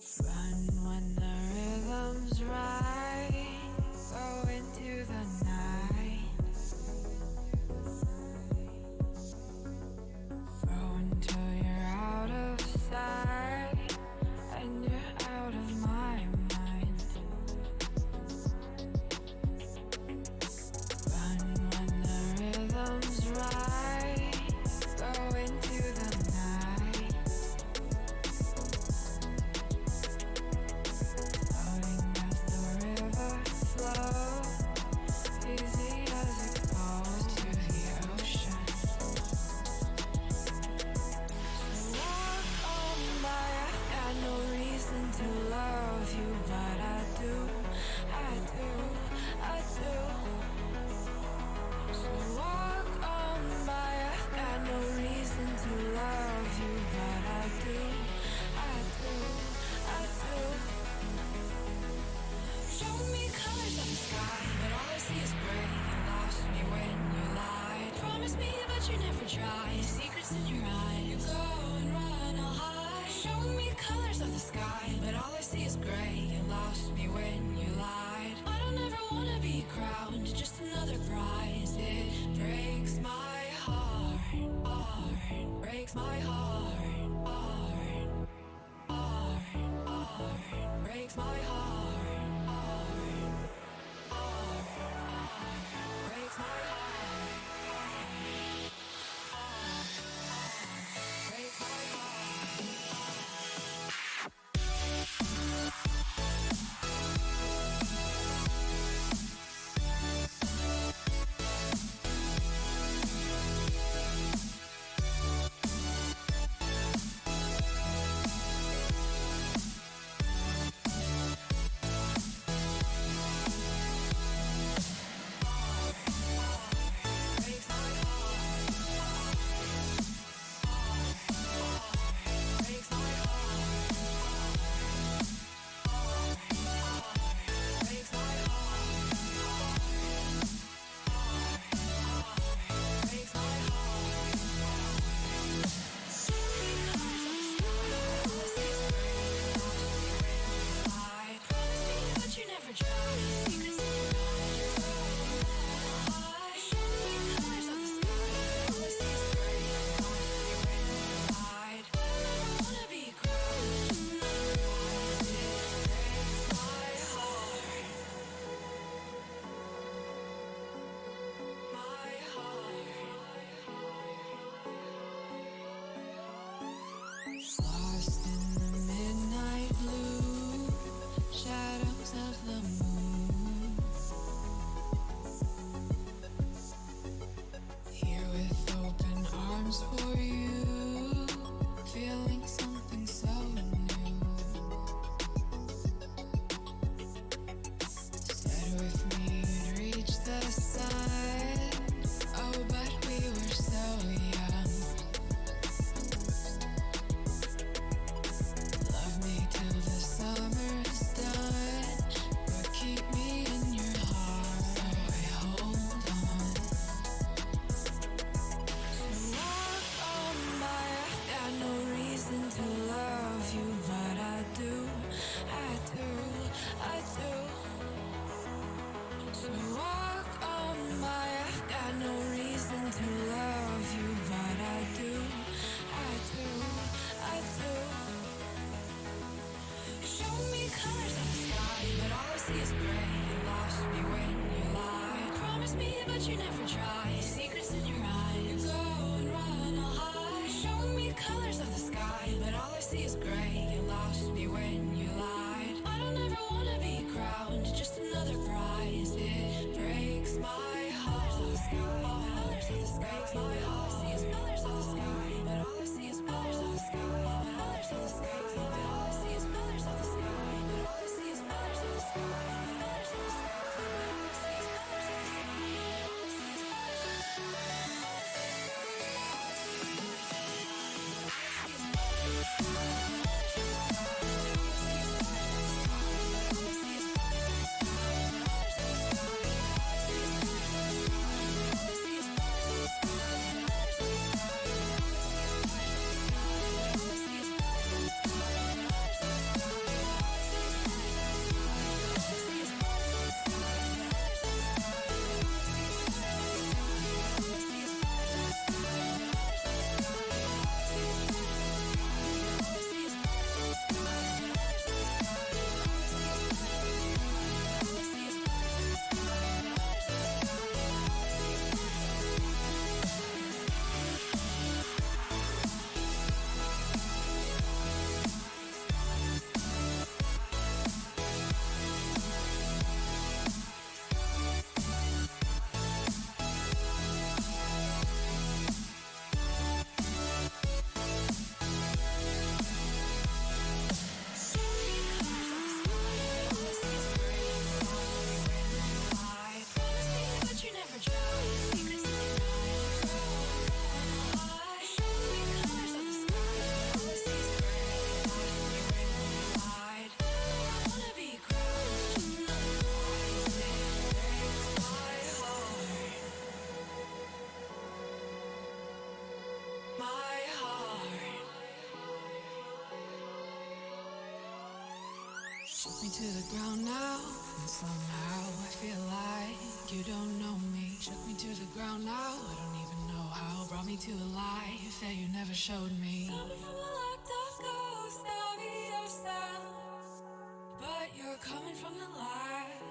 Run when the rhythm's right. Go into the night. Go until you're out of sight and you're out of my mind. Run when the rhythm's right. Go into the night. Floating as the river flows, easy as it goes to the ocean. So walk on by, I've got no reason to love you, but I do, I do, I do. So walk on by, I've got no reason to love you, but I do, I do, I do. Show me colors of the sky, but all I see is gray. You lost me when you lied. Promise me, but you never tried. Secrets in your eye, you go and run, I'll hide. Show me colors of the sky, but all I see is gray. You lost me when you lied. I don't ever wanna be crowned, just another prize. It breaks my heart, heart, breaks my heart, heart, heart, heart, breaks my heart, heart, heart, heart, breaks my heart, heart, heart, breaks my heart. Lost in the midnight blue, shadows of the moon. Here with open arms for you, feeling something so new. Said with me you'd reach the sun, oh but we were so young. Summer's done, but keep me in your heart, so I hold on. So walk on by, I've got no reason to love you, but I do, I do, I do. So walk on by, I've got no reason to love you, but I do, I do, I do. Show me colors of the sky, but all I see is gray. You lost me when you lied. Promise me, but you never tried. Secrets in your eye, you go and run, I'll hide. Show me colors of the sky, but all I see is gray. You lost me when you lied. I don't ever wanna be crowned, just another prize. It breaks my heart. Colors of the sky, breaks my heart. All I see is colors of the sky, but all I see is colors of the sky. Colors of the sky, but all I see is colors of the sky. But all I see is colors of the sky. Colors of the sky, but all I see is colors of the sky. All I see is colors of the sky. to the ground now, and somehow I feel like you don't know me. Shook me to the ground now, I don't even know how. Brought me to a life that you never showed me. Coming from a locked up ghost of yourself, but you're coming from the light.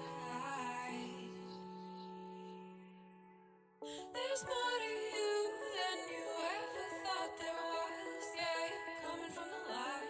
There's more to you than you ever thought there was. Yeah, you're coming from the light.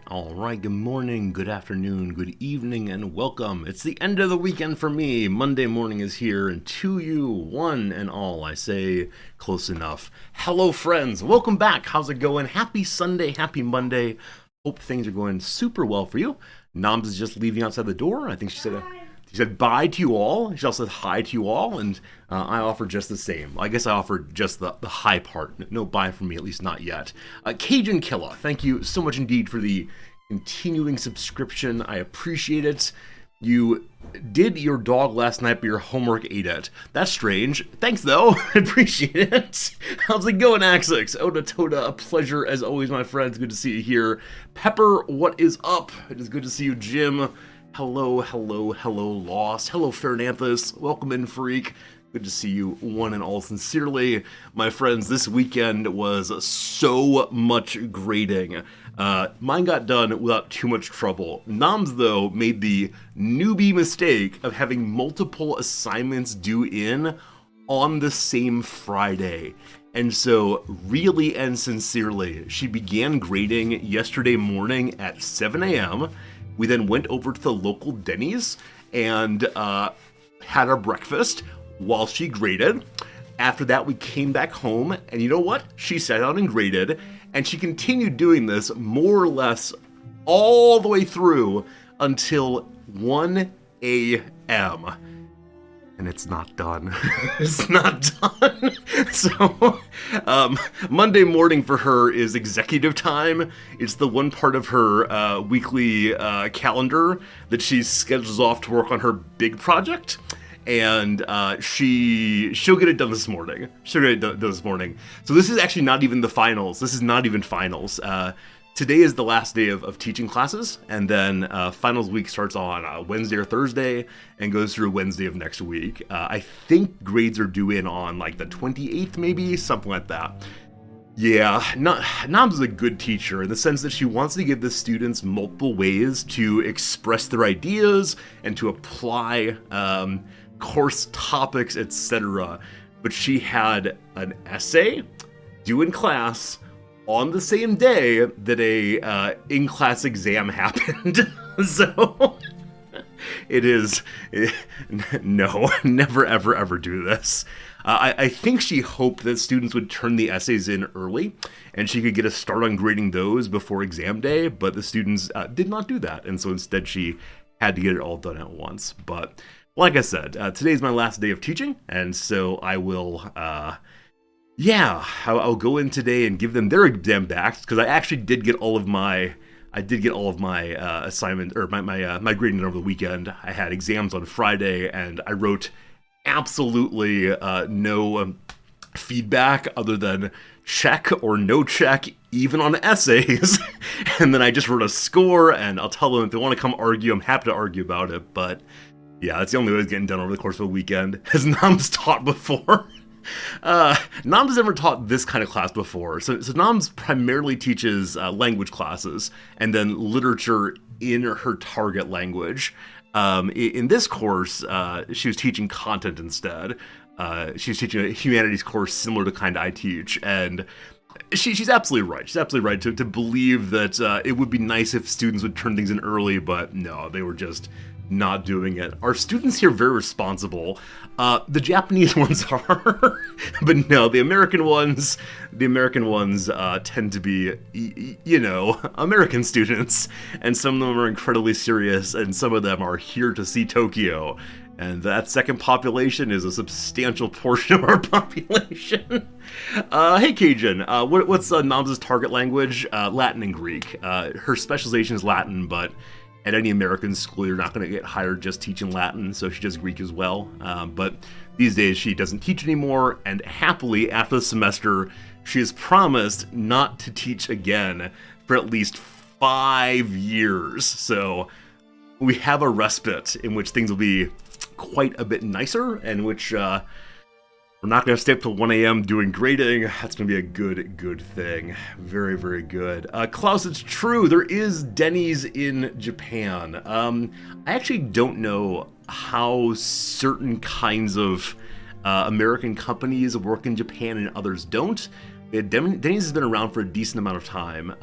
All right. Good morning, good afternoon, good evening, and welcome. It's the end of the weekend for me. Monday morning is here, and to you, one and all, I say close enough. Hello, friends. Welcome back. How's it going? Happy Sunday, happy Monday. Hope things are going super well for you. Noms is just leaving outside the door. I think she said bye to you all. She also said hi to you all, and I offered just the same. I guess I offered just the hi part. No bye from me, at least not yet. Cajun Killa, thank you so much indeed for the continuing subscription. I appreciate it. You did your dog last night, but your homework ate it. That's strange. Thanks, though. I appreciate it. How's it going, Axix? Oda Toda, a pleasure as always, my friends. Good to see you here. Pepper, what is up? It is good to see you, Jim. Hello, Lost. Hello, Fernanthus. Welcome in, Freak. Good to see you, one and all, sincerely. My friends, this weekend was so much grading. Mine got done without too much trouble. Noms, though, made the newbie mistake of having multiple assignments due in on the same Friday. And so, really and sincerely, she began grading yesterday morning at 7 a.m., We then went over to the local Denny's and had our breakfast while she graded. After that, we came back home, and you know what? She sat down and graded, and she continued doing this more or less all the way through until 1 a.m. And it's not done. It's not done. So, Monday morning for her is executive time. It's the one part of her weekly calendar that she schedules off to work on her big project. And she'll get it done this morning. So this is actually not even the finals. This is not even finals. Today is the last day of teaching classes, and then finals week starts on Wednesday or Thursday and goes through Wednesday of next week. I think grades are due in on like the 28th, maybe, something like that. Yeah, Nams is a good teacher in the sense that she wants to give the students multiple ways to express their ideas and to apply course topics, etc. But she had an essay due in class on the same day that a in-class exam happened. So no, never ever do this. I think she hoped that students would turn the essays in early and she could get a start on grading those before exam day, but the students did not do that, and so instead she had to get it all done at once. But like I said, today's my last day of teaching, and so I will I'll go in today and give them their exam backs, because I actually did get all of my assignment, or my grading over the weekend. I had exams on Friday, and I wrote absolutely no feedback other than check or no check, even on essays. And then I just wrote a score, and I'll tell them if they want to come argue, I'm happy to argue about it. But yeah, that's the only way it's getting done over the course of a weekend. Has Nam's taught before? Nam's never taught this kind of class before. So Nam's primarily teaches language classes and then literature in her target language. In this course, she was teaching content instead. She was teaching a humanities course similar to kind I teach, and she's absolutely right. She's absolutely right to believe that it would be nice if students would turn things in early, but no, they were just not doing it. Our students here are very responsible. The Japanese ones are, but no, the American ones tend to be, American students, and some of them are incredibly serious, and some of them are here to see Tokyo. And that second population is a substantial portion of our population. Hey, Cajun, what's Namza's target language? Latin and Greek. Her specialization is Latin, but at any American school, you're not going to get hired just teaching Latin, so she does Greek as well. But these days, she doesn't teach anymore, and happily, after the semester, she has promised not to teach again for at least 5 years. So we have a respite in which things will be quite a bit nicer, and which we're not going to stay up till 1 a.m. doing grading. That's going to be a good thing. Very, very good. Klaus, it's true. There is Denny's in Japan. I actually don't know how certain kinds of American companies work in Japan and others don't. Denny's has been around for a decent amount of time.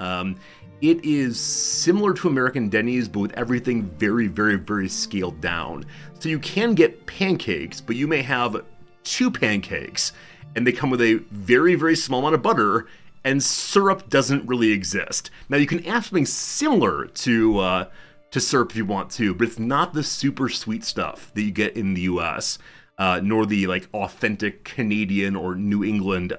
It is similar to American Denny's, but with everything very, very, very scaled down. So you can get pancakes, but you may have 2 pancakes, and they come with a very, very small amount of butter, and syrup doesn't really exist. Now, you can add something similar to syrup if you want to, but it's not the super sweet stuff that you get in the US, nor the like authentic Canadian or New England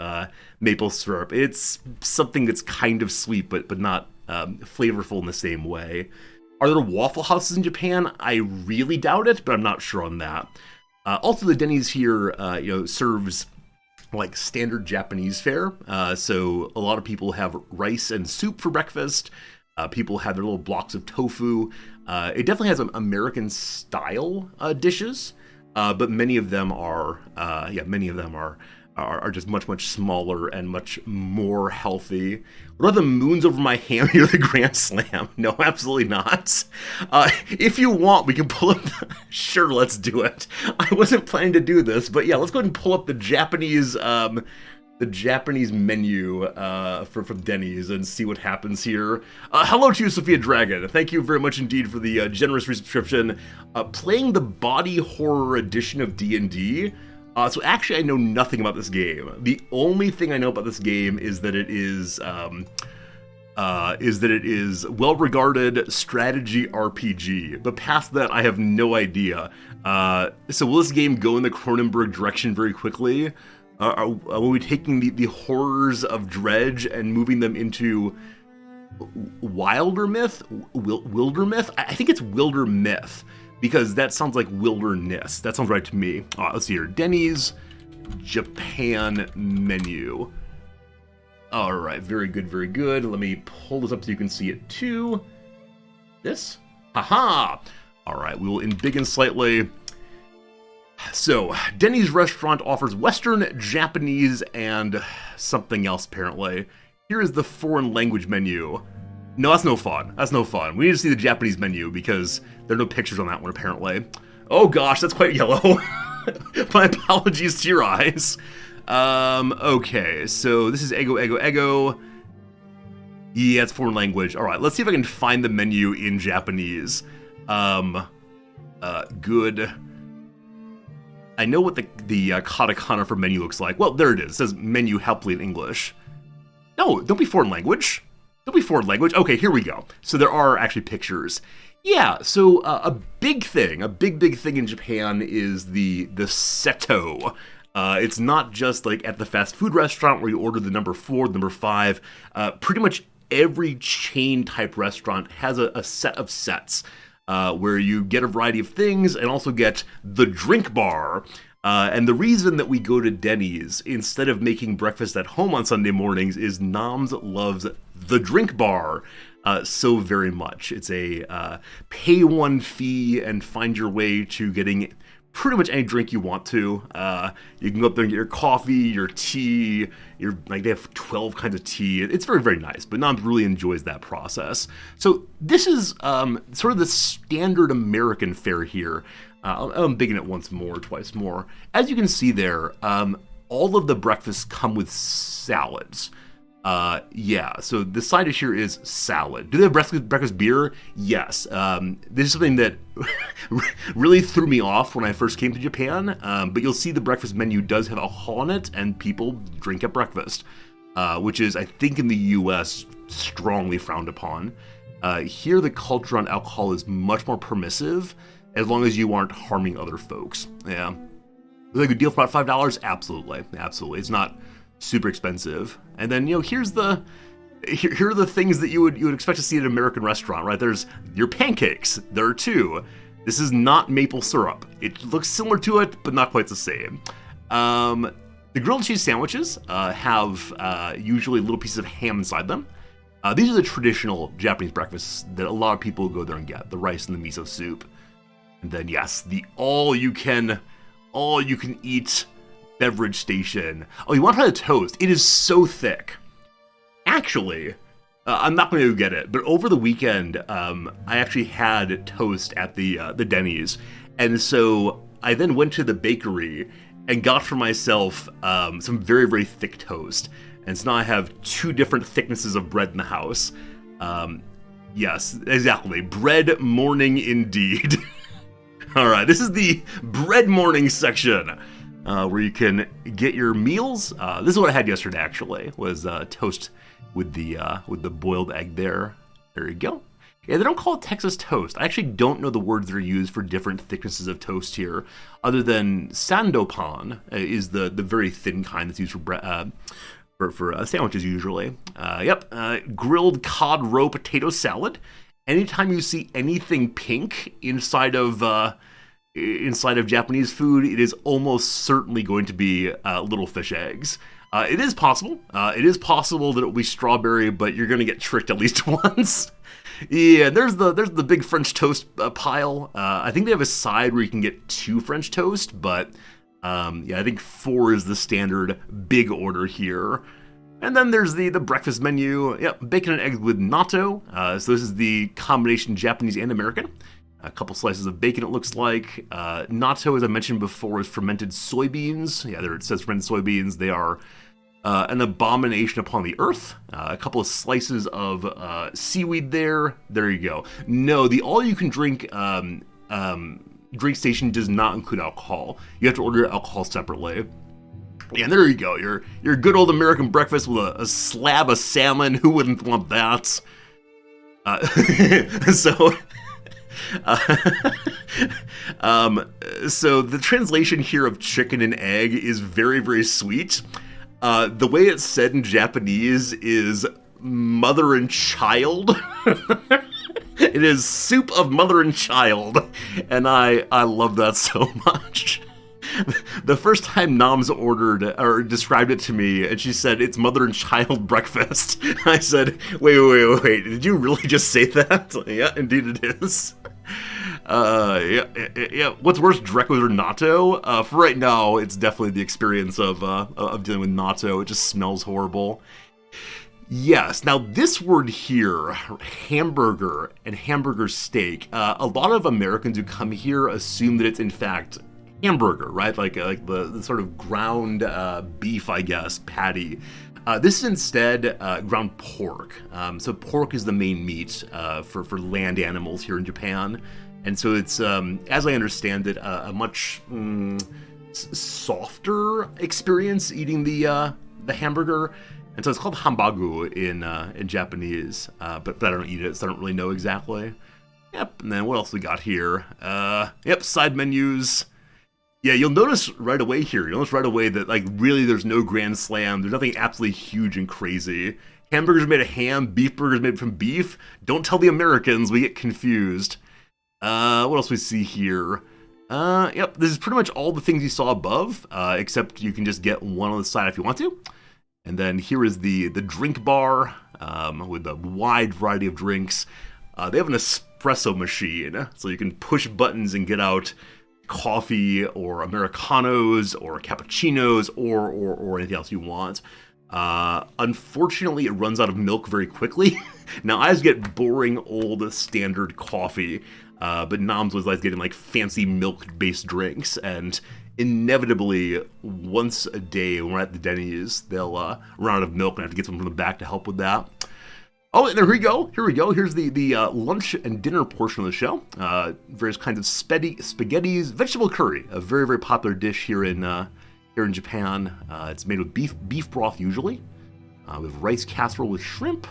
maple syrup. It's something that's kind of sweet, but not flavorful in the same way. Are there Waffle Houses in Japan? I really doubt it, but I'm not sure on that. Also, the Denny's here, serves like standard Japanese fare. So a lot of people have rice and soup for breakfast. People have their little blocks of tofu. It definitely has American style dishes, but many of them are just much smaller and much more healthy. What are the moons over my hand near the Grand Slam? No, absolutely not. If you want, we can pull up sure, let's do it. I wasn't planning to do this, but yeah, let's go ahead and pull up the Japanese menu from Denny's and see what happens here. Hello to you, Sophia Dragon. Thank you very much indeed for the generous resubscription. Playing the body horror edition of D&D. So actually, I know nothing about this game. The only thing I know about this game is that it is well-regarded strategy RPG. But past that, I have no idea. So will this game go in the Cronenberg direction very quickly? Are we taking the horrors of Dredge and moving them into Wildermyth? Wildermyth? I think it's Wildermyth, because that sounds like wilderness. That sounds right to me. Let's see here. Denny's Japan menu. All right, very good, very good. Let me pull this up so you can see it too. This? Haha! All right, we will embiggen slightly. So, Denny's restaurant offers Western, Japanese, and something else, apparently. Here is the foreign language menu. No, that's no fun. That's no fun. We need to see the Japanese menu, because there are no pictures on that one, apparently. Oh gosh, that's quite yellow. My apologies to your eyes. Okay, so this is Ego. Yeah, it's foreign language. All right, let's see if I can find the menu in Japanese. Good. I know what the katakana for menu looks like. Well, there it is. It says menu happily in English. No, don't be foreign language. Don't be foreign language. Okay, here we go. So there are actually pictures. Yeah, so a big thing in Japan is the seto. It's not just like at the fast food restaurant where you order the number 4, the number 5. Pretty much every chain type restaurant has a set of sets. Where you get a variety of things and also get the drink bar. And the reason that we go to Denny's instead of making breakfast at home on Sunday mornings is Noms loves the drink bar so very much. It's a pay one fee and find your way to getting pretty much any drink you want to. You can go up there and get your coffee, your tea, they have 12 kinds of tea. It's very, very nice, but Nom really enjoys that process. So this is sort of the standard American fare here. I'm bigging it twice more. As you can see there, all of the breakfasts come with salads. Yeah, so the side dish here is salad. Do they have breakfast beer? Yes. This is something that really threw me off when I first came to Japan, but you'll see the breakfast menu does have alcohol in it, and people drink at breakfast, which is, I think, in the US, strongly frowned upon. Here, the culture on alcohol is much more permissive. as long as you aren't harming other folks. Yeah. Is that a good deal for about $5? Absolutely. Absolutely. It's not super expensive. And then, here are the things that you would expect to see at an American restaurant, right? There's your pancakes. There are two. This is not maple syrup. It looks similar to it, but not quite the same. The grilled cheese sandwiches have usually little pieces of ham inside them. These are the traditional Japanese breakfasts that a lot of people go there and get, the rice and the miso soup. And then, yes, the all-you-can eat beverage station. Oh, you want to try the toast? It is so thick. Actually, I'm not going to go get it, but over the weekend, I actually had toast at the Denny's. And so I then went to the bakery and got for myself some very, very thick toast. And so now I have two different thicknesses of bread in the house. Yes, exactly. Bread morning indeed. All right, this is the bread morning section where you can get your meals. This is what I had yesterday, actually, was toast with the boiled egg there. There you go. Yeah, they don't call it Texas toast. I actually don't know the words that are used for different thicknesses of toast here, other than sandopan is the very thin kind that's used for sandwiches usually. Grilled cod roe potato salad. Anytime you see anything pink inside of Japanese food, it is almost certainly going to be little fish eggs. It is possible. It is possible that it will be strawberry, but you're going to get tricked at least once. Yeah, there's the big French toast pile. I think they have a side where you can get 2 French toast, but I think 4 is the standard big order here. And then there's the breakfast menu. Yep, bacon and eggs with natto. So this is the combination Japanese and American. A couple slices of bacon, it looks like. Natto, as I mentioned before, is fermented soybeans. Yeah, there it says fermented soybeans. They are an abomination upon the earth. A couple of slices of seaweed there. There you go. No, the all-you-can-drink drink station does not include alcohol. You have to order alcohol separately. Yeah, and there you go. Your good old American breakfast with a slab of salmon. Who wouldn't want that? So the translation here of chicken and egg is very, very sweet. The way it's said in Japanese is mother and child. It is soup of mother and child, and I love that so much. The first time Noms ordered or described it to me, and she said it's mother and child breakfast, I said, wait, did you really just say that? Yeah, indeed it is. What's worse, Dreco's or natto? For right now, it's definitely the experience of dealing with natto. It just smells horrible. Yes, now this word here, hamburger and hamburger steak, a lot of Americans who come here assume that it's in fact hamburger, right? Like the sort of ground beef, I guess, patty. This is instead ground pork. So pork is the main meat for land animals here in Japan. And so it's, as I understand it, a much softer experience eating the hamburger. And so it's called hambagu in Japanese, but I don't eat it, so I don't really know exactly. Yep, and then what else we got here? Side menus. Yeah, you'll notice right away here, that, like, really there's no grand slam. There's nothing absolutely huge and crazy. Hamburgers made of ham, beef burgers made from beef. Don't tell the Americans, we get confused. What else we see here? This is pretty much all the things you saw above, except you can just get one on the side if you want to. And then here is the drink bar with a wide variety of drinks. They have an espresso machine, so you can push buttons and get out coffee or Americanos or cappuccinos or anything else you want. Unfortunately, it runs out of milk very quickly. Now, I just get boring old standard coffee, but Noms was like getting like fancy milk-based drinks, and inevitably, once a day when we're at the Denny's, they'll run out of milk, and I have to get someone from the back to help with that. Oh, and here we go. Here's the lunch and dinner portion of the show. Various kinds of spaghettis, vegetable curry, a very, very popular dish here in Japan. It's made with beef broth usually, with rice casserole with shrimp,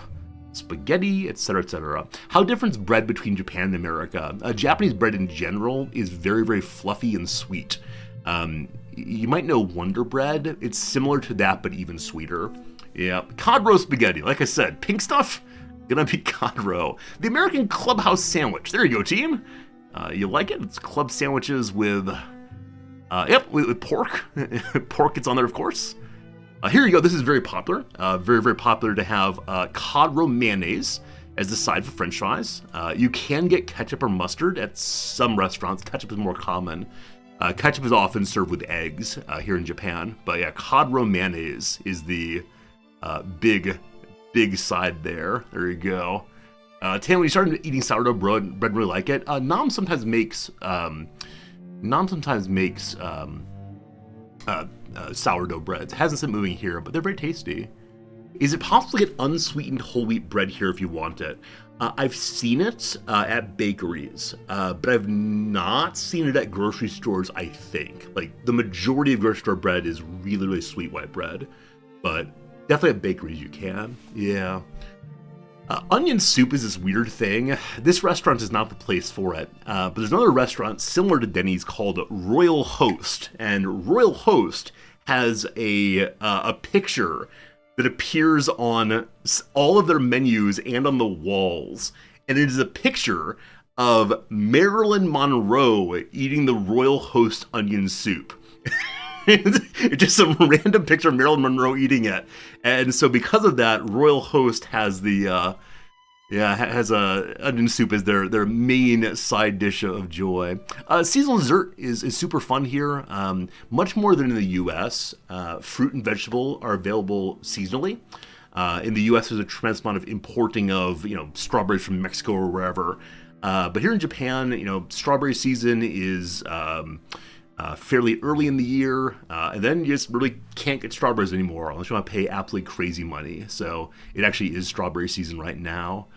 spaghetti, etc., etc. How different is bread between Japan and America? Japanese bread in general is very, very fluffy and sweet. You might know Wonder Bread. It's similar to that, but even sweeter. Yeah, cod roe spaghetti. Like I said, pink stuff, gonna be cod roe. The American clubhouse sandwich. There you go, team. You like it? It's club sandwiches with, with pork. Pork gets on there, of course. Here you go. This is very popular. Very, very popular to have cod roe mayonnaise as the side for French fries. You can get ketchup or mustard at some restaurants. Ketchup is more common. Ketchup is often served with eggs here in Japan. But yeah, cod roe mayonnaise is the big side there. There you go. Tam, when you started eating sourdough bread, really like it. Nam sometimes makes sourdough breads. It hasn't been moving here, but they're very tasty. Is it possible to get unsweetened whole wheat bread here if you want it? I've seen it at bakeries, but I've not seen it at grocery stores, I think. Like, the majority of grocery store bread is really, really sweet white bread, but definitely at bakeries you can. Yeah. Onion soup is this weird thing. This restaurant is not the place for it, but there's another restaurant similar to Denny's called Royal Host, and Royal Host has a picture that appears on all of their menus and on the walls, and it is a picture of Marilyn Monroe eating the Royal Host onion soup. It's just some random picture of Marilyn Monroe eating it, and so because of that, Royal Host has onion soup as their main side dish of joy. Seasonal dessert is super fun here, much more than in the U.S. Fruit and vegetable are available seasonally. In the U.S., there's a tremendous amount of importing of strawberries from Mexico or wherever. But here in Japan, strawberry season is fairly early in the year, and then you just really can't get strawberries anymore unless you want to pay absolutely crazy money. So it actually is strawberry season right now.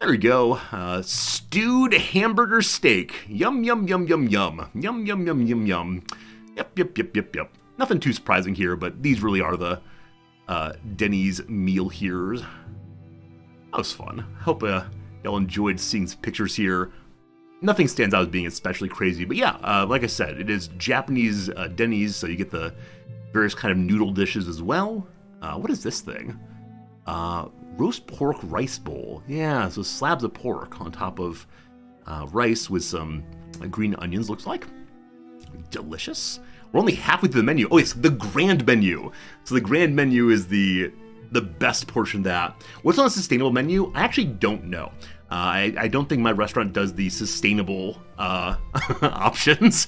There we go. Stewed hamburger steak. Yum, yum, yum, yum, yum. Yum, yum, yum, yum, yum. Yep. Nothing too surprising here, but these really are the Denny's meal here. That was fun. Hope y'all enjoyed seeing some pictures here. Nothing stands out as being especially crazy, but yeah, like I said, it is Japanese Denny's, so you get the various kind of noodle dishes as well. What is this thing? Roast pork rice bowl. Yeah, so slabs of pork on top of rice with some green onions, looks like. Delicious. We're only halfway through the menu. Oh, it's the grand menu. So the grand menu is the best portion of that. What's on the sustainable menu? I actually don't know. I don't think my restaurant does the sustainable options.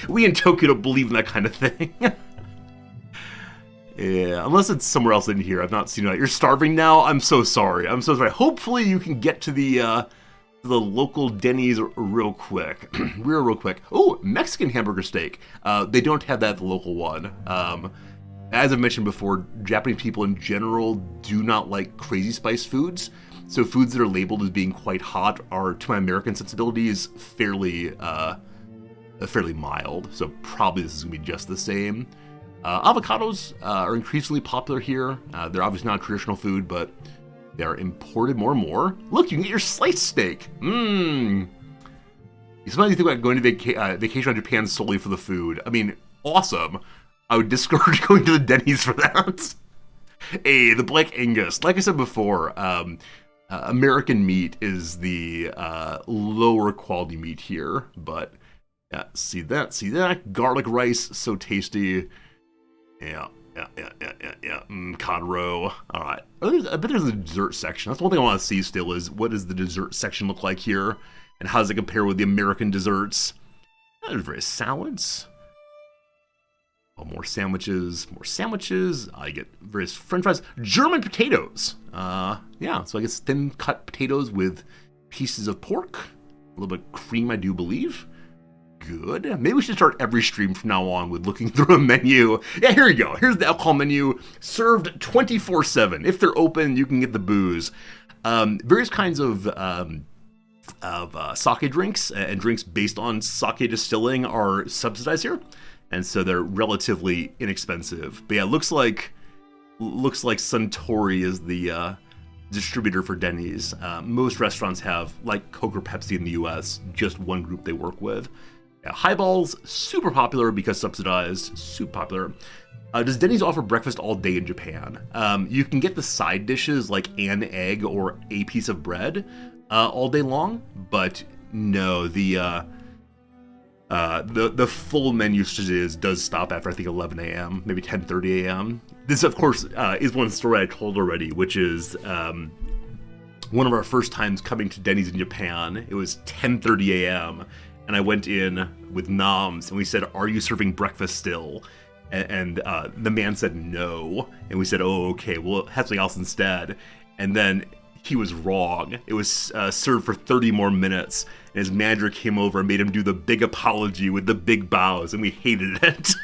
We in Tokyo don't believe in that kind of thing. Yeah, unless it's somewhere else in here. I've not seen it. You're starving now? I'm so sorry. Hopefully you can get to the local Denny's real quick. real quick. Oh, Mexican hamburger steak. They don't have that at the local one. As I've mentioned before, Japanese people in general do not like crazy spice foods. So foods that are labeled as being quite hot are, to my American sensibilities, fairly mild. So probably this is going to be just the same. Avocados are increasingly popular here. They're obviously not a traditional food, but they're imported more and more. Look, you can get your sliced steak. Sometimes you think about going to vacation on Japan solely for the food. I mean, awesome. I would discourage going to the Denny's for that. Hey, the Black Angus. Like I said before, American meat is the lower quality meat here, but yeah, see that garlic rice, so tasty. Yeah. Cod roe. All right. I bet there's a dessert section. That's one thing I want to see still is what does the dessert section look like here, and how does it compare with the American desserts? There's various salads. Oh, more sandwiches. I get various French fries. German potatoes. Yeah, so I guess thin cut potatoes with pieces of pork. A little bit of cream, I do believe. Good. Maybe we should start every stream from now on with looking through a menu. Yeah, here you go. Here's the alcohol menu, served 24/7. If they're open, you can get the booze. Various kinds of sake drinks and drinks based on sake distilling are subsidized here, and so they're relatively inexpensive. But yeah, looks like Suntory is the distributor for Denny's. Most restaurants have, like Coke or Pepsi in the US, just one group they work with. Yeah, highballs, super popular because subsidized, super popular. Does Denny's offer breakfast all day in Japan? You can get the side dishes like an egg or a piece of bread all day long, but no, the full menu does stop after I think 11 a.m., maybe 10:30 a.m. This, of course, is one story I told already, which is one of our first times coming to Denny's in Japan. It was 10:30 a.m. and I went in with noms and we said, "Are you serving breakfast still?" And the man said no, and we said, "Oh, okay, we'll have something else instead." And then he was wrong. It was served for 30 more minutes, and his manager came over and made him do the big apology with the big bows, and we hated it.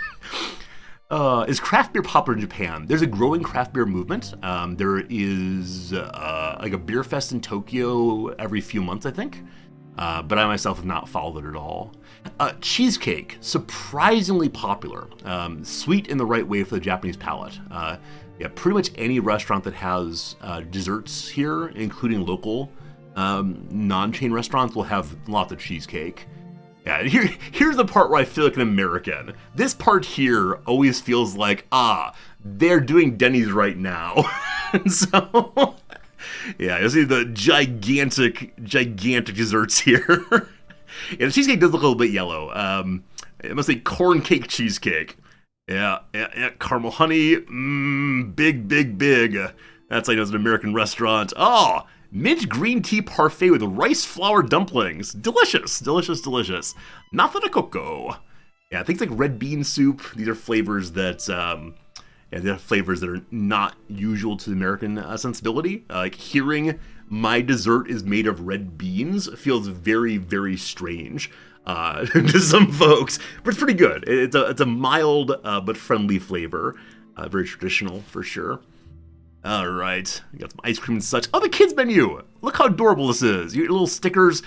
Is craft beer popular in Japan? There's a growing craft beer movement. There is like a beer fest in Tokyo every few months, I think. But I myself have not followed it at all. Cheesecake, surprisingly popular. Sweet in the right way for the Japanese palate. Yeah, pretty much any restaurant that has desserts here, including local non-chain restaurants, will have lots of cheesecake. Yeah, here's the part where I feel like an American. This part here always feels like, they're doing Denny's right now. So, yeah, you'll see the gigantic desserts here. Yeah, the cheesecake does look a little bit yellow. It must say corn cake cheesecake. Yeah, caramel honey, big. That's like it's an American restaurant. Oh, mint green tea parfait with rice flour dumplings. Delicious. Nata de coco. Yeah, things like red bean soup. These are flavors that, they have flavors that are not usual to the American sensibility. Like hearing my dessert is made of red beans feels very, very strange to some folks, but it's pretty good. It's a mild but friendly flavor. Very traditional for sure. All right, we got some ice cream and such. Oh, the kids menu! Look how adorable this is. You get little stickers.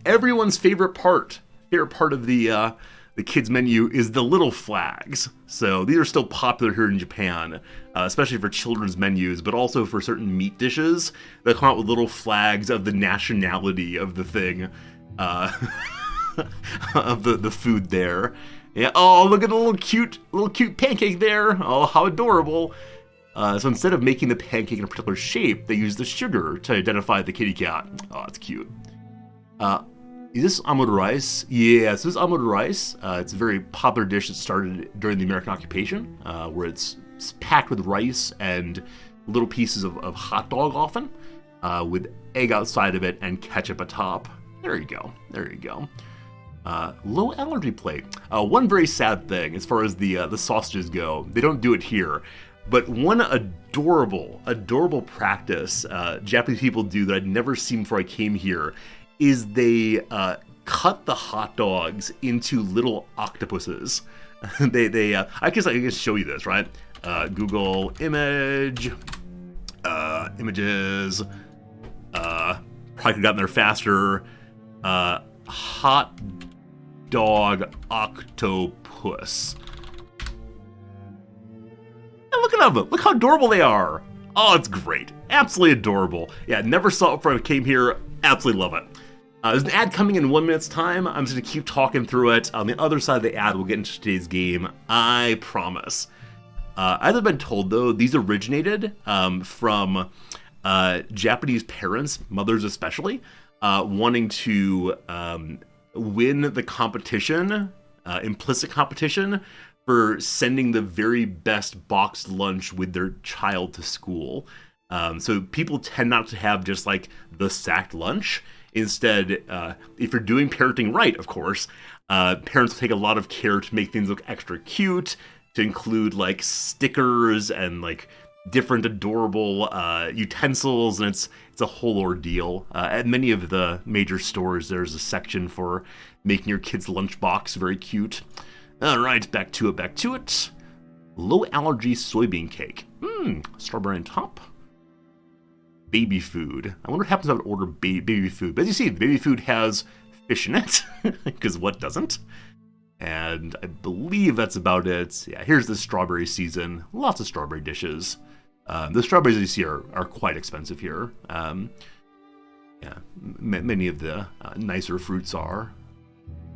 Everyone's favorite part of the kids menu is the little flags. So these are still popular here in Japan, especially for children's menus, but also for certain meat dishes. They come out with little flags of the nationality of the thing, of the food there. Yeah. Oh, look at the little cute pancake there. Oh, how adorable. So instead of making the pancake in a particular shape, they use the sugar to identify the kitty cat. Oh, it's cute. Is this amud rice? Yes, this is amud rice. It's a very popular dish that started during the American occupation, where it's packed with rice and little pieces of hot dog often, with egg outside of it and ketchup atop. There you go. Low allergy plate. One very sad thing as far as the sausages go, they don't do it here. But one adorable practice Japanese people do that I'd never seen before I came here is they cut the hot dogs into little octopuses. I guess I can show you this, right? Google images. Probably could have gotten there faster. Hot dog octopus. Look at them. Look how adorable they are. Oh, it's great. Absolutely adorable. Yeah, never saw it before I came here. Absolutely love it. There's an ad coming in 1 minute's time. I'm just going to keep talking through it. On the other side of the ad, we'll get into today's game. I promise. As I've been told, though, these originated from Japanese parents, mothers especially, wanting to win the competition, implicit competition, for sending the very best boxed lunch with their child to school. So people tend not to have just like the sacked lunch. Instead, if you're doing parenting right, of course, parents take a lot of care to make things look extra cute, to include like stickers and like different adorable utensils, and it's a whole ordeal. At many of the major stores, there's a section for making your kid's lunchbox very cute. All right, back to it. Low allergy soybean cake. Strawberry on top. Baby food. I wonder what happens if I would order baby food. But as you see, the baby food has fish in it, because what doesn't? And I believe that's about it. Yeah, here's the strawberry season. Lots of strawberry dishes. The strawberries you see are quite expensive here. Yeah, many of the nicer fruits are.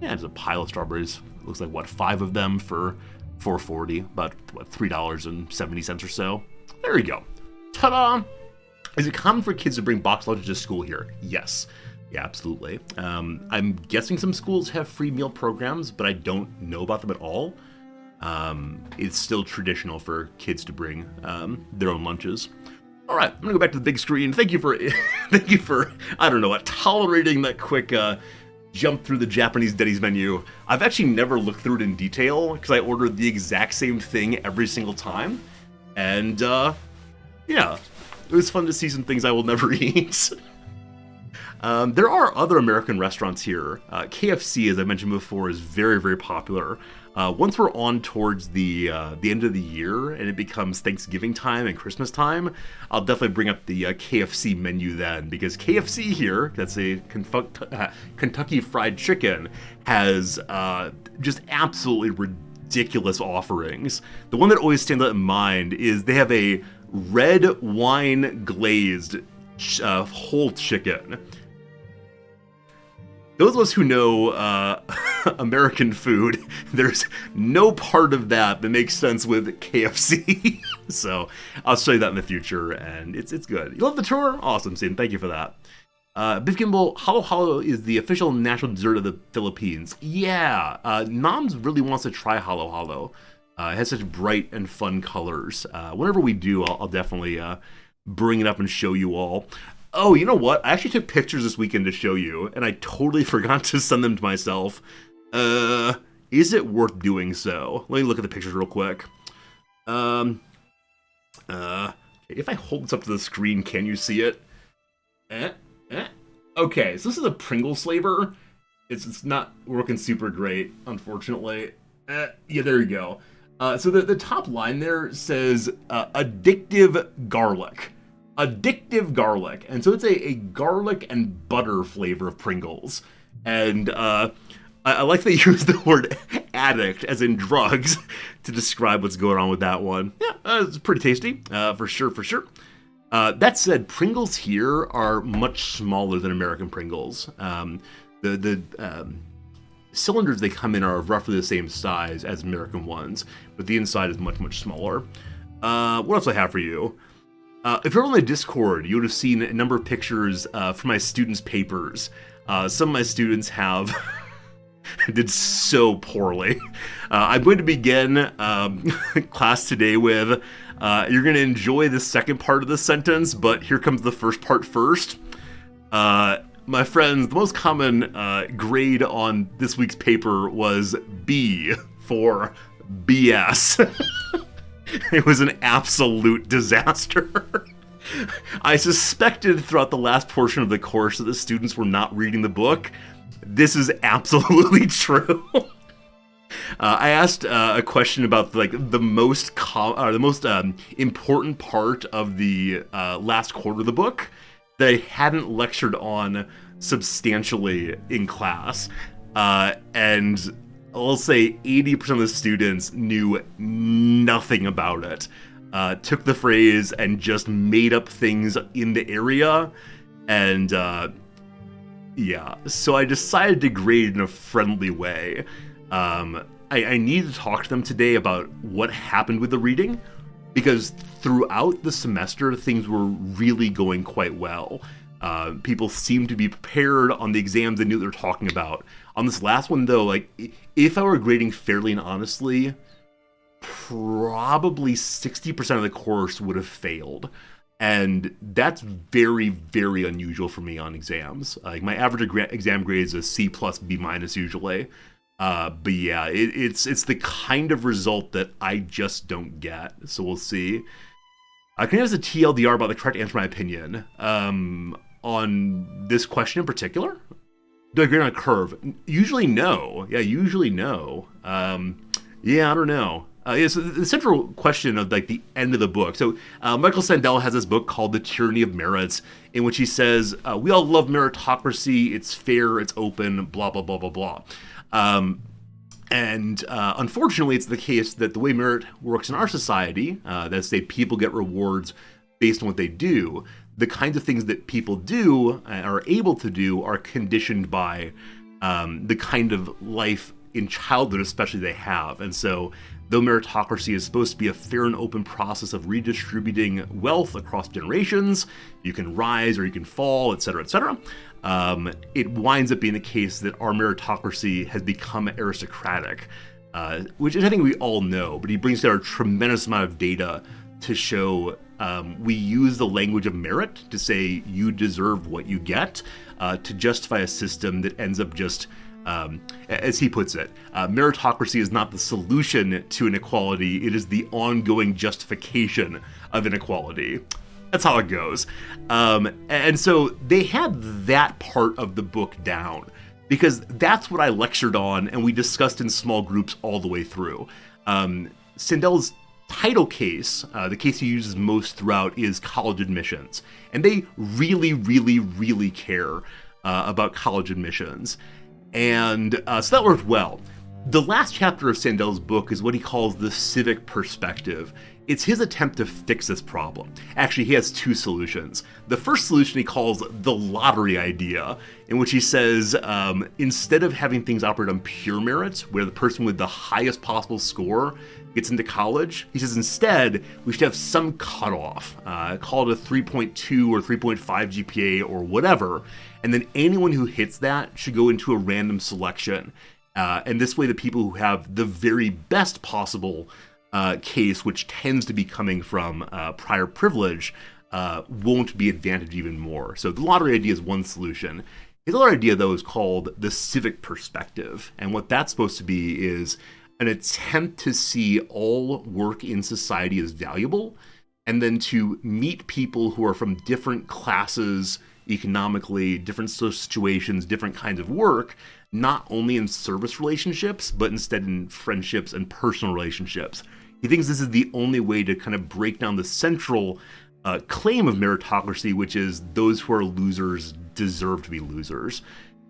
Yeah, there's a pile of strawberries. Looks like, what, 5 of them for $4.40, about, what, $3.70 or so. There you go. Ta-da! Is it common for kids to bring box lunches to school here? Yes. Yeah, absolutely. I'm guessing some schools have free meal programs, but I don't know about them at all. It's still traditional for kids to bring their own lunches. All right, I'm gonna go back to the big screen. Thank you for, I don't know, tolerating that quick jump through the Japanese Denny's menu. I've actually never looked through it in detail because I ordered the exact same thing every single time, and yeah, it was fun to see some things I will never eat. There are other American restaurants here. KFC, as I mentioned before, is very, very popular. Once we're on towards the end of the year and it becomes Thanksgiving time and Christmas time, I'll definitely bring up the KFC menu then, because KFC here, that's a Kentucky Fried Chicken, has just absolutely ridiculous offerings. The one that always stands out in mind is they have a red wine glazed whole chicken. Those of us who know American food, there's no part of that makes sense with KFC. So I'll show you that in the future, and it's good. You love the tour? Awesome, Sam. Thank you for that. Biff Gimbal, halo halo is the official national dessert of the Philippines. Yeah, Noms really wants to try halo halo. It has such bright and fun colors. Whenever we do, I'll definitely bring it up and show you all. Oh, you know what? I actually took pictures this weekend to show you, and I totally forgot to send them to myself. Is it worth doing so? Let me look at the pictures real quick. If I hold this up to the screen, can you see it? Okay, so this is a Pringles flavor. It's not working super great, unfortunately. Yeah, there you go. So the top line there says addictive garlic. Addictive garlic. And so it's a garlic and butter flavor of Pringles. And I like they use the word addict, as in drugs, to describe what's going on with that one. Yeah, it's pretty tasty, for sure. That said, Pringles here are much smaller than American Pringles. The cylinders they come in are roughly the same size as American ones, but the inside is much, much smaller. What else do I have for you? If you're on the Discord, you would have seen a number of pictures from my students' papers. Some of my students have did so poorly. I'm going to begin class today with, you're going to enjoy the second part of the sentence, but here comes the first part first. My friends, the most common grade on this week's paper was B for BS. It was an absolute disaster. I suspected throughout the last portion of the course that the students were not reading the book. This is absolutely true. I asked a question about the most important part of the last quarter of the book that I hadn't lectured on substantially in class, and I'll say 80% of the students knew nothing about it. Took the phrase and just made up things in the area, and yeah, so I decided to grade in a friendly way. I need to talk to them today about what happened with the reading, because throughout the semester, things were really going quite well. People seemed to be prepared on the exams, they knew what they were talking about. On this last one, though, if I were grading fairly and honestly, probably 60% of the course would have failed. And that's very, very unusual for me on exams. My average exam grade is a C plus B minus usually. But yeah, it's the kind of result that I just don't get. So we'll see. Can I have a TLDR about the correct answer, in my opinion, on this question in particular? Do I grade on a curve? Usually no. Yeah, usually no. Yeah, I don't know. It's the central question of the end of the book. So Michael Sandel has this book called The Tyranny of Merits, in which he says, we all love meritocracy, it's fair, it's open, blah, blah, blah, blah, blah. And unfortunately, it's the case that the way merit works in our society, that say people get rewards based on what they do, the kinds of things that people do, are able to do, are conditioned by the kind of life in childhood especially they have. And so though meritocracy is supposed to be a fair and open process of redistributing wealth across generations, you can rise or you can fall, etc., etc., it winds up being the case that our meritocracy has become aristocratic, which I think we all know, but he brings together a tremendous amount of data to show we use the language of merit to say you deserve what you get, to justify a system that ends up just, as he puts it, meritocracy is not the solution to inequality, it is the ongoing justification of inequality. That's how it goes. And so they had that part of the book down, because that's what I lectured on and we discussed in small groups all the way through. Sandel's title case, the case he uses most throughout, is college admissions. And they really, really, really care about college admissions. And so that worked well. The last chapter of Sandel's book is what he calls the civic perspective. It's his attempt to fix this problem. Actually, he has two solutions. The first solution he calls the lottery idea, in which he says, instead of having things operate on pure merit, where the person with the highest possible score gets into college, he says instead we should have some cutoff, call it a 3.2 or 3.5 GPA or whatever, and then anyone who hits that should go into a random selection. And this way the people who have the very best possible case, which tends to be coming from prior privilege, won't be advantaged even more. So the lottery idea is one solution. His other idea, though, is called the civic perspective. And what that's supposed to be is an attempt to see all work in society as valuable, and then to meet people who are from different classes economically, different social situations, different kinds of work, not only in service relationships, but instead in friendships and personal relationships. He thinks this is the only way to kind of break down the central claim of meritocracy, which is those who are losers deserve to be losers.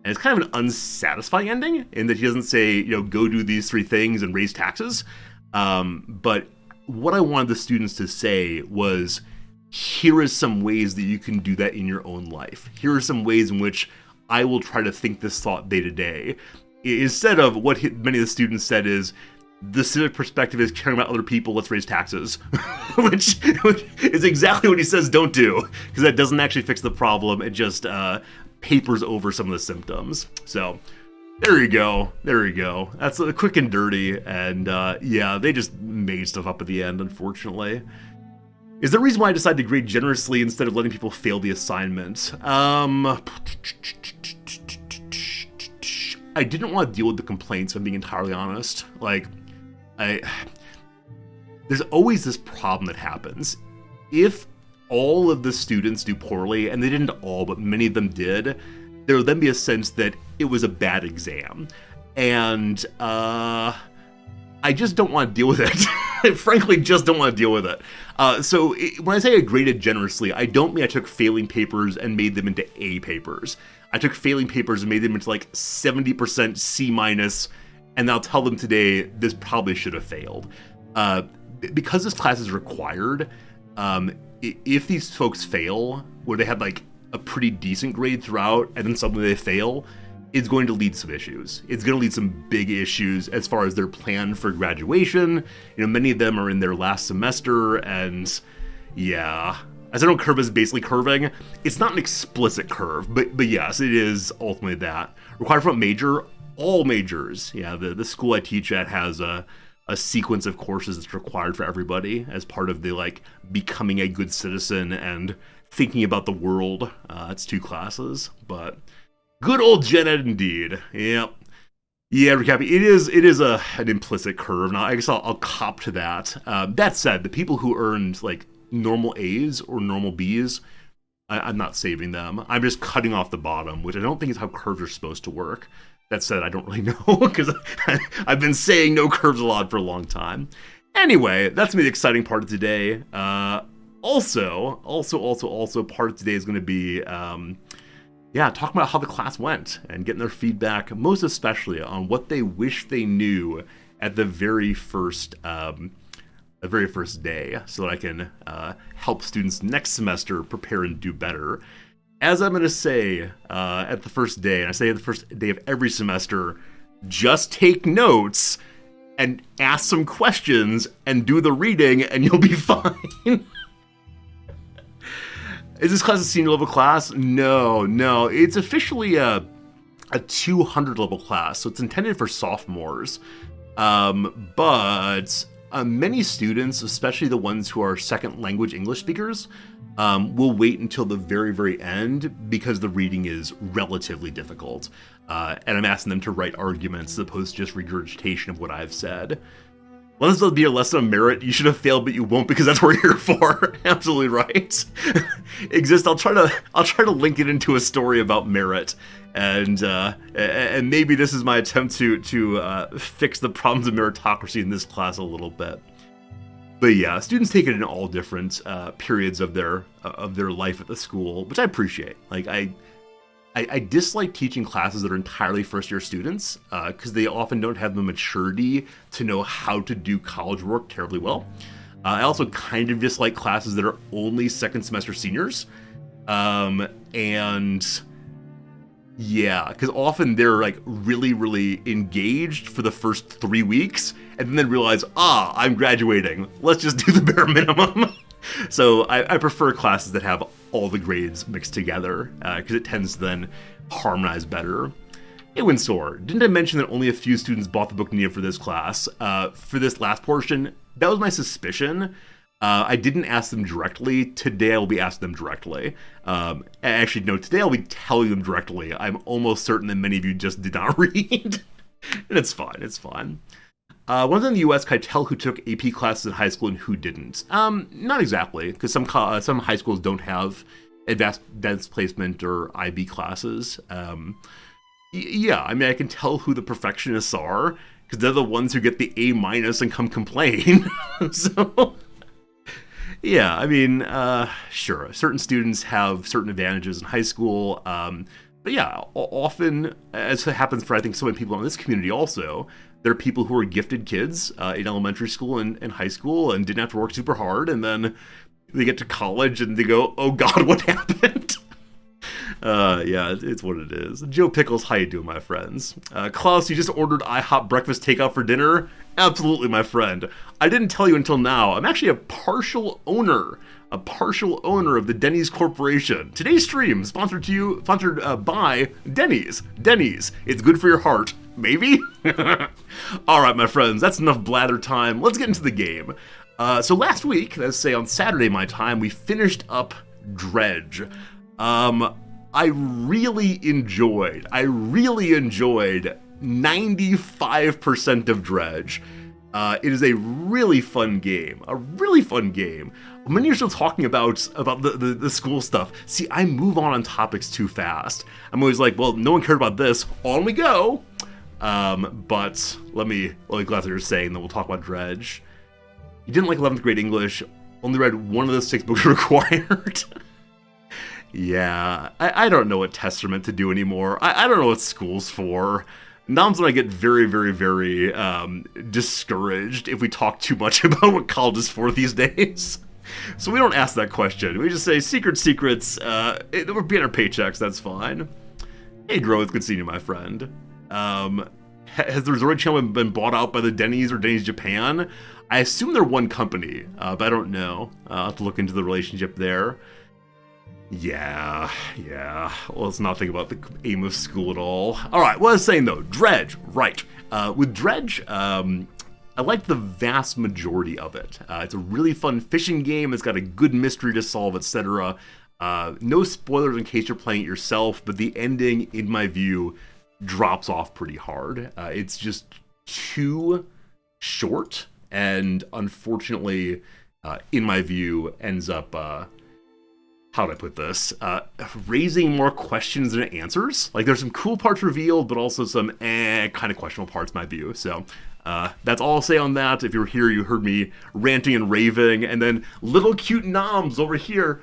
And it's kind of an unsatisfying ending in that he doesn't say, go do these three things and raise taxes. But what I wanted the students to say was, here is some ways that you can do that in your own life. Here are some ways in which I will try to think this thought day to day. Instead of what many of the students said is, the civic perspective is caring about other people, let's raise taxes. which is exactly what he says don't do, because that doesn't actually fix the problem. It just papers over some of the symptoms. So there you go. That's quick and dirty. And yeah, they just made stuff up at the end, unfortunately. Is the reason why I decided to grade generously instead of letting people fail the assignment? I didn't want to deal with the complaints, if I'm being entirely honest. There's always this problem that happens. If all of the students do poorly, and they didn't all, but many of them did, there will then be a sense that it was a bad exam. And I just don't want to deal with it. I frankly just don't want to deal with it. When I say I graded generously, I don't mean I took failing papers and made them into A papers. I took failing papers and made them into 70% C-, and I'll tell them today this probably should have failed. Because this class is required, if these folks fail, where they had a pretty decent grade throughout, and then suddenly they fail, it's going to lead some issues. It's going to lead some big issues as far as their plan for graduation. Many of them are in their last semester, and yeah, as I know curve is basically curving. It's not an explicit curve, but yes, it is ultimately that. Required from a major, all majors. Yeah, the school I teach at has a sequence of courses that's required for everybody as part of the becoming a good citizen and thinking about the world. It's 2 classes, but good old gen ed indeed. Yep. Yeah, recapping, it is an implicit curve. Now, I guess I'll cop to that. That said, the people who earned normal A's or normal B's, I'm not saving them. I'm just cutting off the bottom, which I don't think is how curves are supposed to work. That said, I don't really know, because I've been saying no curves a lot for a long time. Anyway, that's gonna be the exciting part of today. Also, part of today is going to be yeah, talking about how the class went and getting their feedback, most especially on what they wish they knew at the very first day, so that I can help students next semester prepare and do better. As I'm going to say at the first day, and I say at the first day of every semester, just take notes and ask some questions and do the reading, and you'll be fine. Is this class a senior level class? No. It's officially a 200 level class, so it's intended for sophomores. But many students, especially the ones who are second language English speakers, will wait until the very, very end because the reading is relatively difficult. And I'm asking them to write arguments as opposed to just regurgitation of what I've said. Well, this will be a lesson of merit. You should have failed, but you won't because that's what we're here for. Absolutely right. I'll try to link it into a story about merit, and maybe this is my attempt to fix the problems of meritocracy in this class a little bit. But yeah, students take it in all different periods of their life at the school, which I appreciate. Like I dislike teaching classes that are entirely first-year students because they often don't have the maturity to know how to do college work terribly well. I also kind of dislike classes that are only second semester seniors. And yeah, because often they're like really, really engaged for the first 3 weeks and then realize, I'm graduating. Let's just do the bare minimum. So I prefer classes that have all the grades mixed together because it tends to then harmonize better. Hey, Winsor, didn't I mention that only a few students bought the book needed for this class? For this last portion, that was my suspicion. I didn't ask them directly. Today I will be asking them directly. Actually, no, today I'll be telling them directly. I'm almost certain that many of you just did not read. And it's fine. Ones in the US, can I tell who took AP classes in high school and who didn't? Not exactly, because some high schools don't have advanced placement or IB classes. Yeah, I mean, I can tell who the perfectionists are, because they're the ones who get the A- and come complain. So, yeah, I mean, sure, certain students have certain advantages in high school, but yeah, often, as it happens for, I think, so many people in this community also, there are people who are gifted kids in elementary school and high school and didn't have to work super hard, and then they get to college and they go, oh God, what happened? Yeah, it's what it is. Joe Pickles, how you doing, my friends? Klaus, you just ordered IHOP breakfast takeout for dinner? Absolutely, my friend. I didn't tell you until now. I'm actually a partial owner of the Denny's Corporation. Today's stream sponsored by Denny's. Denny's, it's good for your heart. Maybe? All right, my friends, that's enough blather time. Let's get into the game. So last week, let's say on Saturday my time, we finished up Dredge. I really enjoyed 95% of Dredge. It is a really fun game. Many are still talking about the school stuff. See, I move on topics too fast. I'm always like, well, no one cared about this. On we go. But let me glad that you're saying that we'll talk about Dredge. You didn't like 11th grade English. Only read one of the 6 books required. Yeah, I don't know what tests are meant to do anymore. I don't know what school's for. Now's when I get very, very, very discouraged if we talk too much about what college is for these days. So we don't ask that question. We just say secrets. We're paying our paychecks, that's fine. Hey, Growth, good seeing you, my friend. Has the Resort Channel been bought out by the Denny's or Denny's Japan? I assume they're one company, but I don't know. I'll have to look into the relationship there. Yeah. Well, let's not think about the aim of school at all. All right, what I was saying though, Dredge, right. With Dredge, I like the vast majority of it. It's a really fun fishing game. It's got a good mystery to solve, etc. No spoilers in case you're playing it yourself, but the ending, in my view, drops off pretty hard. It's just too short, and unfortunately, in my view, ends up... how do I put this? Raising more questions than answers. Like, there's some cool parts revealed, but also some kind of questionable parts, in my view. So that's all I'll say on that. If you're here, you heard me ranting and raving, and then little cute noms over here.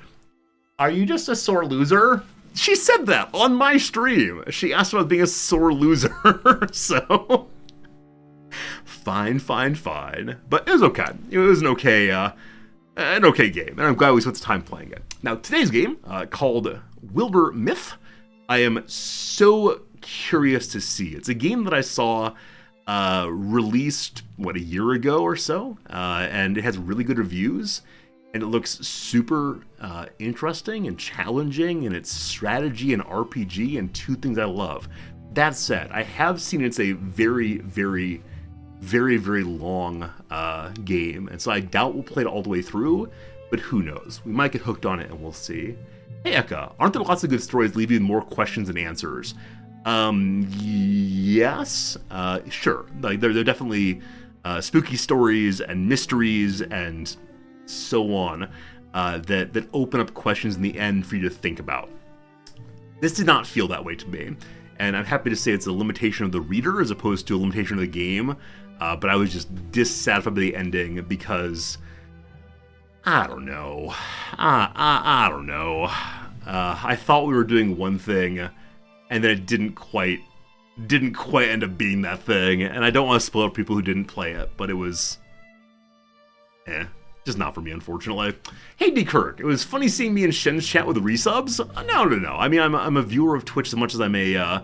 Are you just a sore loser? She said that on my stream. She asked about being a sore loser. So, fine. But it was okay. It was an okay game, and I'm glad we spent the time playing it. Now, today's game, called Wildermyth, I am so curious to see. It's a game that I saw released, a year ago or so, and it has really good reviews, and it looks super interesting and challenging, and it's strategy and RPG, and two things I love. That said, I have seen it's a very long game, and so I doubt we'll play it all the way through, but who knows? We might get hooked on it, and we'll see. Hey, Eka, aren't there lots of good stories leaving more questions than answers? Yes, sure. Like, there are definitely spooky stories and mysteries and so on that open up questions in the end for you to think about. This did not feel that way to me, and I'm happy to say it's a limitation of the reader as opposed to a limitation of the game, but I was just dissatisfied with the ending because, I don't know. I don't know. I thought we were doing one thing, and then it didn't quite end up being that thing, and I don't want to spoil it for people who didn't play it, but it was just not for me, unfortunately. Hey, D. Kirk, it was funny seeing me and Shen's chat with the resubs. No. I mean, I'm a viewer of Twitch as much as I'm a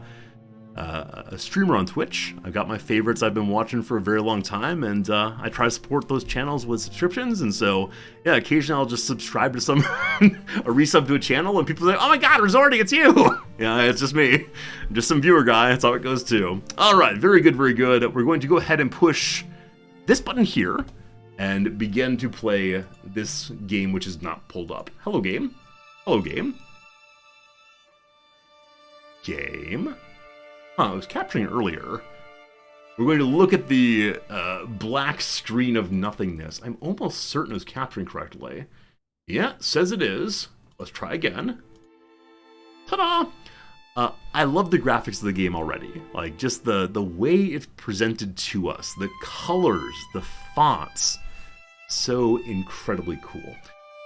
streamer on Twitch. I've got my favorites I've been watching for a very long time, and I try to support those channels with subscriptions, and so, yeah, occasionally I'll just subscribe to a resub to a channel, and people say, oh my god, Resorting, it's you! Yeah, it's just me. I'm just some viewer guy, that's how it goes too. Alright, very good. We're going to go ahead and push this button here, and begin to play this game, which is not pulled up. Hello, game. Hello, game. Game. I was capturing it earlier. We're going to look at the black screen of nothingness. I'm almost certain it was capturing correctly. Yeah, says it is. Let's try again. Ta-da! I love the graphics of the game already. Like, just the way it's presented to us. The colors, the fonts. So incredibly cool.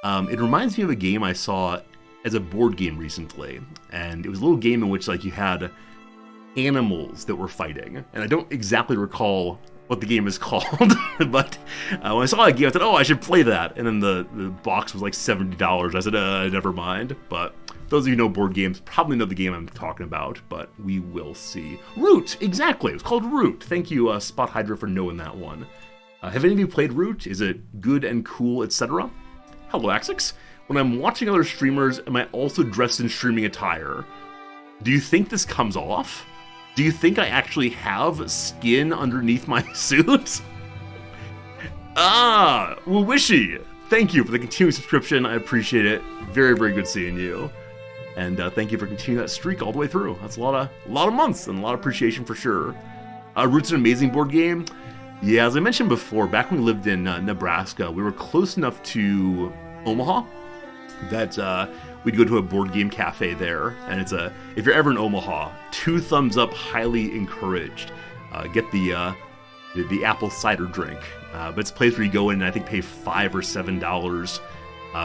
It reminds me of a game I saw as a board game recently. And it was a little game in which, like, you had animals that were fighting, and I don't exactly recall what the game is called, but when I saw that game, I said, oh, I should play that, and then the box was like $70. I said, never mind. But those of you who know board games probably know the game I'm talking about, but we will see. Root, exactly, it was called Root. Thank you, Spot Hydra, for knowing that one. Have any of you played Root? Is it good and cool, etc.? Hello, Axix. When I'm watching other streamers, am I also dressed in streaming attire? Do you think this comes off? Do you think I actually have skin underneath my suit? Wishy, thank you for the continuing subscription. I appreciate it. Very good seeing you. And thank you for continuing that streak all the way through. That's a lot of months and a lot of appreciation for sure. Root's an amazing board game. Yeah, as I mentioned before, back when we lived in Nebraska, we were close enough to Omaha that we'd go to a board game cafe there, and if you're ever in Omaha, 2 thumbs up, highly encouraged. Get the apple cider drink, but it's a place where you go in and I think pay $5 or $7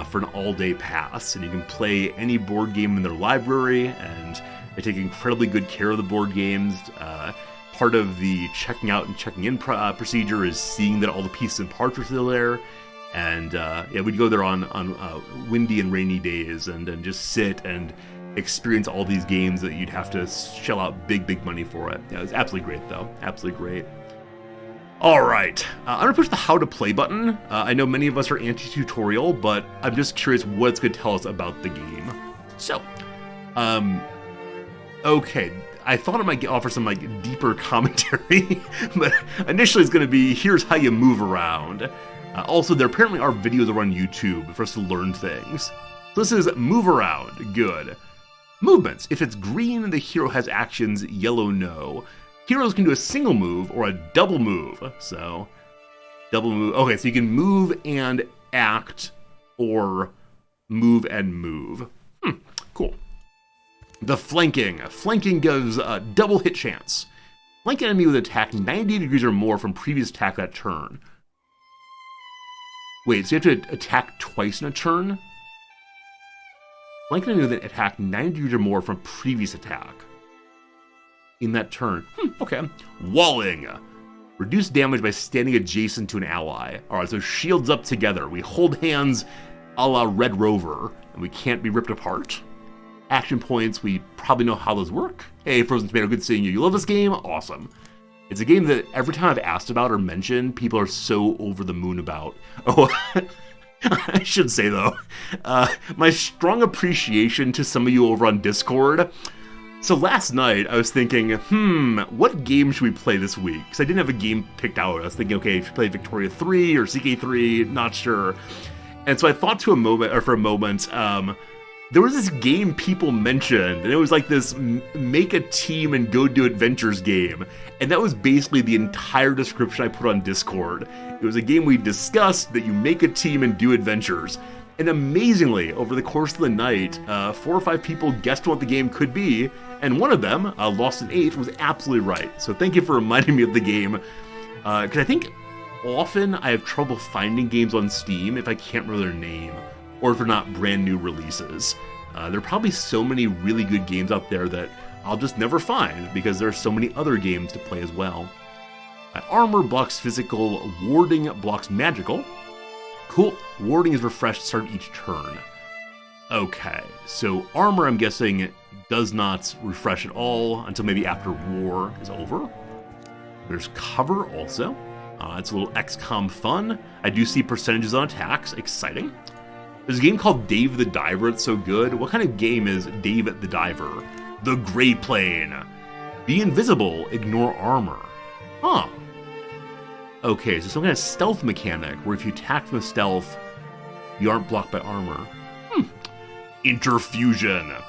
for an all-day pass, and you can play any board game in their library, and they take incredibly good care of the board games. Part of the checking out and checking in procedure is seeing that all the pieces and parts are still there. And yeah, we'd go there on windy and rainy days and just sit and experience all these games that you'd have to shell out big money for it. Yeah, it was absolutely great, though. Absolutely great. All right, I'm gonna push the how to play button. I know many of us are anti-tutorial, but I'm just curious what it's gonna tell us about the game. So, okay, I thought it might offer some like deeper commentary, but initially it's gonna be here's how you move around. Also, there apparently are videos over on YouTube for us to learn things. So this is move around. Good. Movements. If it's green, the hero has actions. Yellow, no. Heroes can do a single move or a double move. So, double move. Okay, so you can move and act or move and move. Cool. The flanking. Flanking gives a double hit chance. Flank an enemy with attack 90 degrees or more from previous attack that turn. Wait, so you have to attack twice in a turn? Flank an enemy that attacked 90 degrees or more from previous attack. In that turn. Okay. Walling. Reduce damage by standing adjacent to an ally. Alright, so shields up together. We hold hands a la Red Rover, and we can't be ripped apart. Action points, we probably know how those work. Hey, Frozen Tomato, good seeing you. You love this game? Awesome. It's a game that every time I've asked about or mentioned, people are so over the moon about. Oh, I should say though, my strong appreciation to some of you over on Discord. So last night, I was thinking, what game should we play this week? Because I didn't have a game picked out. I was thinking, okay, should we play Victoria 3 or CK3? Not sure. And so I thought for a moment, there was this game people mentioned, and it was like this make a team and go do adventures game. And that was basically the entire description I put on Discord. It was a game we discussed that you make a team and do adventures. And amazingly, over the course of the night, 4 or 5 people guessed what the game could be, and one of them, Lost in 8th, was absolutely right. So thank you for reminding me of the game, because I think often I have trouble finding games on Steam if I can't remember their name, or if they're not brand new releases. There are probably so many really good games out there that I'll just never find, because there are so many other games to play as well. Armor blocks physical, warding blocks magical. Cool. Warding is refreshed at the start of each turn. Okay, so armor, I'm guessing, does not refresh at all until maybe after war is over. There's cover also. It's a little XCOM fun. I do see percentages on attacks. Exciting. There's a game called Dave the Diver. It's so good. What kind of game is Dave the Diver? The Gray Plane. Be invisible. Ignore armor. Huh. Okay, so some kind of stealth mechanic where if you attack from stealth, you aren't blocked by armor. Interfusion.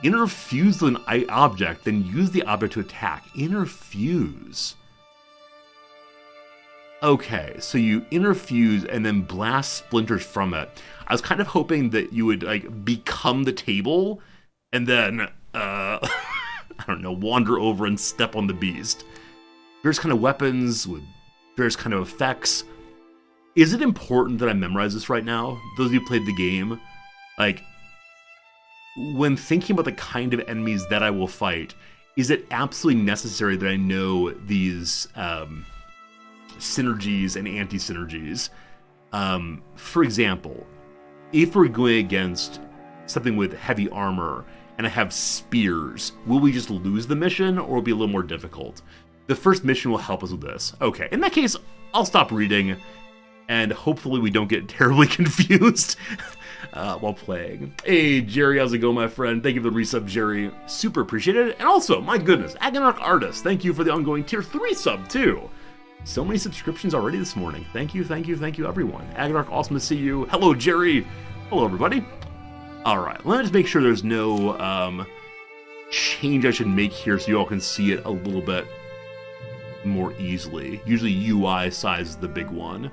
Interfuse with an object, then use the object to attack. Interfuse. Okay, so you interfuse and then blast splinters from it. I was kind of hoping that you would like become the table and then, I don't know, wander over and step on the beast. Various kind of weapons with various kind of effects. Is it important that I memorize this right now? Those of you who played the game, like, when thinking about the kind of enemies that I will fight, is it absolutely necessary that I know these synergies and anti-synergies? For example, if we're going against something with heavy armor and I have spears, will we just lose the mission or will it be a little more difficult? The first mission will help us with this. Okay, in that case, I'll stop reading and hopefully we don't get terribly confused while playing. Hey, Jerry, how's it going, my friend? Thank you for the resub, Jerry. Super appreciate it. And also, my goodness, Agonarch Artist, thank you for the ongoing tier 3 sub, too. So many subscriptions already this morning. Thank you, everyone. Agonarch, awesome to see you. Hello, Jerry. Hello, everybody. All right, let me just make sure there's no change I should make here so you all can see it a little bit more easily. Usually UI size is the big one,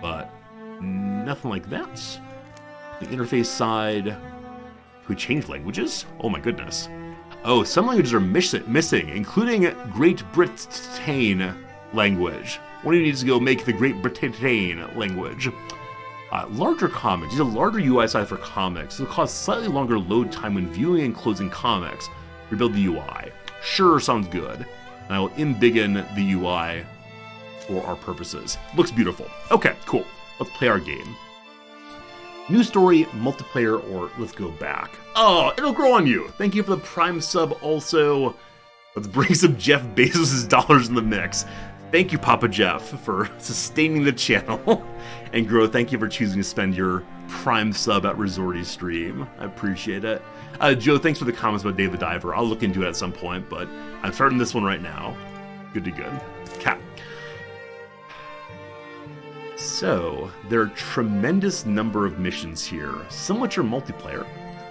but nothing like that. The interface side, can we change languages? Oh my goodness. Oh, some languages are missing, including Great Britain language. One of you needs to go make the Great Britain language. Larger comics. These are larger UI size for comics. It'll cause slightly longer load time when viewing and closing comics. Rebuild the UI. Sure, sounds good. And I will embiggen the UI for our purposes. Looks beautiful. Okay, cool. Let's play our game. New story, multiplayer, or let's go back. Oh, it'll grow on you. Thank you for the Prime sub also. Let's bring some Jeff Bezos' dollars in the mix. Thank you, Papa Jeff, for sustaining the channel. And Grow, thank you for choosing to spend your Prime sub at Resorty's stream. I appreciate it. Joe, thanks for the comments about Dave the Diver. I'll look into it at some point, but I'm starting this one right now. Good to good. Cat. So, there are a tremendous number of missions here, some which are multiplayer.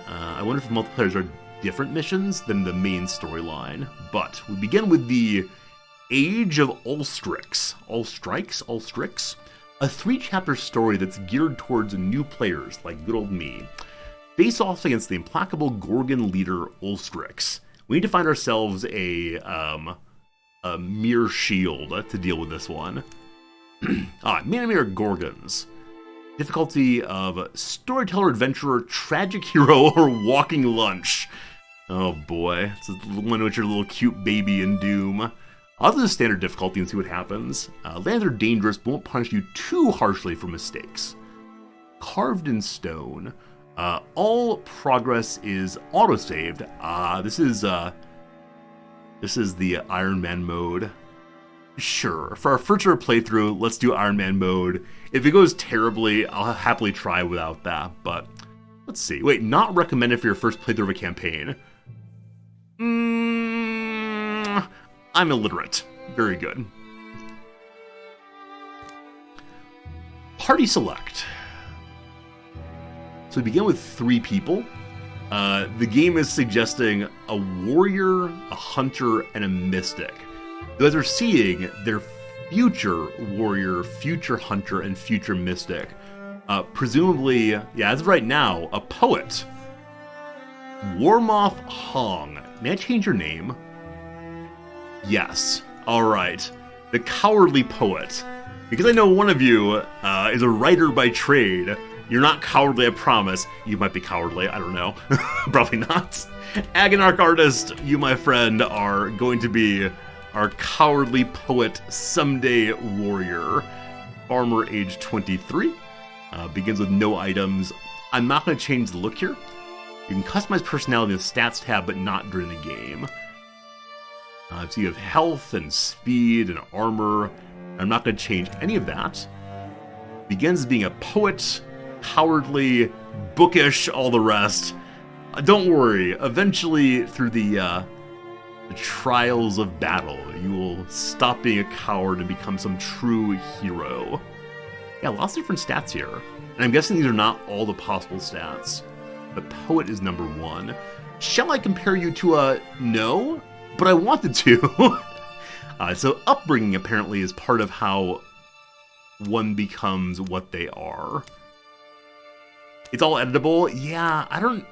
I wonder if the multiplayers are different missions than the main storyline. But we begin with the Age of Ulstrix. Ulstrix? A 3-chapter story that's geared towards new players like good old me. Face off against the implacable Gorgon leader Ulstrix. We need to find ourselves a mere shield to deal with this one. Many Gorgons. Difficulty of storyteller, adventurer, tragic hero, or walking lunch. Oh boy, it's the one with your little cute baby in Doom. I'll do the standard difficulty and see what happens. Lands are dangerous, but won't punish you too harshly for mistakes. Carved in stone. All progress is autosaved. This is the Iron Man mode. Sure, for our first ever playthrough, let's do Iron Man mode. If it goes terribly, I'll happily try without that, but let's see. Wait, not recommended for your first playthrough of a campaign. I'm illiterate. Very good. Party select. So we begin with 3 people. The game is suggesting a warrior, a hunter, and a mystic. Those are seeing their future warrior, future hunter, and future mystic. Presumably, yeah, as of right now, a poet. Warmoth Hong. May I change your name? Yes. Alright. The Cowardly Poet. Because I know one of you is a writer by trade. You're not cowardly, I promise. You might be cowardly, I don't know. Probably not. Agonarch Artist, you, my friend, are going to be our Cowardly Poet someday warrior. Farmer, age 23. Begins with no items. I'm not going to change the look here. You can customize personality in the stats tab, but not during the game. So you have health and speed and armor. I'm not going to change any of that. Begins being a poet, cowardly, bookish, all the rest. Don't worry, eventually through the trials of battle, you will stop being a coward and become some true hero. Yeah, lots of different stats here. And I'm guessing these are not all the possible stats. But poet is number 1. Shall I compare you to a... No, but I wanted to. So upbringing apparently is part of how one becomes what they are. It's all editable. Yeah, I don't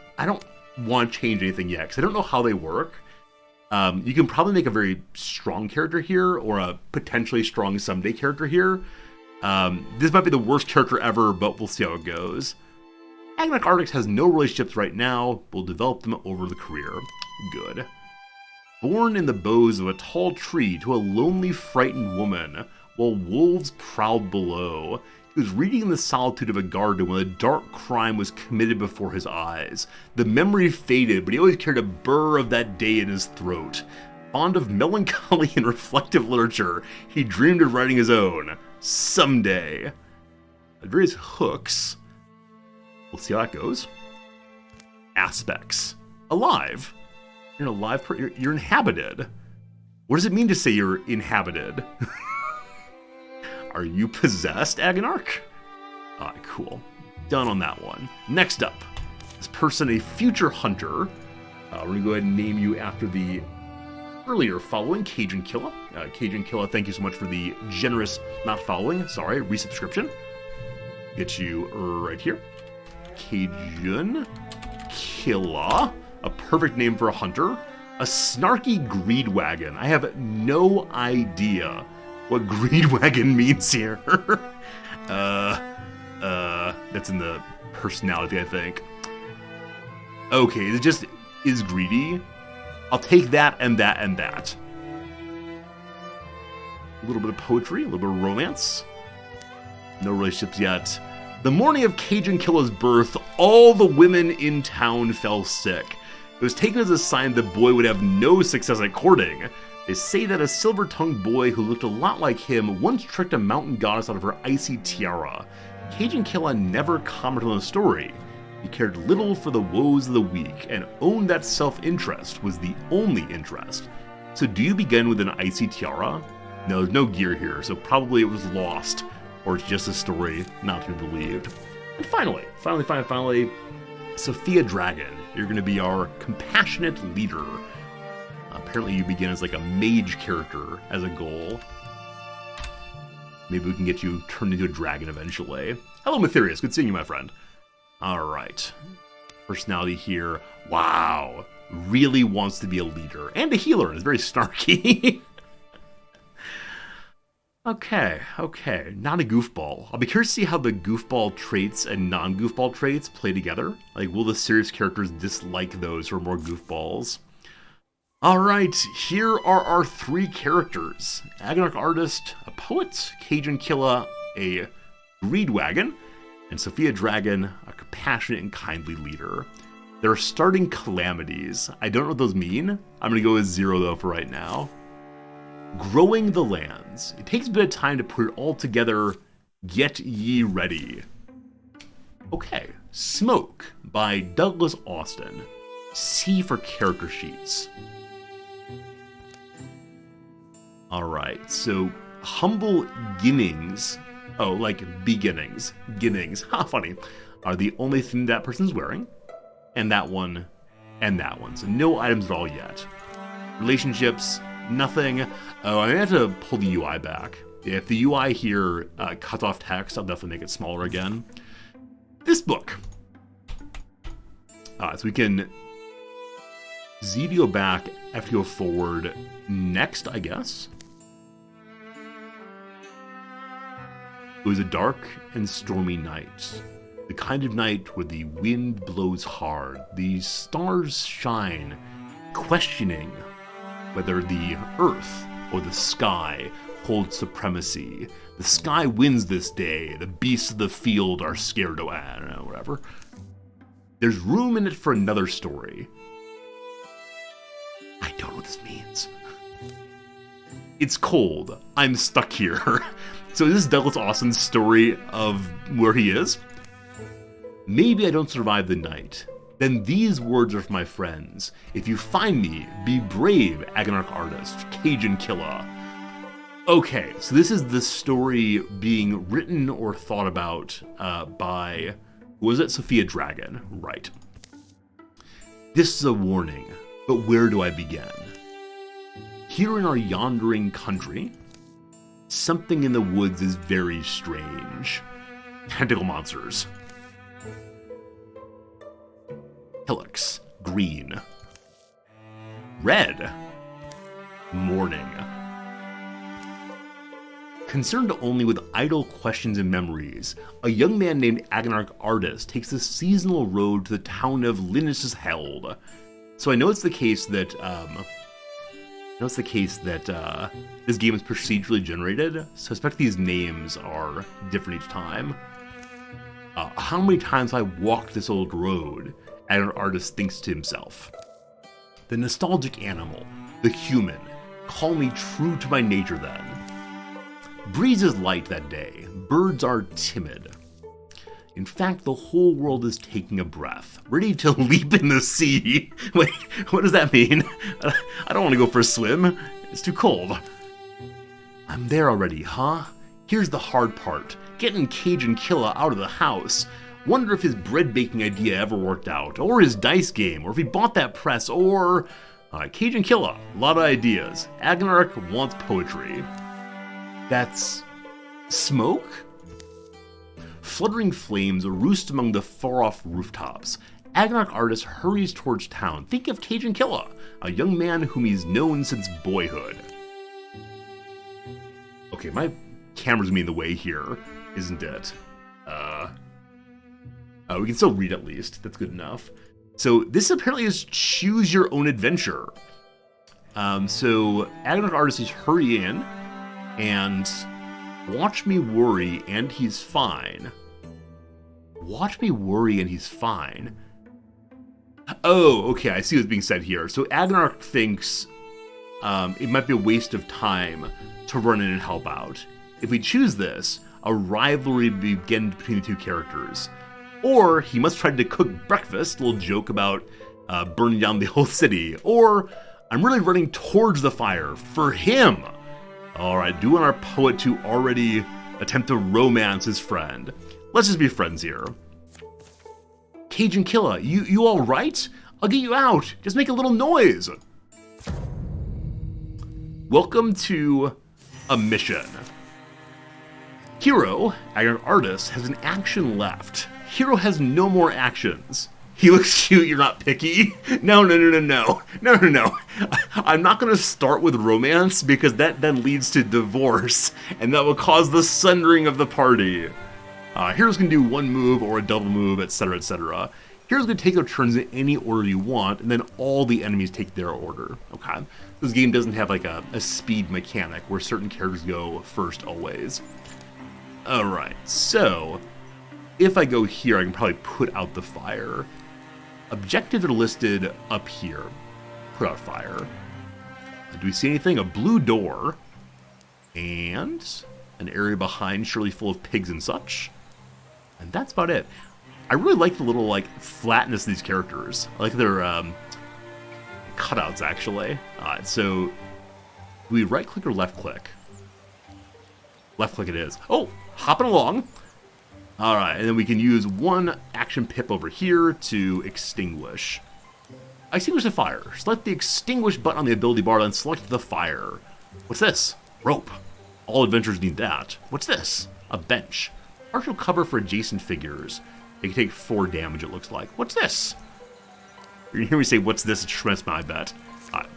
want to change anything yet, because I don't know how they work. You can probably make a very strong character here, or a potentially strong someday character here. This might be the worst character ever, but we'll see how it goes. Agonarch Artist has no relationships right now. We'll develop them over the career. Good. Born in the boughs of a tall tree to a lonely, frightened woman, while wolves prowled below. He was reading in the solitude of a garden when a dark crime was committed before his eyes. The memory faded, but he always carried a burr of that day in his throat. Fond of melancholy and reflective literature, he dreamed of writing his own. Someday. Various hooks. We'll see how that goes. Aspects. Alive. You're an alive person. You're inhabited. What does it mean to say you're inhabited? Are you possessed, Agonarch? Alright, cool. Done on that one. Next up, this person, a future hunter. We're going to go ahead and name you after the earlier following, Cajun Killa. Cajun Killa, thank you so much for the generous, not following, sorry, resubscription. Get you right here. Cajun Killa. A perfect name for a hunter. A snarky greed wagon. I have no idea what greed wagon means here. That's in the personality, I think. Okay, it just is greedy. I'll take that and that and that. A little bit of poetry, a little bit of romance. No relationships yet. The morning of Cajun Killa's birth, all the women in town fell sick. It was taken as a sign the boy would have no success at courting. They say that a silver-tongued boy who looked a lot like him once tricked a mountain goddess out of her icy tiara. Cajun Killa never commented on the story. He cared little for the woes of the weak, and owned that self-interest was the only interest. So do you begin with an icy tiara? No, there's no gear here, so probably it was lost, or it's just a story not to be believed. And finally, Sophia Dragon. You're going to be our compassionate leader. Apparently you begin as like a mage character as a goal. Maybe we can get you turned into a dragon eventually. Hello, Matherius. Good seeing you, my friend. Alright. Personality here. Wow. Really wants to be a leader. And a healer. And is very snarky. Okay, not a goofball. I'll be curious to see how the goofball traits and non-goofball traits play together. Like, will the serious characters dislike those who are more goofballs? Alright, here are our 3 characters. Agonarch Artist, a poet, Cajun Killa, a greed wagon, and Sophia Dragon, a compassionate and kindly leader. They're starting calamities. I don't know what those mean. I'm gonna go with 0 though for right now. Growing the lands. It takes a bit of time to put it all together. Get ye ready. Okay, Smoke by Douglas Austin. C for character sheets. Alright, so humble ginnings, oh, like beginnings, ginnings, ha, funny, are the only thing that person's wearing. And that one, so no items at all yet. Relationships, nothing. Oh, I have to pull the UI back. If the UI here cuts off text, I'll definitely make it smaller again. This book. So we can Z to go back, F to go forward. Next, I guess. It was a dark and stormy night. The kind of night where the wind blows hard, the stars shine, questioning whether the earth or the sky holds supremacy. The sky wins this day, the beasts of the field are scared away, I don't know, whatever. There's room in it for another story. I don't know what this means. It's cold. I'm stuck here. So is this Douglas Austin's story of where he is? Maybe I don't survive the night. Then these words are for my friends. If you find me, be brave, Agonarch Artist, Cajun Killa. Okay, so this is the story being written or thought about by, was it Sophia Dragon? Right. This is a warning, but where do I begin? Here in our yondering country, something in the woods is very strange. Tentacle monsters. Hillocks, green. Red, morning. Concerned only with idle questions and memories, a young man named Agonarch Artist takes the seasonal road to the town of Linus' Held. So I know it's the case that, this game is procedurally generated, so I expect these names are different each time. How many times have I walked this old road? An artist thinks to himself. The nostalgic animal, the human, call me true to my nature then. Breeze is light that day, birds are timid. In fact, the whole world is taking a breath, ready to leap in the sea. Wait, what does that mean? I don't want to go for a swim, it's too cold. I'm there already, huh? Here's the hard part, getting Cajun Killa out of the house. Wonder if his bread baking idea ever worked out, or his dice game, or if he bought that press, or... Cajun Killa, a lot of ideas. Agonarch wants poetry. That's... Smoke? Fluttering flames roost among the far-off rooftops. Agonarch Artist hurries towards town. Think of Cajun Killa, a young man whom he's known since boyhood. Okay, my camera's me in the way here, isn't it? We can still read at least. That's good enough. So this apparently is choose your own adventure. So Agonarch Artist is hurry in and watch me worry and he's fine. Watch me worry and he's fine. Oh, okay, I see what's being said here. So Agonarch thinks it might be a waste of time to run in and help out. If we choose this, a rivalry begins between the two characters. Or he must try to cook breakfast, a little joke about burning down the whole city. Or I'm really running towards the fire for him. Alright, do want our poet to already attempt to romance his friend. Let's just be friends here. Cajun Killa, you alright? I'll get you out. Just make a little noise. Welcome to a mission. Hero, Agonarch Artist, has an action left. Hero has no more actions. He looks cute, you're not picky. No, no, no, no, no. No, no, no. I'm not going to start with romance because that then leads to divorce, and that will cause the sundering of the party. Heroes can do one move or a double move, etc., etc. Heroes can take their turns in any order you want, and then all the enemies take their order. Okay? This game doesn't have like a speed mechanic where certain characters go first always. Alright, so if I go here, I can probably put out the fire. Objectives are listed up here. Put out fire. Do we see anything? A blue door. And an area behind, surely full of pigs and such. And that's about it. I really like the little, like, flatness of these characters. I like their cutouts, actually. So, do we right-click or left-click? Left-click it is. Oh, hopping along. Alright, and then we can use one action pip over here to extinguish. Extinguish the fire. Select the extinguish button on the ability bar, then select the fire. What's this? Rope. All adventurers need that. What's this? A bench. Partial cover for adjacent figures. They can take 4 damage, it looks like. What's this? You're gonna hear me say, what's this? It's Schmitz, I bet.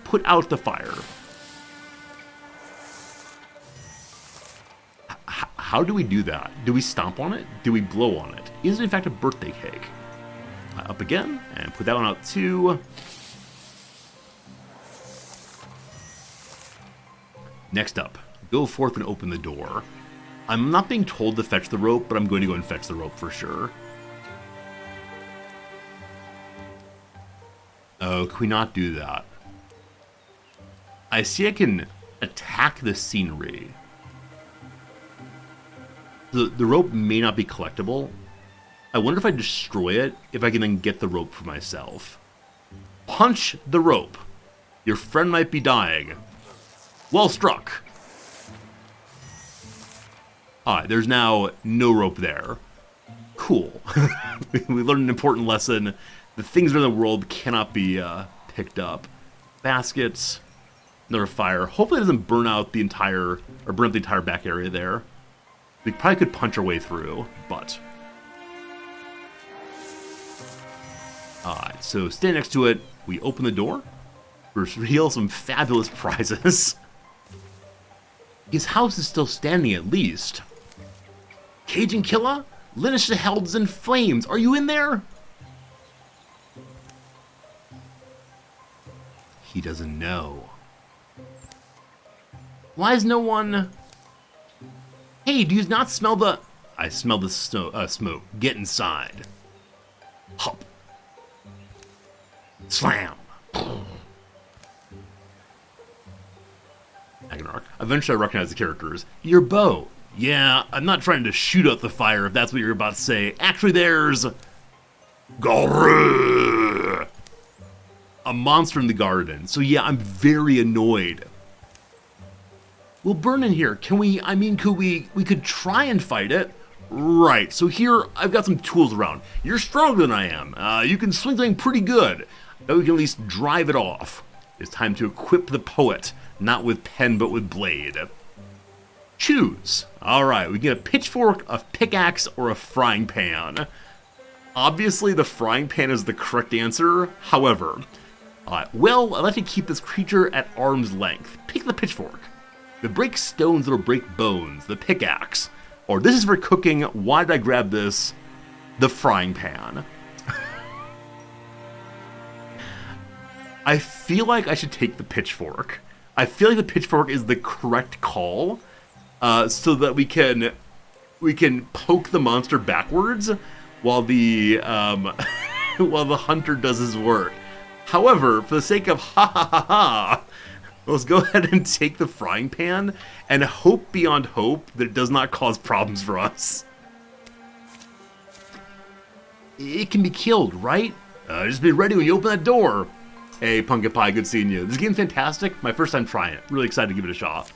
Put out the fire. How do we do that? Do we stomp on it? Do we blow on it? Is it in fact a birthday cake? Up again, and put that one out too. Next up, go forth and open the door. I'm not being told to fetch the rope, but I'm going to go and fetch the rope for sure. Oh, can we not do that? I see I can attack the scenery. The rope may not be collectible. I wonder if I destroy it, if I can then get the rope for myself. Punch the rope. Your friend might be dying. Well struck. Alright, there's now no rope there. Cool. We learned an important lesson. The things in the world cannot be picked up. Baskets. Another fire. Hopefully it doesn't burn out the entire, or burn up the entire back area there. We probably could punch our way through, but... Alright, so stand next to it, we open the door, reveal some fabulous prizes. His house is still standing at least. Cajun Killer? Linish the Helds in flames, are you in there? He doesn't know. Why is no one... Hey, do you not smell the... I smell the smoke. Get inside. Hop. Slam. Agnarch. Eventually I recognize the characters. Your bow. Yeah, I'm not trying to shoot out the fire if that's what you're about to say. Actually, there's... Garrrr. A monster in the garden. So yeah, I'm very annoyed. We'll burn in here. Can we, we could try and fight it. Right, so here, I've got some tools around. You're stronger than I am. You can swing something pretty good. But we can at least drive it off. It's time to equip the poet. Not with pen, but with blade. Choose. Alright, we get a pitchfork, a pickaxe, or a frying pan. Obviously, the frying pan is the correct answer. However, well, I'd like to keep this creature at arm's length. Pick the pitchfork. The break stones that'll break bones. The pickaxe. Or this is for cooking. Why did I grab this? The frying pan. I feel like I should take the pitchfork. I feel like the pitchfork is the correct call, so that we can poke the monster backwards while the while the hunter does his work. However, for the sake of ha ha ha ha, let's go ahead and take the frying pan and hope beyond hope that it does not cause problems for us. It can be killed, right? Just be ready when you open that door. Hey, Pumpkin Pie, good seeing you. This game's fantastic. My first time trying it. Really excited to give it a shot.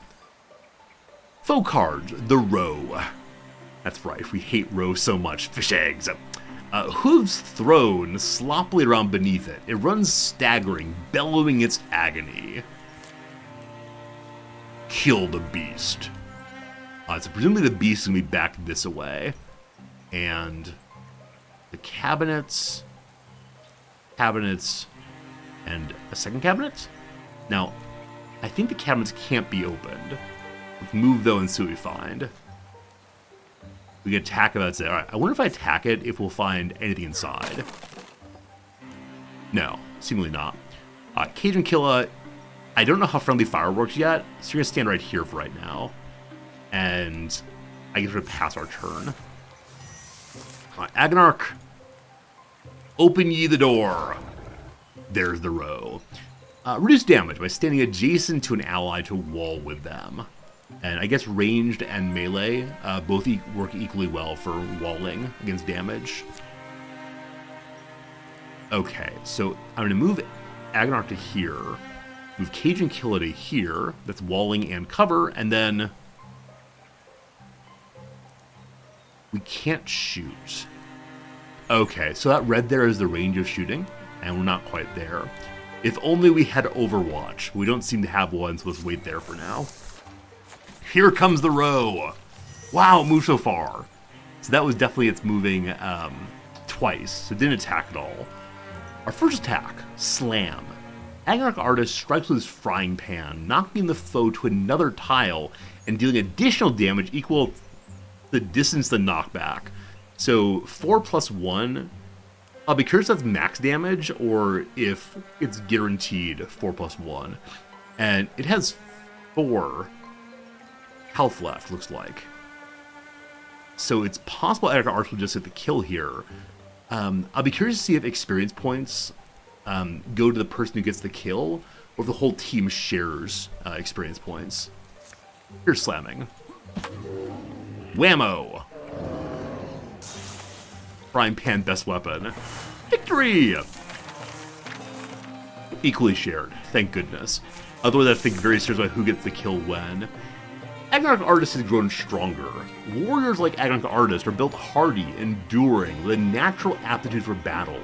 Faux cards, the roe. That's right, we hate roe so much. Fish eggs. Hooves thrown sloppily around beneath it. It runs staggering, bellowing its agony. Kill the beast. So presumably the beast is going to be back this way. And the cabinets... cabinets and a second cabinet. Now, I think the cabinets can't be opened. Let's move though and see what we find. We can attack it, that's it. Alright, I wonder if I attack it if we'll find anything inside. No, seemingly not. Cajun Killa, I don't know how friendly fire works yet, so you're gonna stand right here for right now. And I guess we're gonna pass our turn. Agnarch, open ye the door. There's the row. Reduce damage by standing adjacent to an ally to wall with them. And I guess ranged and melee both work equally well for walling against damage. Okay, so I'm going to move Agnarch to here, move Cajun Killa to here, that's walling and cover, and then we can't shoot. Okay, so that red there is the range of shooting, and we're not quite there. If only we had Overwatch. We don't seem to have one, so let's wait there for now. Here comes the row. Wow, it moved so far. So that was definitely its moving twice, so it didn't attack at all. Our first attack, Slam. Agnarch Artist strikes with his frying pan, knocking the foe to another tile and dealing additional damage equal to the distance the knockback. So 4 plus 1. I'll be curious if that's max damage or if it's guaranteed 4 plus 1. And it has 4 health left, looks like. So it's possible Agnarch Artist will just hit the kill here. I'll be curious to see if experience points go to the person who gets the kill, or if the whole team shares experience points. Here's slamming. Whammo! Frying pan, best weapon. Victory! Equally shared, thank goodness. Otherwise, I think very seriously about who gets the kill when. Agnarch Artist has grown stronger. Warriors like Agnarch Artist are built hardy, enduring, with a natural aptitude for battle.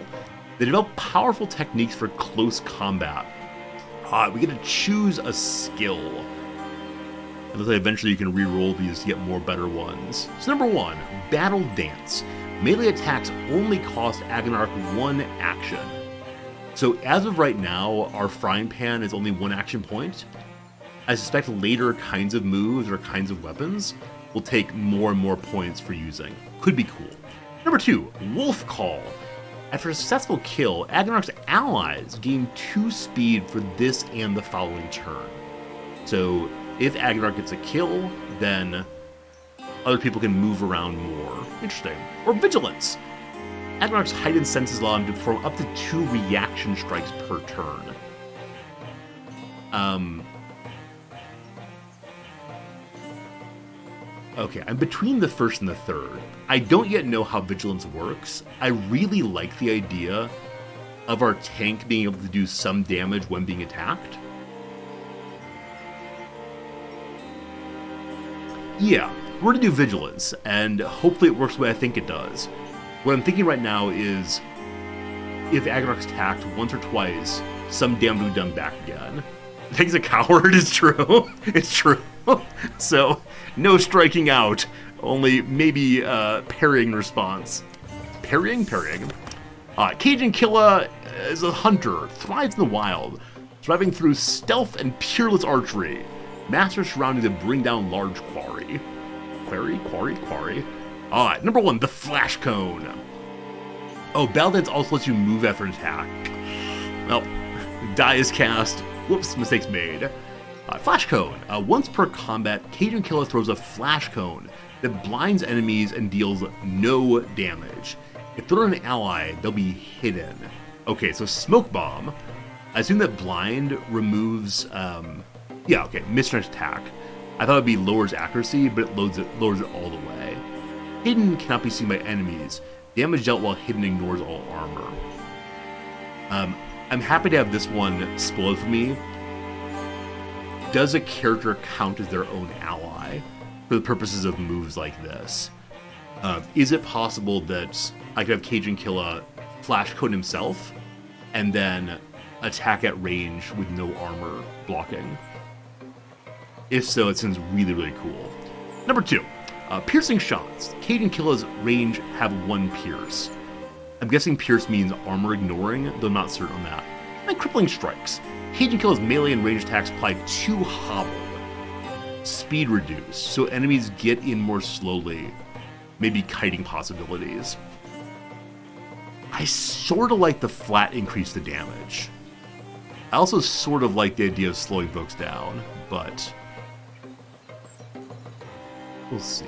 They develop powerful techniques for close combat. We get to choose a skill. And looks like eventually you can re-roll these to get more better ones. So number 1, Battle Dance. Melee attacks only cost Agnarch 1 action. So as of right now, our frying pan is only 1 action point. I suspect later kinds of moves or kinds of weapons will take more and more points for using. Could be cool. Number 2, Wolf Call. After a successful kill, Agnarch's allies gain 2 speed for this and the following turn. So if Agnarch gets a kill, then other people can move around more. Interesting. Or Vigilance. Agnarch's heightened senses allow him to perform up to 2 reaction strikes per turn. Okay, I'm between the first and the third. I don't yet know how Vigilance works. I really like the idea of our tank being able to do some damage when being attacked. Yeah, we're gonna do Vigilance, and hopefully it works the way I think it does. What I'm thinking right now is, if Agnarch's attacked once or twice, some damage will be done back again. I think he's a coward, it's true. It's true. So, no striking out, only maybe parrying response. Parrying? Cajun Killa is a hunter, thrives in the wild, surviving through stealth and peerless archery. Masters surrounding to bring down large quarry. Quarry? Alright, number 1, the Flash Cone. Oh, Battle Dance also lets you move after an attack. Well, die is cast. Whoops, mistakes made. Flash Cone. Once per combat, Cajun Killa throws a Flash Cone that blinds enemies and deals no damage. If thrown at an ally, they'll be hidden. Okay, so Smoke Bomb. I assume that blind removes, yeah, okay, mismatched attack. I thought it'd be lowers accuracy, but it lowers it all the way. Hidden cannot be seen by enemies. Damage dealt while hidden ignores all armor. I'm happy to have this one spoiled for me. Does a character count as their own ally for the purposes of moves like this? Is it possible that I could have Cajun Killa Flash Cone himself and then attack at range with no armor blocking? If so, it seems really, really cool. Number 2, Piercing Shots. Cajun Killa's range have 1 pierce. I'm guessing Pierce means armor ignoring, though I'm not certain on that. And crippling strikes. Cage and Kill's melee and range attacks apply 2 hobbled. Speed reduced, so enemies get in more slowly. Maybe kiting possibilities. I sort of like the flat increase to damage. I also sort of like the idea of slowing folks down, but we'll see.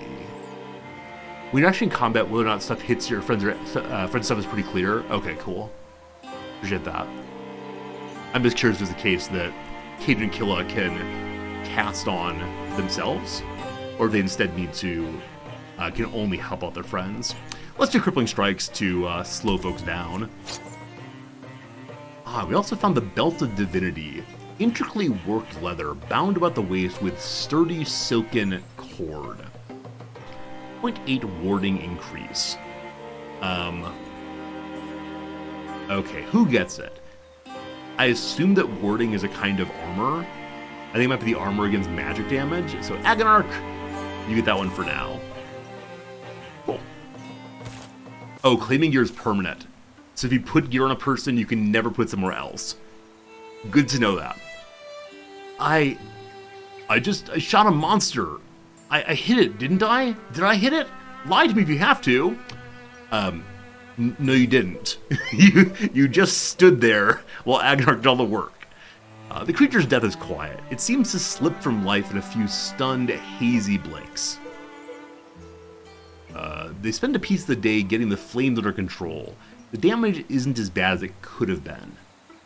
When you're actually in combat, whether or not stuff hits your friends' stuff is pretty clear. Okay, cool. Appreciate that. I'm just curious if it's the case that Cage and Killa can cast on themselves, or they instead need to can only help out their friends. Let's do crippling strikes to slow folks down. We also found the Belt of Divinity, intricately worked leather bound about the waist with sturdy silken cord. 0.8 warding increase. Okay, who gets it? I assume that warding is a kind of armor. I think it might be the armor against magic damage. So Agonarch, you get that one for now. Cool. Oh, claiming gear is permanent. So if you put gear on a person, you can never put somewhere else. Good to know that. I shot a monster. I hit it, didn't I? Did I hit it? Lie to me if you have to. No, you didn't. you just stood there while Agonarch did all the work. The creature's death is quiet. It seems to slip from life in a few stunned, hazy blinks. They spend a piece of the day getting the flames under control. The damage isn't as bad as it could have been.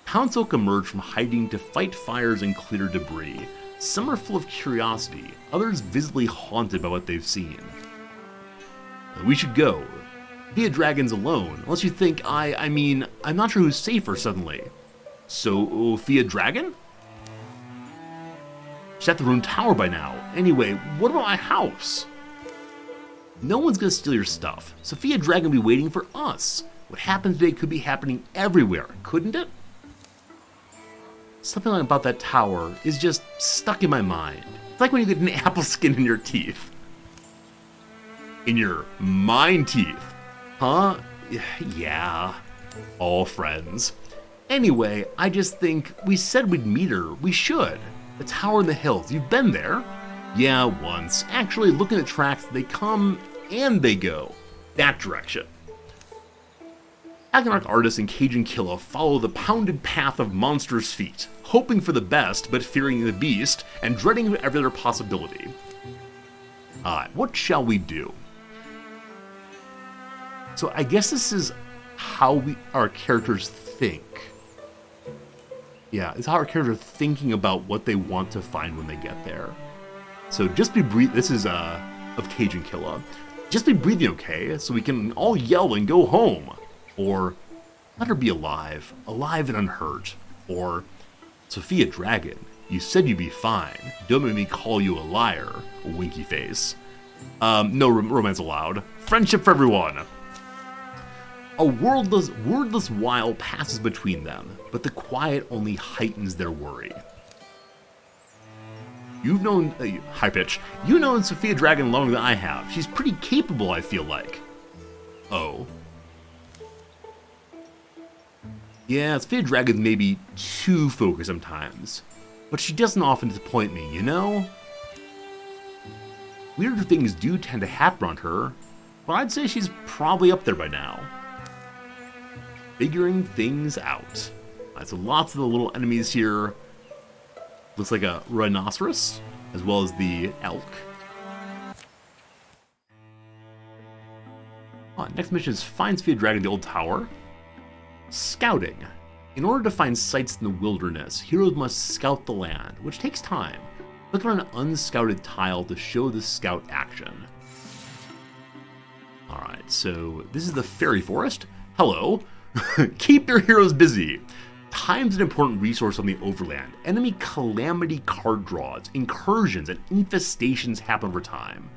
Townsfolk emerge from hiding to fight fires and clear debris. Some are full of curiosity, others visibly haunted by what they've seen. We should go. Be a dragon's alone, unless you think I mean, I'm not sure who's safer suddenly. So, Fia Dragon? She's at the ruined tower by now. Anyway, what about my house? No one's gonna steal your stuff. Sophia Dragon will be waiting for us. What happened today could be happening everywhere, couldn't it? Something about that tower is just stuck in my mind. It's like when you get an apple skin in your teeth. In your mind teeth. Huh? Yeah. All friends. Anyway, I just think we said we'd meet her. We should. The tower in the hills. You've been there? Yeah, once. Actually, looking at the tracks, they come and they go. That direction. Agonarch artists and Cage and Killa follow the pounded path of monsters' feet, hoping for the best but fearing the beast and dreading every other possibility. What shall we do? So I guess this is how our characters think. Yeah, it's how our characters are thinking about what they want to find when they get there. So just be breathing. This is of Cage and Killa. Just be breathing, okay? So we can all yell and go home. Or let her be alive and unhurt. Or Sophia Dragon, you said you'd be fine. Don't make me call you a liar, winky face. No romance allowed. Friendship for everyone. A wordless while passes between them, but the quiet only heightens their worry. You've known, high pitch, you've known Sophia Dragon longer than I have. She's pretty capable, I feel like. Oh. Yeah, Sophia Dragon's maybe too focused sometimes, but she doesn't often disappoint me, you know? Weirder things do tend to happen around her, but I'd say she's probably up there by now. Figuring things out. So lots of the little enemies here. Looks like a rhinoceros, as well as the elk. Next mission is find Sophia Dragon in the old tower. Scouting. In order to find sites in the wilderness, heroes must scout the land, which takes time. Click on an unscouted tile to show the scout action. Alright, so this is the fairy forest. Hello. Keep your heroes busy. Time's an important resource on the overland. Enemy calamity card draws, incursions, and infestations happen over time.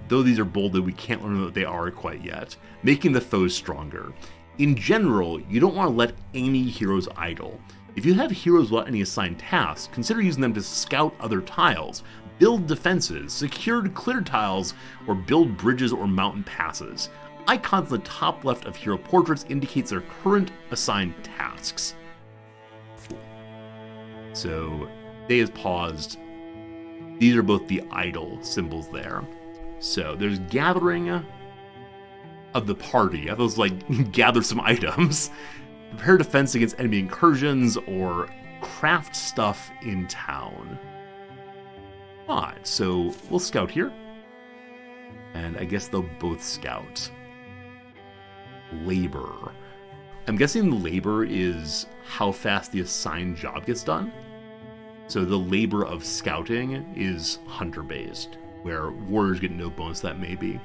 Though these are bolded, we can't learn what they are quite yet, making the foes stronger. In general, you don't want to let any heroes idle. If you have heroes without any assigned tasks, consider using them to scout other tiles, build defenses, secure clear tiles, or build bridges or mountain passes. icons in the top left of hero portraits indicates their current assigned tasks. So, day is paused. These are both the idle symbols there. So, there's gathering of the party. Those like gather some items. Prepare defense against enemy incursions or craft stuff in town. Alright, so we'll scout here. And I guess they'll both scout. Labor. I'm guessing labor is how fast the assigned job gets done. So the labor of scouting is hunter-based, where warriors get no bonus that may be.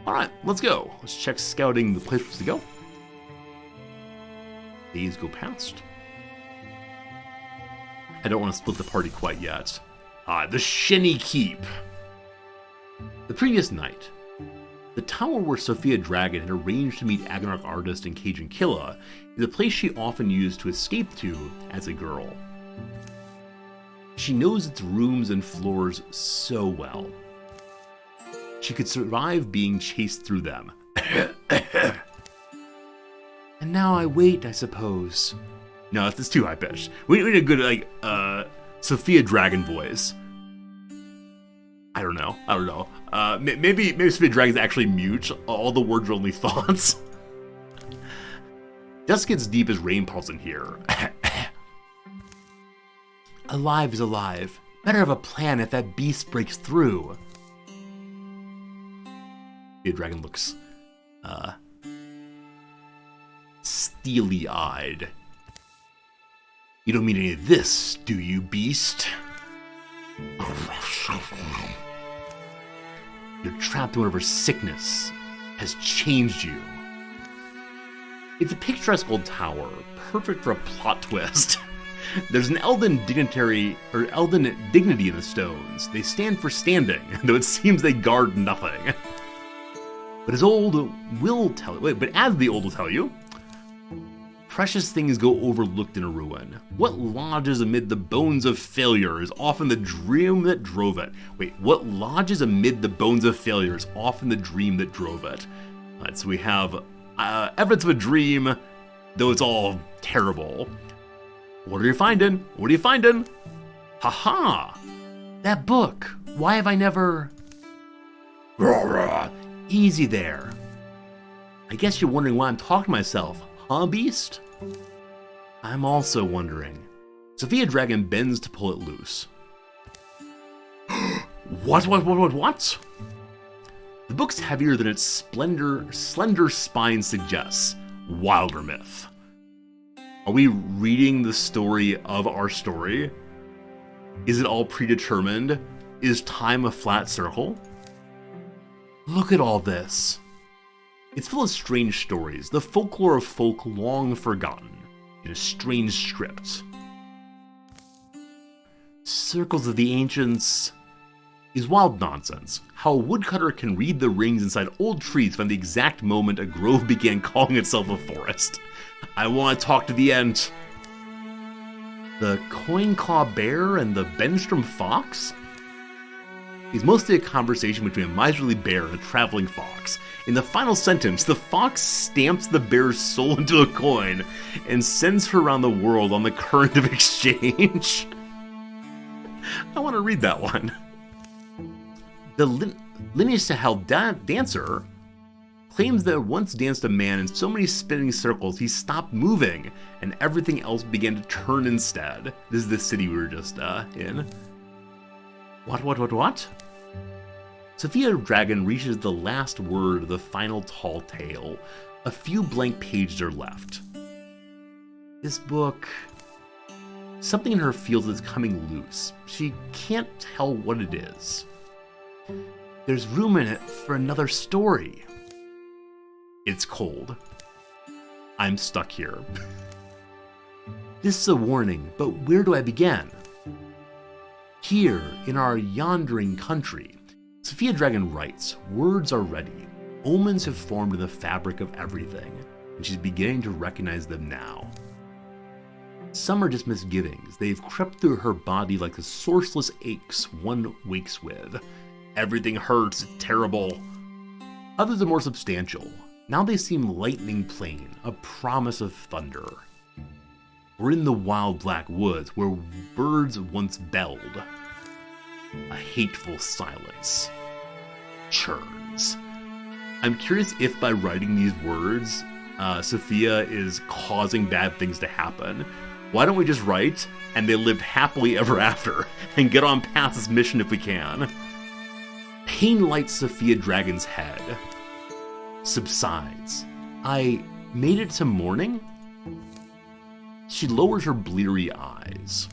Alright, let's go. Let's check scouting the places to go. Days go past. I don't want to split the party quite yet. The Shinny Keep. The previous night, the tower where Sophia Dragon had arranged to meet Agonarch artist and Cajun Killa is a place she often used to escape to as a girl. She knows its rooms and floors so well. She could survive being chased through them. And now I wait, I suppose. No, that's too high-pitched. We need a good, like, Sophia Dragon voice. I don't know. Maybe Sophia Dragon's actually mute. All the words are only thoughts. Dust gets deep as rain falls in here. Alive is alive. Better have a plan if that beast breaks through. The dragon looks, steely-eyed. You don't mean any of this, do you, beast? You're trapped in whatever sickness has changed you. It's a picturesque old tower, perfect for a plot twist. There's an Elden dignity in the stones. They stand for standing, though it seems they guard nothing. But as the old will tell you, precious things go overlooked in a ruin. What lodges amid the bones of failure is often the dream that drove it. What lodges amid the bones of failure is often the dream that drove it. Alright, so we have evidence of a dream, though it's all terrible. What are you finding? What are you finding? Haha! That book. Why have I never... Easy there. I guess you're wondering why I'm talking to myself, huh, beast? I'm also wondering. Sophia Dragon bends to pull it loose. What? The book's heavier than its slender spine suggests. Wildermyth. Are we reading the story of our story? Is it all predetermined? Is time a flat circle? Look at all this. It's full of strange stories, the folklore of folk long forgotten, in a strange script. Circles of the Ancients is wild nonsense. How a woodcutter can read the rings inside old trees from the exact moment a grove began calling itself a forest. I want to talk to the Ent. The Coin-Claw Bear and the Benstrom Fox? It's mostly a conversation between a miserly bear and a traveling fox. In the final sentence, the fox stamps the bear's soul into a coin and sends her around the world on the current of exchange. I want to read that one. The lineage to hell dancer claims that once danced a man in so many spinning circles he stopped moving and everything else began to turn instead. This is the city we were just in. What? Sophia Dragon reaches the last word of the final tall tale. A few blank pages are left. This book... Something in her feels it's coming loose. She can't tell what it is. There's room in it for another story. It's cold. I'm stuck here. This is a warning, but where do I begin? Here, in our yondering country, Sophia Dragon writes, words are ready. Omens have formed in the fabric of everything, and she's beginning to recognize them now. Some are just misgivings. They've crept through her body like the sourceless aches one wakes with. Everything hurts, it's terrible. Others are more substantial. Now they seem lightning plain, a promise of thunder. We're in the wild black woods where birds once belled. A hateful silence churns. I'm curious if by writing these words, Sophia is causing bad things to happen. Why don't we just write, and they lived happily ever after, and get on past this mission if we can? Pain lights Sophia Dragon's head. Subsides. I made it to morning? She lowers her bleary eyes.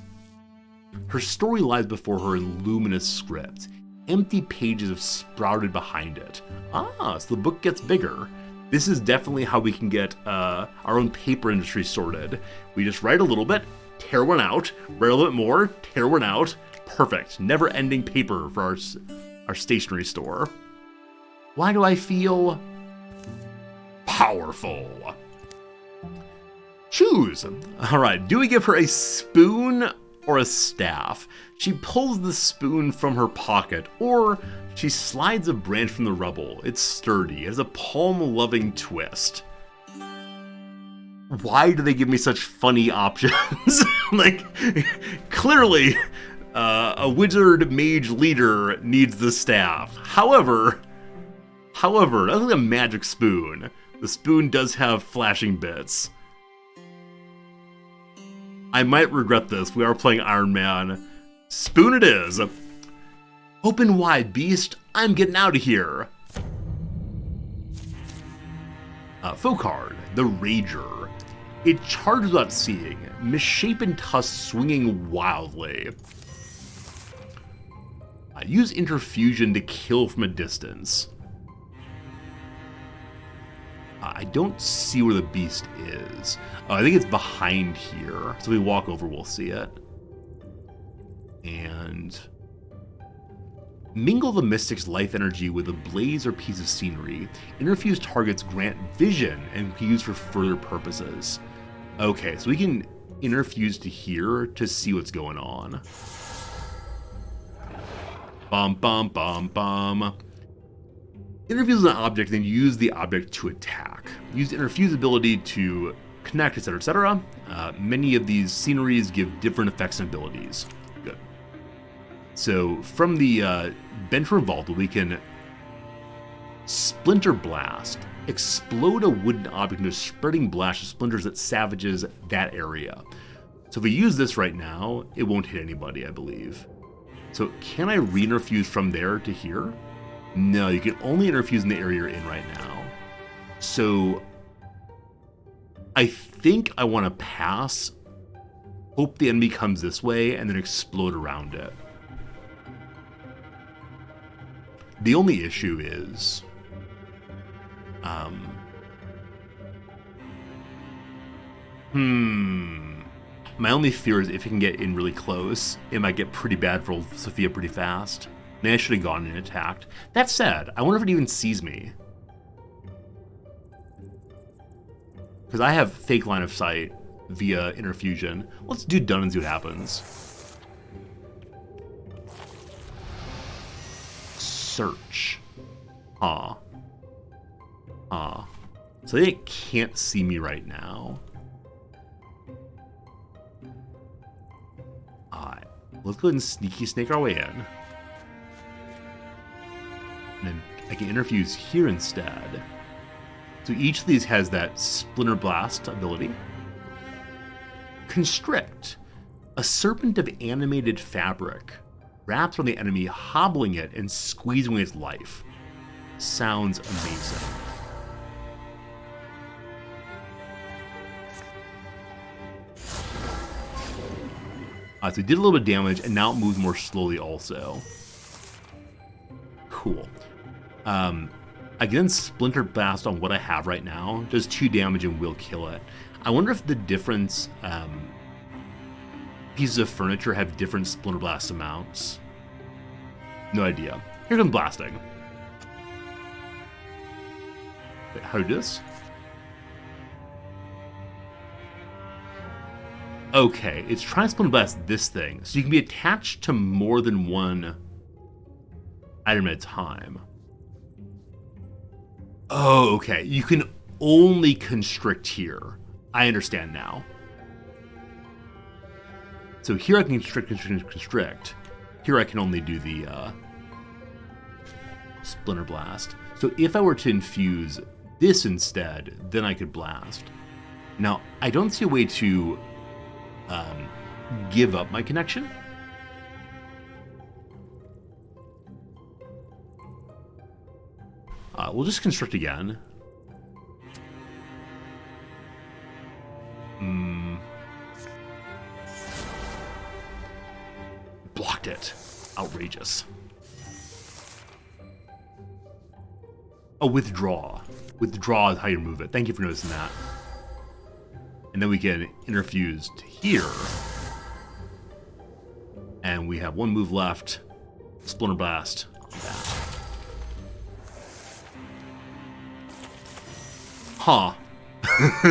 Her story lies before her in luminous script. Empty pages have sprouted behind it. Ah, so the book gets bigger. This is definitely how we can get our own paper industry sorted. We just write a little bit, tear one out, write a little bit more, tear one out. Perfect. Never-ending paper for our stationery store. Why do I feel powerful? Choose. All right, do we give her a spoon or a staff? She pulls the spoon from her pocket, or she slides a branch from the rubble. It's sturdy, it has a palm-loving twist. Why do they give me such funny options? Like, clearly, a wizard mage leader needs the staff. However, that's like a magic spoon. The spoon does have flashing bits. I might regret this. We are playing Iron Man. Spoon it is. Open wide, beast. I'm getting out of here. Foe card, the Rager. It charges without seeing, misshapen tusks swinging wildly. Use interfusion to kill from a distance. I don't see where the beast is. I think it's behind here. So if we walk over, we'll see it. And mingle the mystic's life energy with a blaze or piece of scenery. Interfuse targets grant vision and can be used for further purposes. Okay, so we can interfuse to here to see what's going on. Bum, bum, bum, bum. Interfuse an object, then use the object to attack. Use the interfuse ability to connect, etc., etc. Many of these sceneries give different effects and abilities. Good. So from the bench revolt, we can splinter blast, explode a wooden object into a spreading blast of splinters that savages that area. So if we use this right now, it won't hit anybody, I believe. So can I re-interfuse from there to here? No, you can only interfuse in the area you're in right now. So I think I want to pass, hope the enemy comes this way, and then explode around it. The only issue is, my only fear is if it can get in really close, it might get pretty bad for old Sophia pretty fast. Maybe I should have gone and attacked. That said, I wonder if it even sees me. Because I have fake line of sight via interfusion. Let's do done and see what happens. Search. So they can't see me right now. Alright, let's go ahead and sneaky snake our way in. And then I can interfuse here instead. So each of these has that splinter blast ability. Constrict. A serpent of animated fabric wraps around the enemy, hobbling it and squeezing its life. Sounds amazing. So it did a little bit of damage, and now it moves more slowly also. Cool. I can then splinter blast on what I have right now. Does 2 damage and will kill it. I wonder if the different pieces of furniture have different splinter blast amounts. No idea. Here comes blasting. Wait, how do you do this? Okay, it's trying to splinter blast this thing. So you can be attached to more than one item at a time. Oh, okay. You can only constrict here. I understand now. So here I can constrict. Here I can only do the Splinter Blast. So if I were to infuse this instead, then I could blast. Now, I don't see a way to give up my connection. We'll just constrict again. Blocked it. Outrageous. Oh, withdraw. Withdraw is how you remove it. Thank you for noticing that. And then we can interfuse to here. And we have one move left. Splinter Blast on that. Huh.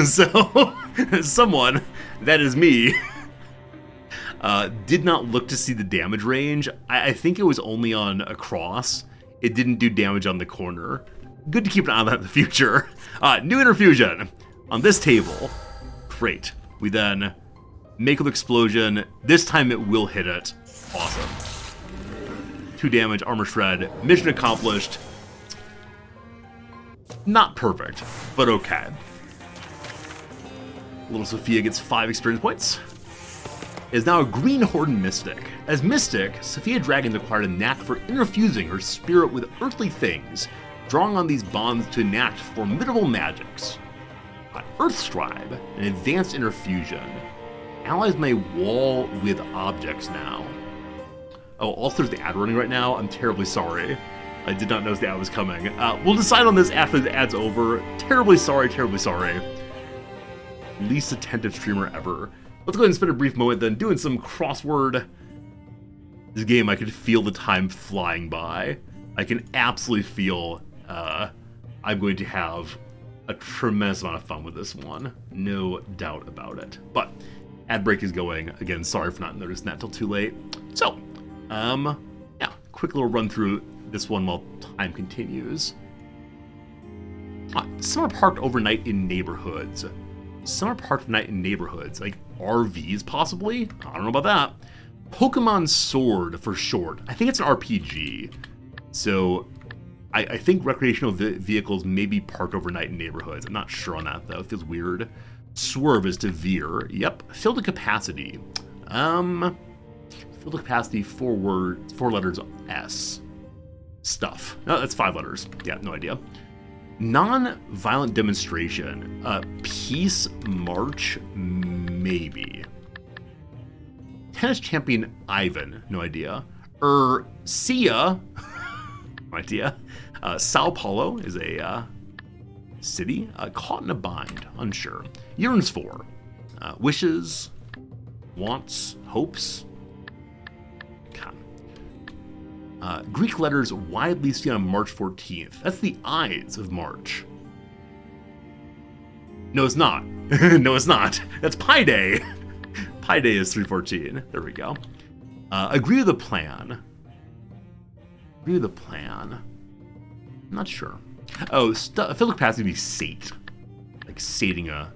So, someone, that is me, did not look to see the damage range. I think it was only on across. It didn't do damage on the corner. Good to keep an eye on that in the future. New interfusion on this table. Great. We then make an explosion. This time it will hit it. Awesome. 2 damage, armor shred. Mission accomplished. Not perfect, but okay. Little Sophia gets 5 experience points. Is now a Green Horde Mystic. As Mystic, Sophia Dragons acquired a knack for interfusing her spirit with earthly things, drawing on these bonds to enact formidable magics. Earth Scribe, an advanced interfusion. Allies may wall with objects now. Oh, also there's the ad running right now. I'm terribly sorry. I did not notice the ad was coming. We'll decide on this after the ad's over. Terribly sorry, terribly sorry. Least attentive streamer ever. Let's go ahead and spend a brief moment then doing some crossword. This game, I could feel the time flying by. I can absolutely feel I'm going to have a tremendous amount of fun with this one. No doubt about it. But ad break is going. Again, sorry for not noticing that till too late. So, yeah, quick little run through this one while time continues. Summer parked overnight in neighborhoods. Summer parked overnight in neighborhoods, like RVs possibly? I don't know about that. Pokemon Sword for short. I think it's an RPG. So I think recreational vehicles may be parked overnight in neighborhoods. I'm not sure on that though. It feels weird. Swerve is to veer. Yep. Fill to capacity. Fill to capacity, 4 letters S. Stuff. No, that's 5 letters. Yeah, no idea. Non-violent demonstration. Peace march, maybe. Tennis champion Ivan, no idea. Sia, no idea. Sao Paulo is a city. Caught in a bind, unsure. Yearns for. Wishes, wants, hopes. Greek letters widely seen on March 14th. That's the Ides of March. No, it's not. No, it's not. That's Pi Day. Pi Day is 3/14. There we go. Agree with the plan. Agree with the plan. I'm not sure. Oh, fill the capacity to be sate. Like sating a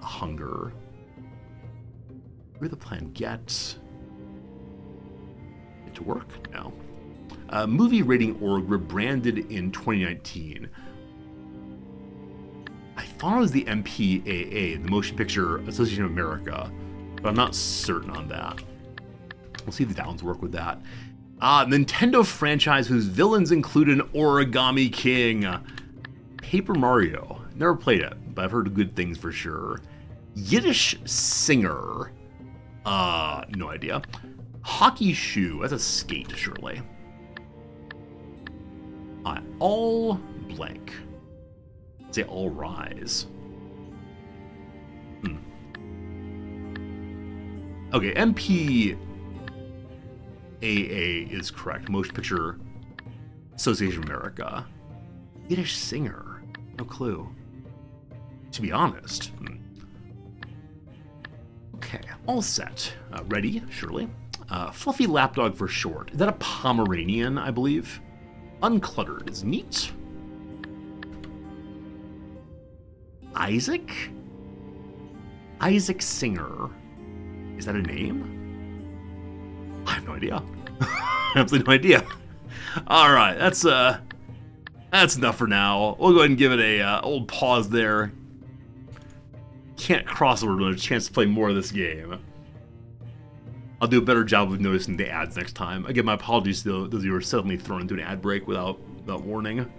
hunger. Agree with the plan. Get to work? No. Movie Rating Org rebranded in 2019. I thought it was the MPAA, the Motion Picture Association of America, but I'm not certain on that. We'll see if the downs work with that. Nintendo franchise whose villains include an Origami King. Paper Mario. Never played it, but I've heard good things for sure. Yiddish singer. No idea. Hockey shoe. That's a skate, surely. All blank. Say all rise. Okay, MPAA is correct. Motion Picture Association of America. Yiddish singer. No clue. To be honest. Okay, all set. Ready, surely. Fluffy Lapdog for short. Is that a Pomeranian, I believe? Uncluttered is neat. Isaac? Isaac Singer. Is that a name? I have no idea. Absolutely no idea. Alright, that's enough for now. We'll go ahead and give it a old pause there. Can't cross over to a chance to play more of this game. I'll do a better job of noticing the ads next time. Again, my apologies to those of you who are suddenly thrown into an ad break without warning.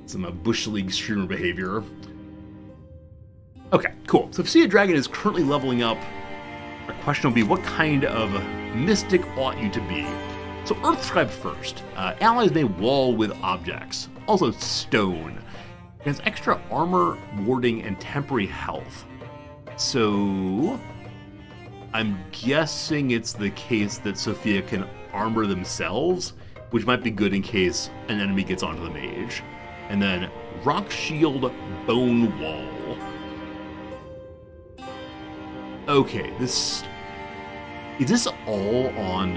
Some Bush League streamer behavior. Okay, cool. So Sophia Dragon is currently leveling up. Our question will be, what kind of mystic ought you to be? So Earthscribe first. Allies may wall with objects. Also stone. It has extra armor, warding, and temporary health. So I'm guessing it's the case that Sophia can armor themselves, which might be good in case an enemy gets onto the mage. And then Rock Shield, Bone Wall. Okay, is this all on...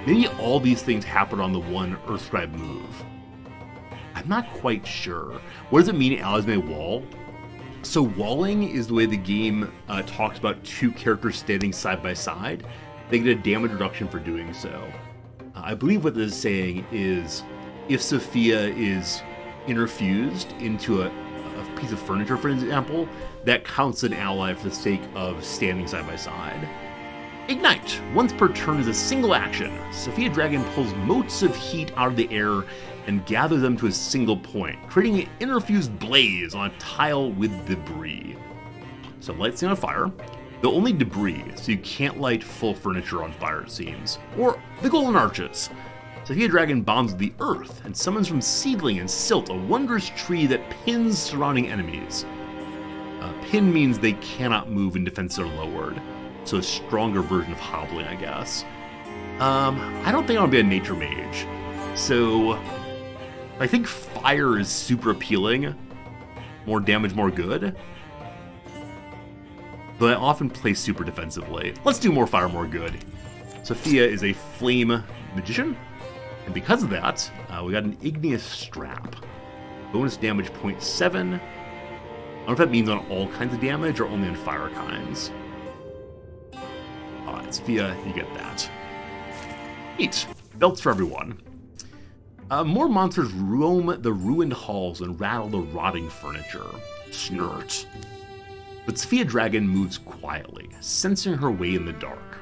Maybe all these things happen on the one Earthscribe move. I'm not quite sure. What does it mean allies may wall? So walling is the way the game talks about two characters standing side by side. They get a damage reduction for doing so. I believe what this is saying is if Sophia is interfused into a piece of furniture, for example, that counts an ally for the sake of standing side by side. Ignite! Once per turn is a single action. Sophia Dragon pulls motes of heat out of the air and gathers them to a single point, creating an interfused blaze on a tile with debris. So lights thing on fire. Though only debris, so you can't light full furniture on fire, it seems. Or the golden arches. Sophia Dragon bonds with the earth and summons from seedling and silt a wondrous tree that pins surrounding enemies. Pin means they cannot move and defenses are lowered. So a stronger version of hobbling, I guess. I don't think I want to be a nature mage. So I think fire is super appealing. More damage, more good. But I often play super defensively. Let's do more fire, more good. Sophia is a flame magician. And because of that, we got an igneous strap. Bonus damage 0.7. I don't know if that means on all kinds of damage or only on fire kinds. Alright, Sophia, you get that. Neat. Belts for everyone. More monsters roam the ruined halls and rattle the rotting furniture. Snort. But Sophia Dragon moves quietly, sensing her way in the dark.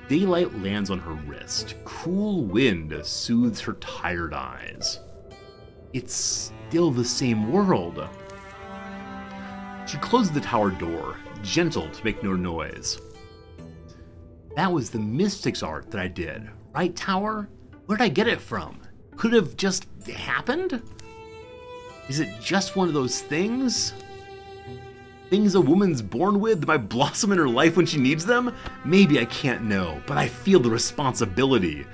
Daylight lands on her wrist. Cool wind soothes her tired eyes. It's still the same world. She closes the tower door, gentle to make no noise. That was the Mystic's art that I did, right, tower? Where'd I get it from? Could it have just happened? Is it just one of those things? Things a woman's born with that might blossom in her life when she needs them? Maybe I can't know, but I feel the responsibility.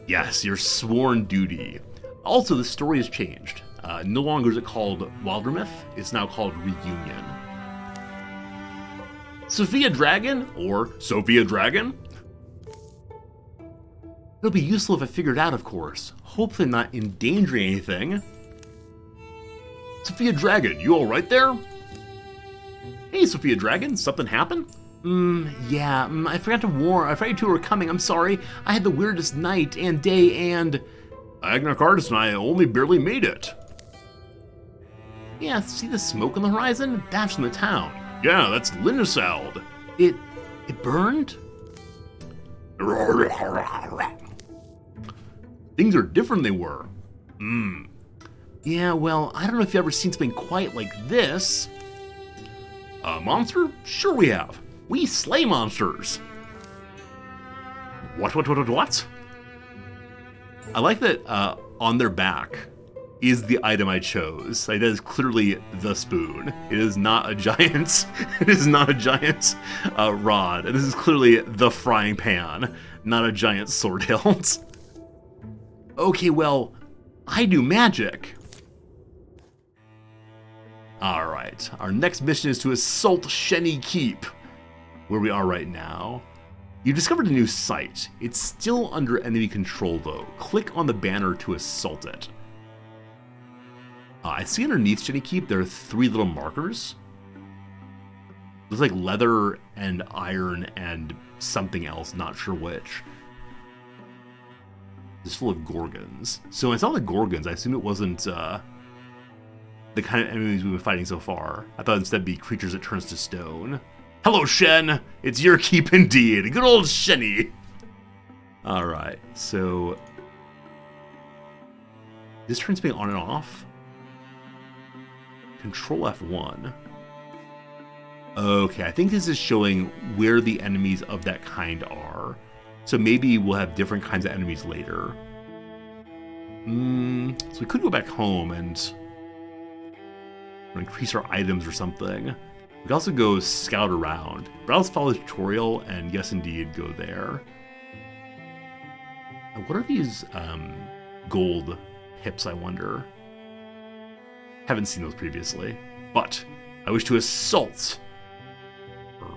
Yes, your sworn duty. Also, the story has changed. No longer is it called Wildermyth, it's now called Reunion. Sophia Dragon, or Sophia Dragon? It'll be useful if I figure it out, of course. Hopefully not endangering anything. Sophia Dragon, you alright there? Hey, Sophia Dragon, something happened? Yeah, I forgot to warn. I forgot you two were coming. I'm sorry. I had the weirdest night and day and... Agnar Cardis and I only barely made it. Yeah, see the smoke on the horizon? That's from the town. Yeah, that's Lindesald. It burned? Things are different than they were. Yeah, well, I don't know if you've ever seen something quite like this. A monster? Sure we have. We slay monsters. What? I like that on their back is the item I chose. Like, that is clearly the spoon. It is not a giant's. It is not a giant's rod. This is clearly the frying pan, not a giant sword hilt. Okay, well, I do magic. Alright, our next mission is to assault Shenny Keep, where we are right now. You discovered a new site. It's still under enemy control though. Click on the banner to assault it. I see underneath Shenny Keep there are 3 little markers. There's like leather and iron and something else, not sure which. It's full of gorgons. So when I saw the gorgons, I assumed it wasn't the kind of enemies we've been fighting so far. I thought instead it'd be creatures that turns to stone. Hello, Shen! It's your keep indeed. Good old Shenny! Alright, so... this turns me on and off. Control F1. Okay, I think this is showing where the enemies of that kind are. So maybe we'll have different kinds of enemies later. So we could go back home and increase our items or something. We could also go scout around. But I'll just follow the tutorial and yes, indeed, go there. What are these gold hips, I wonder? Haven't seen those previously, but I wish to assault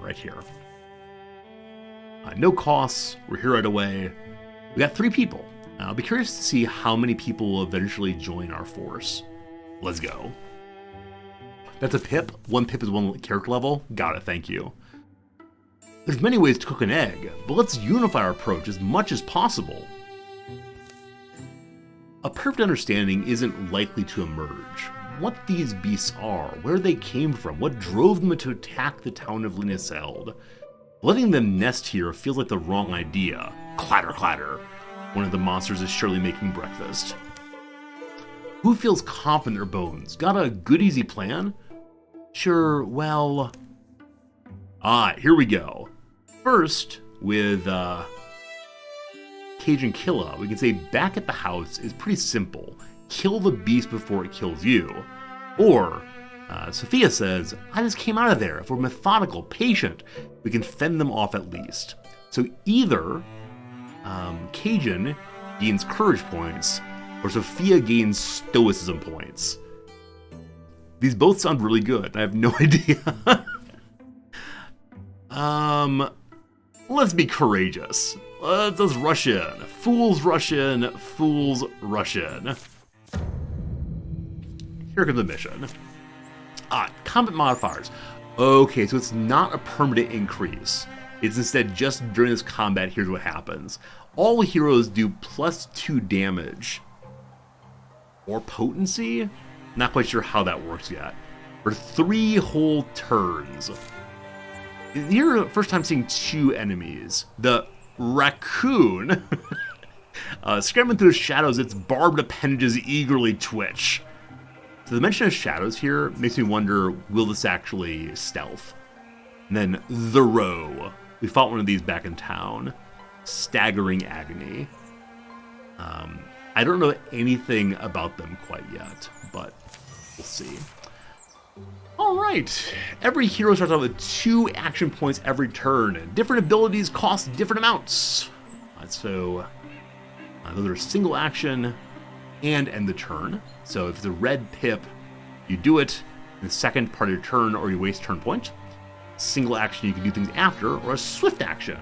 right here. No costs, we're here right away. We got 3 people. I'll be curious to see how many people will eventually join our force. Let's go. That's a pip. 1 pip is 1 character level. Got it, thank you. There's many ways to cook an egg, but let's unify our approach as much as possible. A perfect understanding isn't likely to emerge. What these beasts are, where they came from, what drove them to attack the town of Linnaseld. Letting them nest here feels like the wrong idea. Clatter, clatter. One of the monsters is surely making breakfast. Who feels confident in their bones? Got a good easy plan? Sure, well... here we go. First, with Cajun Killa, we can say back at the house is pretty simple. Kill the beast before it kills you. Or, Sophia says, I just came out of there. If we're methodical, patient, we can fend them off at least. So either Cajun gains courage points, or Sophia gains stoicism points. These both sound really good. I have no idea. Let's be courageous. Let's rush in. Fools rush in. Fools rush in. Here comes the mission. Combat modifiers. Okay, so it's not a permanent increase. It's instead just during this combat, here's what happens. All heroes do +2 damage. Or potency? Not quite sure how that works yet. For 3 whole turns. Here, first time seeing 2 enemies. The raccoon. Scrambling through the shadows, its barbed appendages eagerly twitch. So the mention of shadows here makes me wonder, will this actually stealth? And then the row. We fought one of these back in town. Staggering agony. I don't know anything about them quite yet, but we'll see. Alright, every hero starts out with 2 action points every turn. Different abilities cost different amounts. So those are single action and end the turn. So if it's a red pip, you do it in the second part of your turn or you waste turn point. Single action, you can do things after, or a swift action.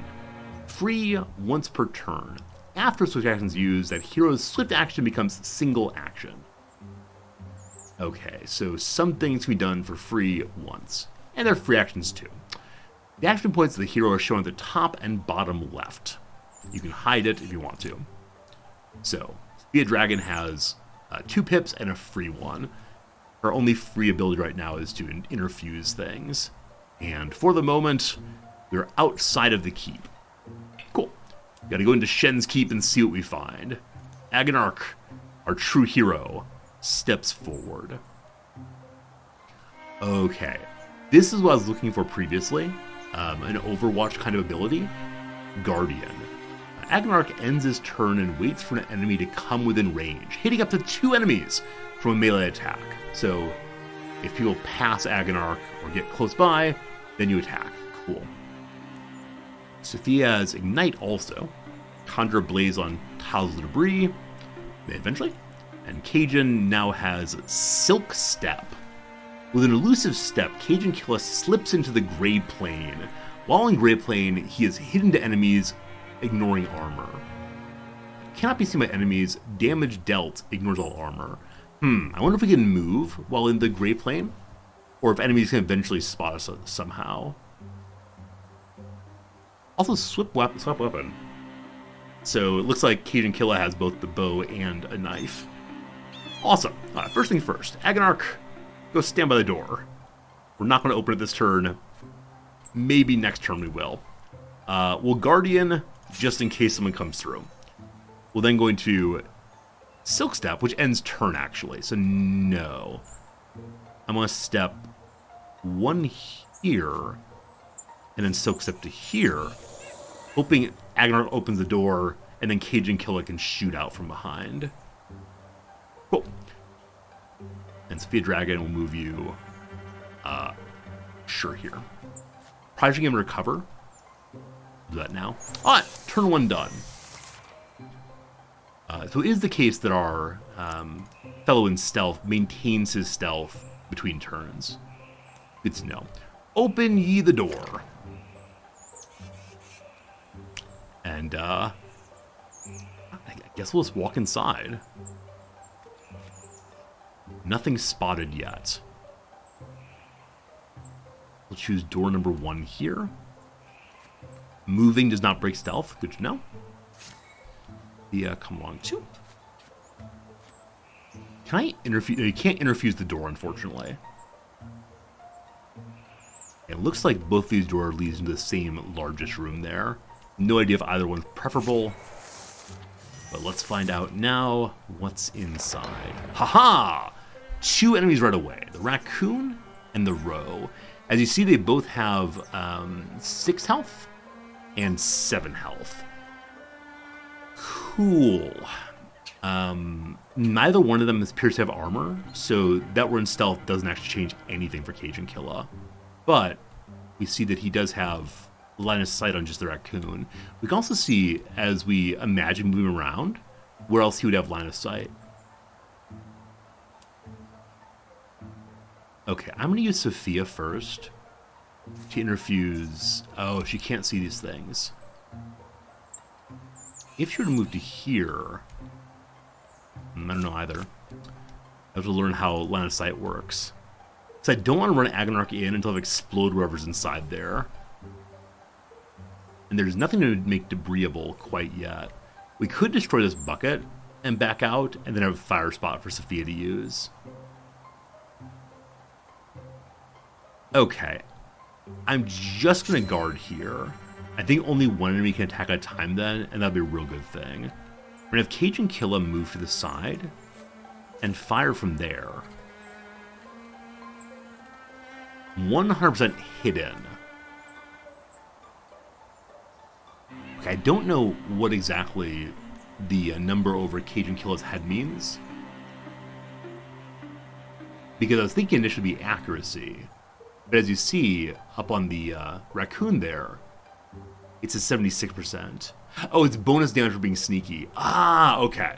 Free once per turn. After swift action is used, that hero's swift action becomes single action. Okay, so some things can be done for free once. And they're free actions too. The action points of the hero are shown at the top and bottom left. You can hide it if you want to. So, Sophia Dragon has 2 pips and a free one. Her only free ability right now is to interfuse things. And for the moment, we're outside of the keep. Cool. Gotta go into Shen's keep and see what we find. Agonarch, our true hero, steps forward. Okay. This is what I was looking for previously. An Overwatch kind of ability. Guardian. Agonarch ends his turn and waits for an enemy to come within range, hitting up to 2 enemies from a melee attack. So, if people pass Agonarch or get close by, then you attack. Cool. Sophia has Ignite also. Conjure a blaze on tiles of debris, eventually. And Cajun now has Silk Step. With an elusive step, Cajun Killa slips into the Gray Plane. While in Gray Plane, he is hidden to enemies, ignoring armor. Cannot be seen by enemies, damage dealt ignores all armor. I wonder if we can move while in the Gray Plane, or if enemies can eventually spot us somehow. Also, swap weapon. So it looks like Cajun Killa has both the bow and a knife. Awesome. First thing first, Agonarch, go stand by the door. We're not going to open it this turn. Maybe next turn we will. We'll Guardian just in case someone comes through. We'll then go into Silk Step, which ends turn actually. So no. I'm going to step 1 here and then Silk Step to here, hoping Agonarch opens the door and then Cajun Killa can shoot out from behind. Cool. And Sophia Dragon will move you sure here. Project Game Recover. Do that now. Alright, turn 1 done. So it is the case that our fellow in stealth maintains his stealth between turns. Good to know. Open ye the door. And I guess we'll just walk inside. Nothing spotted yet. We'll choose door number 1 here. Moving does not break stealth. Good to know. Come along too. Can I interfuse? No, you can't interfuse the door, unfortunately. It looks like both these doors lead into the same largest room there. No idea if either one's preferable. But let's find out now what's inside. Haha! 2 enemies right away. The raccoon and the roe. As you see, they both have 6 health and 7 health. Cool. Neither one of them appears to have armor, so that we're in stealth doesn't actually change anything for Cajun Killa. But we see that he does have line of sight on just the raccoon. We can also see, as we imagine moving around, where else he would have line of sight. Okay, I'm going to use Sophia first to interfuse. Oh, she can't see these things. If she were to move to here, I don't know either. I have to learn how line of sight works. So I don't want to run Agonarch in until I've exploded whoever's inside there. And there's nothing to make debrisable quite yet. We could destroy this bucket and back out, and then have a fire spot for Sophia to use. Okay. I'm just going to guard here. I think only one enemy can attack at a time then, and that'll be a real good thing. We're going to have Cajun Killa move to the side and fire from there. 100% hidden. Okay, I don't know what exactly the number over Cajun Killa's head means. Because I was thinking it should be accuracy. But as you see, up on the raccoon there, it's a 76%. Oh, it's bonus damage for being sneaky. Ah, okay.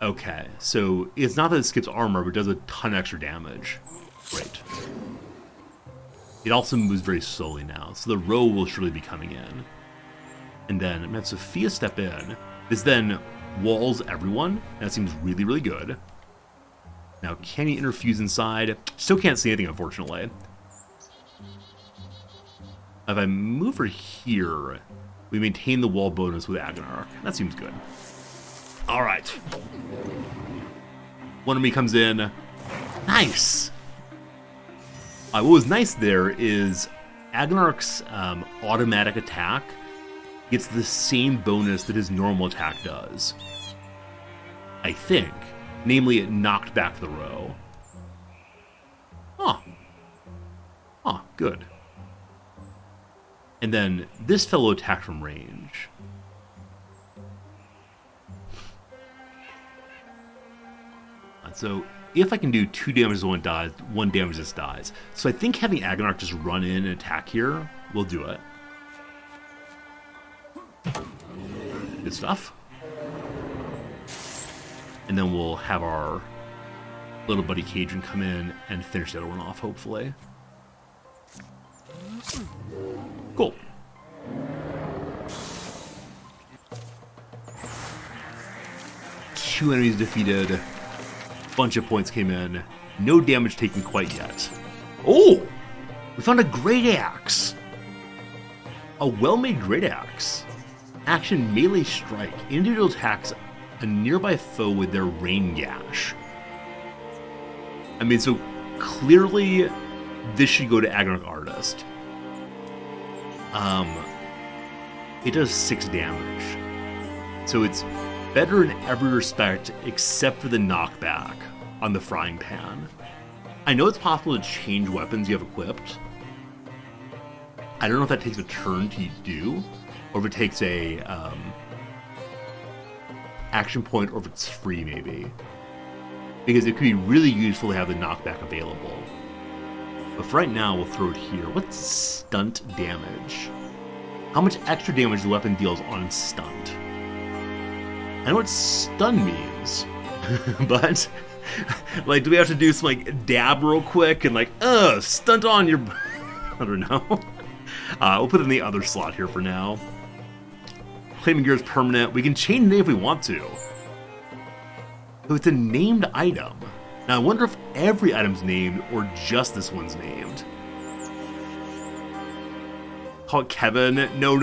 Okay, so it's not that it skips armor, but it does a ton of extra damage. Great. It also moves very slowly now, so the row will surely be coming in. And then I'm going to have Sophia step in. This then walls everyone. That seems really, really good. Now, can he interfuse inside? Still can't see anything, unfortunately. If I move her here, we maintain the wall bonus with Agonarch. That seems good. All right. One enemy comes in. Nice. What was nice there is Agonarch's automatic attack gets the same bonus that his normal attack does. I think. Namely, it knocked back the row. Huh. Huh, good. And then this fellow attacked from range. So if I can do 2 damage to one dies, 1 damage just dies. So I think having Agonarch just run in and attack here will do it. Good stuff. And then we'll have our little buddy Cajun come in and finish the other one off, hopefully. Cool. Two enemies defeated. bunch of points came in. No damage taken quite yet. Oh! We found a great axe! A well-made great axe. Action melee strike. Individual attacks a nearby foe with their rain gash. I mean, so clearly this should go to Agronach Artist. It does 6 damage. So it's better in every respect except for the knockback on the frying pan. I know it's possible to change weapons you have equipped. I don't know if that takes a turn to do, or if it takes a action point, or if it's free maybe. Because it could be really useful to have the knockback available. But for right now, we'll throw it here. What's stunt damage? How much extra damage the weapon deals on stunt? I know what stun means, but like, do we have to do some like dab real quick and like, stunt on your? I don't know. We'll put it in the other slot here for now. Flaming Gear is permanent. We can change the name if we want to. So it's a named item. Now I wonder if every item's named or just this one's named. Call it Kevin. No.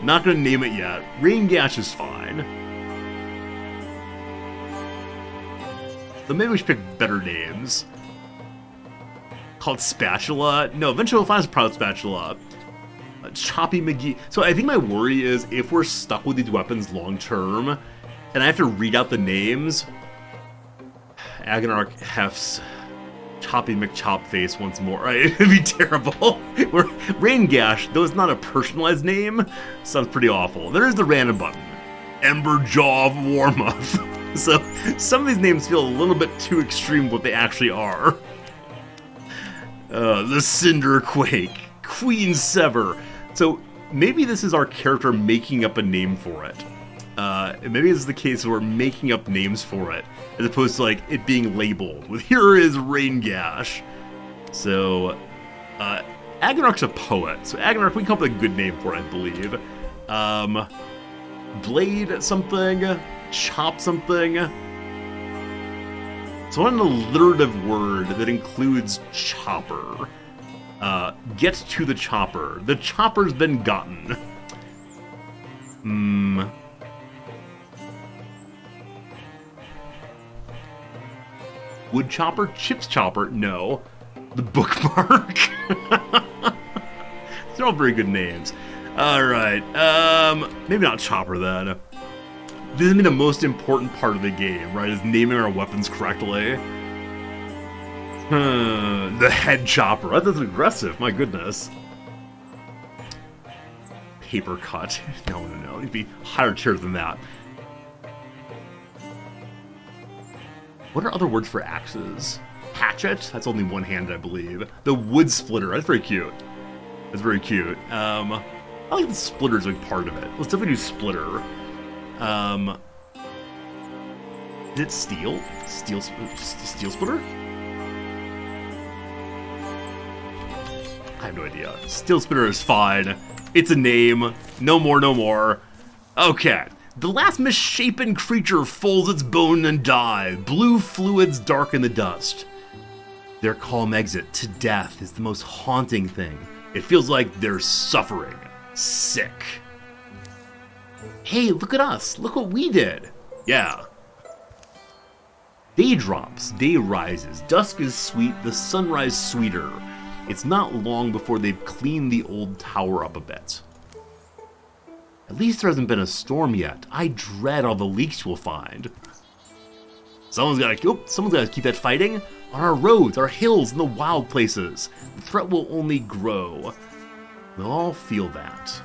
Not gonna name it yet. Rain Gash is fine. So maybe we should pick better names. Called Spatula. No, eventually we'll find a Proud Spatula. Choppy McGee. So I think my worry is if we're stuck with these weapons long term, and I have to read out the names. Agronach Hef's Choppy McChopface once more. Right? It'd be terrible. Rain Gash, though it's not a personalized name, sounds pretty awful. There's the random button. Ember Jaw of Warmuth. So some of these names feel a little bit too extreme what they actually are. The Cinder Quake, Queen Sever. So maybe this is our character making up a name for it. Maybe this is the case where we're making up names for it, as opposed to like it being labeled with "Here is Rain Gash." So Agronach's a poet, so Agronach, we can come up with a good name for it, I believe. Blade something, chop something. So I want an alliterative word that includes chopper. Get to the chopper. The chopper's been gotten. Wood chopper? Chips chopper? No. The bookmark? They're all very good names. Alright, maybe not chopper then. This is the most important part of the game, right? Is naming our weapons correctly. The head chopper. That's aggressive, my goodness. Paper cut. No. It would be higher tier than that. What are other words for axes? Hatchet? That's only one hand, I believe. The wood splitter. That's very cute. That's very cute. I like the splitter as a part of it. Let's definitely do splitter. Is it steel? Steel splitter? I have no idea. Steel splitter is fine. It's a name. No more. Okay. The last misshapen creature folds its bone and die. Blue fluids darken the dust. Their calm exit to death is the most haunting thing. It feels like they're suffering. Sick. Hey, look at us. Look what we did. Yeah. Day drops, day rises. Dusk is sweet, the sunrise sweeter. It's not long before they've cleaned the old tower up a bit. At least there hasn't been a storm yet. I dread all the leaks we'll find. Someone's gotta keep that fighting. On our roads, our hills, and the wild places. The threat will only grow. We'll all feel that.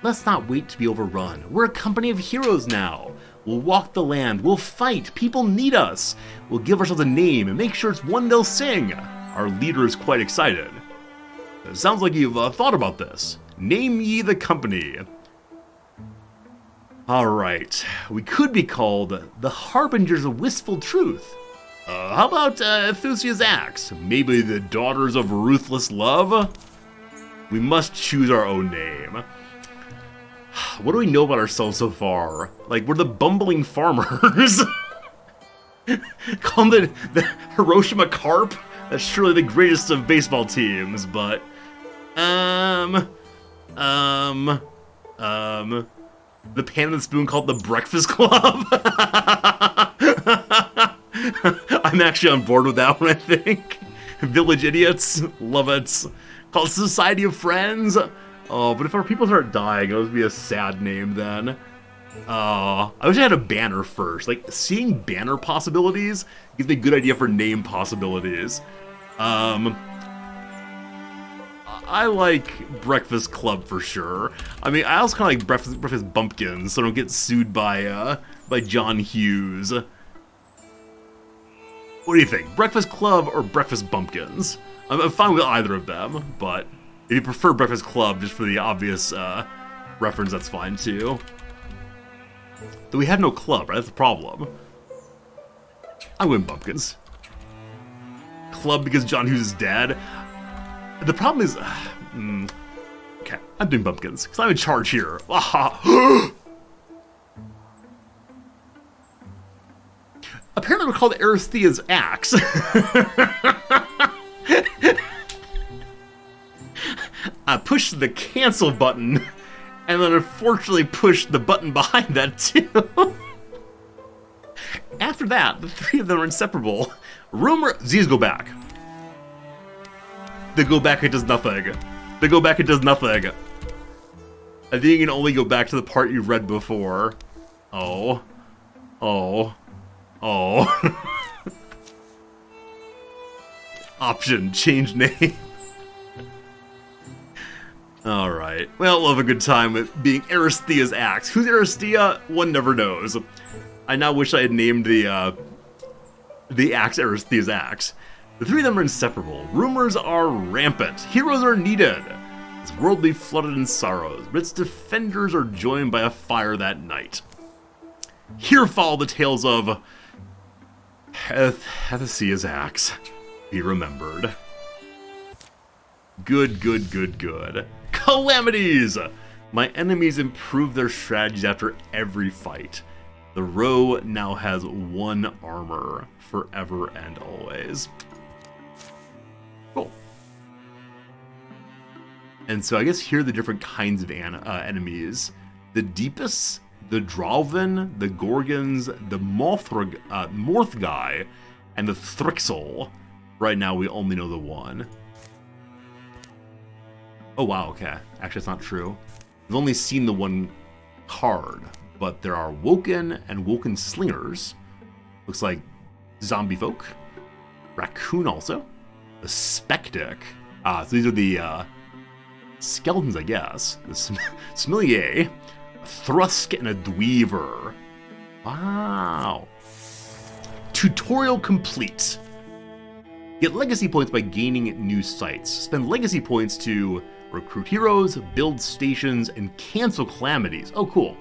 Let's not wait to be overrun. We're a company of heroes now. We'll walk the land. We'll fight. People need us. We'll give ourselves a name and make sure it's one they'll sing. Our leader is quite excited. It sounds like you've thought about this. Name ye the company. Alright, we could be called the Harbingers of Wistful Truth. How about Thusia's Axe? Maybe the Daughters of Ruthless Love? We must choose our own name. What do we know about ourselves so far? Like, we're the bumbling farmers. Call them the Hiroshima Carp. That's surely the greatest of baseball teams, but um, the Pan and the Spoon called the Breakfast Club. I'm actually on board with that one, I think. Village Idiots, love it. Called Society of Friends. Oh, but if our people start dying, it would be a sad name then. I wish I had a banner first. Like, seeing banner possibilities gives me a good idea for name possibilities. I like Breakfast Club for sure. I mean, I also kind of like Breakfast Bumpkins, so I don't get sued by John Hughes. What do you think? Breakfast Club or Breakfast Bumpkins? I'm fine with either of them, but if you prefer Breakfast Club just for the obvious reference, that's fine too. Though we have no club, right? That's the problem. I'm going Bumpkins. Club because John Hughes is dead. The problem is... okay, I'm doing Bumpkins, because I'm in charge here. Apparently we're called Aristhea's axe. I pushed the cancel button, and then unfortunately pushed the button behind that too. After that, the three of them are inseparable. These go back. They go back, it does nothing. They go back, it does nothing. I think you can only go back to the part you read before. Oh. Oh. Oh. Option, change name. Alright. Well, we'll have a good time with being Aristhea's axe. Who's Aristea? One never knows. I now wish I had named the axe Aristhea's axe. The three of them are inseparable. Rumors are rampant. Heroes are needed. This world be flooded in sorrows, but its defenders are joined by a fire that night. Here follow the tales of Hethesia's axe. Be remembered. Good, good, good, good. Calamities! My enemies improve their strategies after every fight. The row now has one armor, forever and always. Cool. And so I guess here are the different kinds of enemies. The Deepus, the Dralvin, the Gorgons, the Morthgai, and the Thrixel. Right now we only know the one. Oh wow, okay. Actually, it's not true. We've only seen the one card, but there are Woken and Woken Slingers. Looks like zombie folk. Raccoon also. The Spectic. So these are the skeletons, I guess. The Smillier, a Thrusk, and a Dweaver. Wow. Tutorial complete. Get legacy points by gaining new sites. Spend legacy points to recruit heroes, build stations, and cancel calamities. Oh, cool.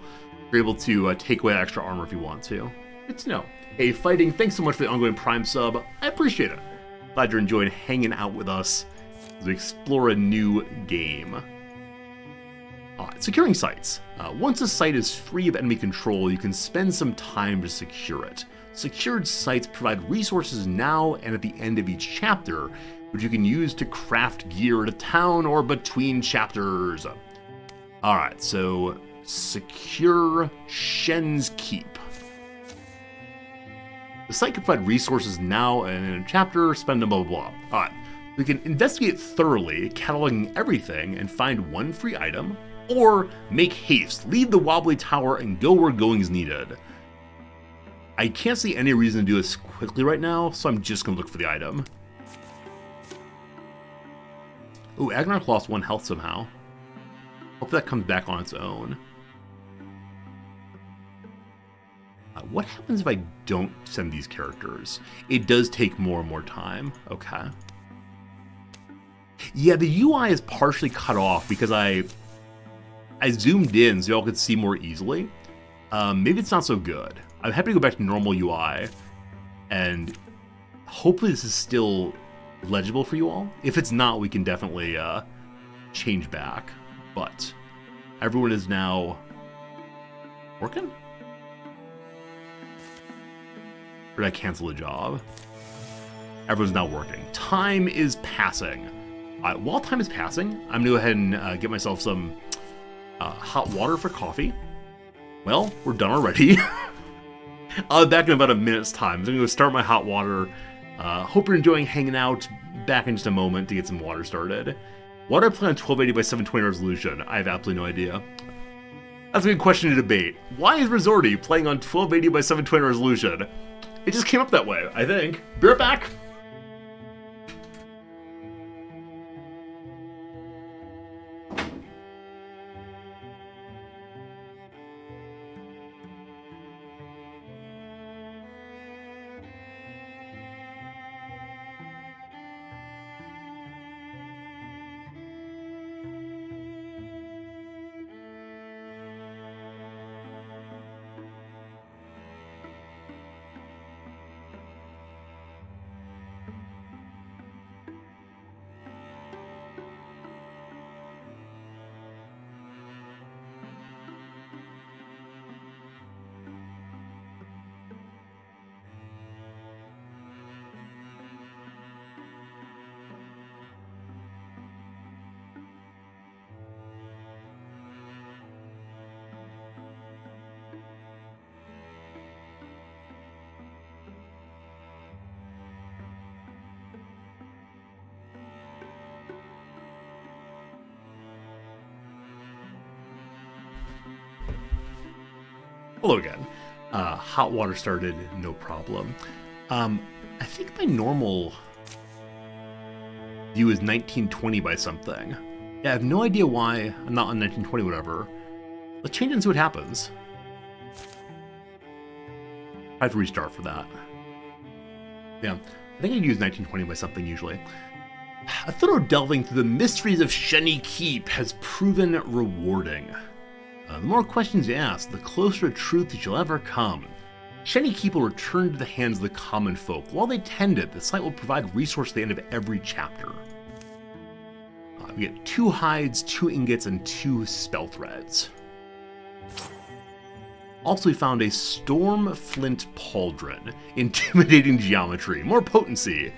You're able to take away extra armor if you want to. Good to know. Hey, Fighting, thanks so much for the ongoing Prime sub. I appreciate it. Glad you're enjoying hanging out with us as we explore a new game. Alright, securing sites. Once a site is free of enemy control, you can spend some time to secure it. Secured sites provide resources now and at the end of each chapter, which you can use to craft gear at a town or between chapters. Alright, so secure Shen's Keep. The site can provide resources now and in a chapter, spend them, blah, blah, blah. Alright, we can investigate thoroughly, cataloging everything, and find one free item, or make haste, leave the wobbly tower and go where going is needed. I can't see any reason to do this quickly right now, so I'm just going to look for the item. Ooh, Agnarok lost 1 health somehow. Hope that comes back on its own. What happens if I don't send these characters? It does take more and more time. Okay. Yeah, the UI is partially cut off because I zoomed in so y'all could see more easily. Maybe it's not so good. I'm happy to go back to normal UI, and hopefully this is still legible for you all. If it's not, we can definitely change back. But everyone is now working? Or did I cancel the job? Everyone's now working. Time is passing. While time is passing, I'm going to go ahead and get myself some hot water for coffee. Well, we're done already. I'll be back in about a minute's time. I'm going to go start my hot water. Hope you're enjoying hanging out. Back in just a moment to get some water started. Why do I play on 1280 by 720 resolution? I have absolutely no idea. That's a good question to debate. Why is Resorti playing on 1280 by 720 resolution? It just came up that way, I think. Be right back. Hello again. Hot water started, no problem. I think my normal view is 1920 by something. Yeah, I have no idea why I'm not on 1920 whatever. Let's change it and see what happens. I have to restart for that. Yeah, I think I use 1920 by something usually. A thorough delving through the mysteries of Shenny Keep has proven rewarding. The more questions you ask, the closer to truth you shall ever come. Shenny Keep will return to the hands of the common folk. While they tend it, the site will provide resource at the end of every chapter. We get 2 hides, 2 ingots, and 2 spell threads. Also, we found a storm flint pauldron. Intimidating geometry. More potency.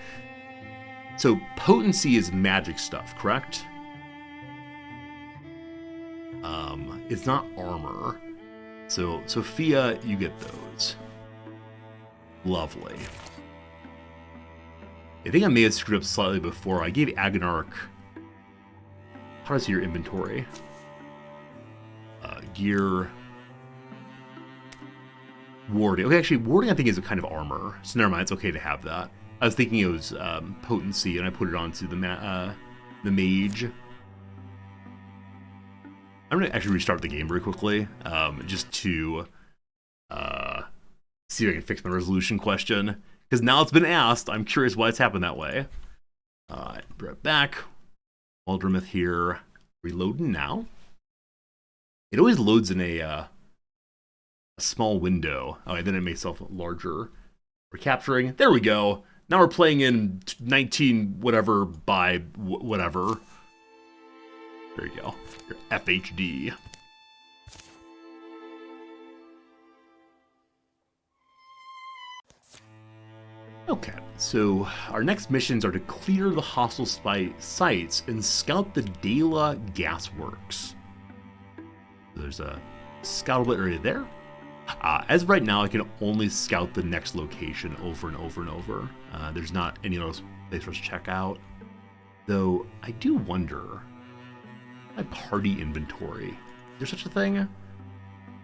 So, potency is magic stuff, correct? It's not armor. So, Sophia, you get those. Lovely. I think I may have screwed up slightly before. I gave Agonarch... How does your inventory? Gear... Warding. Okay, actually, warding I think is a kind of armor. So never mind, it's okay to have that. I was thinking it was potency, and I put it onto the mage. I'm going to actually restart the game very quickly, just to see if I can fix my resolution question. Because now it's been asked, I'm curious why it's happened that way. Be right back. Wildermyth here. Reloading now. It always loads in a small window. Oh, and then it makes itself larger. We're capturing. There we go. Now we're playing in 19 whatever by whatever. There you go. Your FHD. Okay, so our next missions are to clear the hostile sites and scout the Dela Gasworks. There's a scoutable area there. As of right now, I can only scout the next location over and over and over. There's not any of those places for us to check out. Though, I do wonder... My party inventory. Is there such a thing?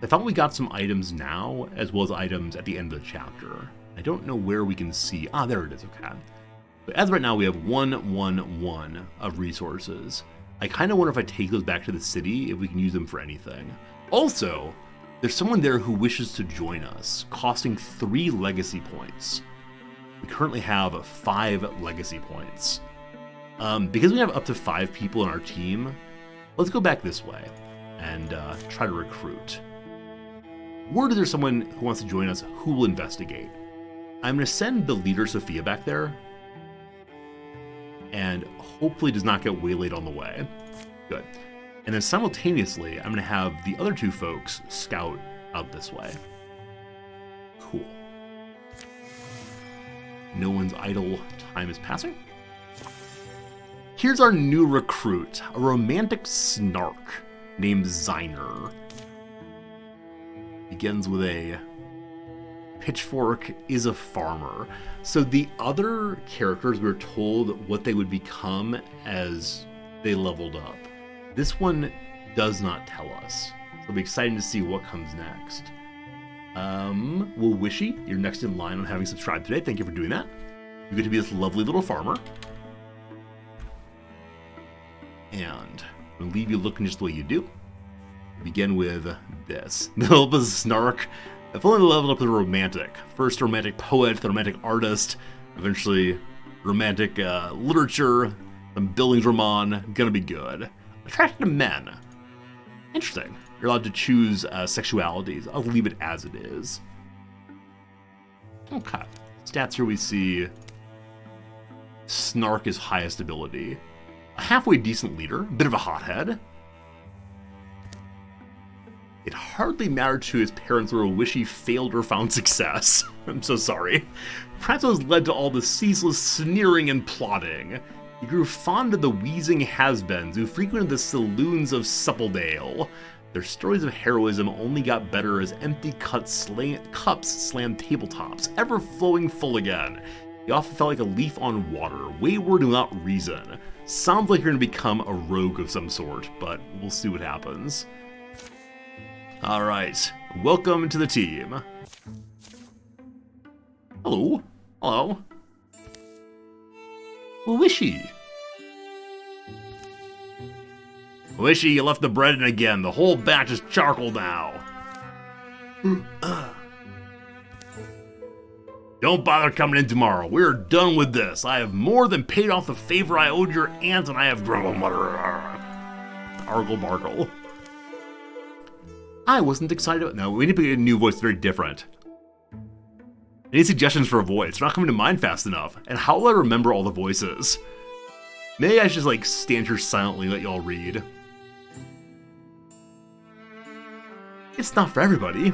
I thought we got some items now, as well as items at the end of the chapter. I don't know where we can see... Ah, there it is, okay. But as of right now, we have 111 of resources. I kind of wonder if I take those back to the city, if we can use them for anything. Also, there's someone there who wishes to join us, costing 3 legacy points. We currently have 5 legacy points. Because we have up to 5 people in our team, let's go back this way and try to recruit. Word is there's someone who wants to join us who will investigate. I'm going to send the leader, Sophia, back there. And hopefully does not get waylaid on the way. Good. And then simultaneously, I'm going to have the other 2 folks scout out this way. Cool. No one's idle time is passing. Here's our new recruit, a romantic snark named Ziner. Begins with a pitchfork, is a farmer. So the other characters were told what they would become as they leveled up. This one does not tell us. So I'll be excited to see what comes next. Well, Wishy, you're next in line on having subscribed today. Thank you for doing that. You get to be this lovely little farmer. And we'll leave you looking just the way you do. Begin with this. The help is Snark. I've only leveled up to romantic. First romantic poet, then romantic artist, eventually romantic literature, some Bildungsroman, gonna be good. Attracted to men. Interesting. You're allowed to choose sexualities. I'll leave it as it is. Okay. Stats here we see Snark is highest ability. A halfway decent leader, bit of a hothead. It hardly mattered to his parents whether Wishy failed or found success. I'm so sorry. Perhaps it was led to all the ceaseless sneering and plotting. He grew fond of the wheezing has-beens who frequented the saloons of Suppledale. Their stories of heroism only got better as empty cups slammed tabletops, ever flowing full again. He often felt like a leaf on water, wayward without reason. Sounds like you're going to become a rogue of some sort, but we'll see what happens. Alright, welcome to the team. Hello. Hello. Wishy. Wishy, you left the bread in again. The whole batch is charcoal now. Don't bother coming in tomorrow. We're done with this. I have more than paid off the favor I owed your aunt, and I have grumble mutter. Argle bargle. I wasn't excited. No, we need to get a new voice, very different. I need suggestions for a voice. They're not coming to mind fast enough. And how will I remember all the voices? Maybe I should just like stand here silently and let y'all read. It's not for everybody.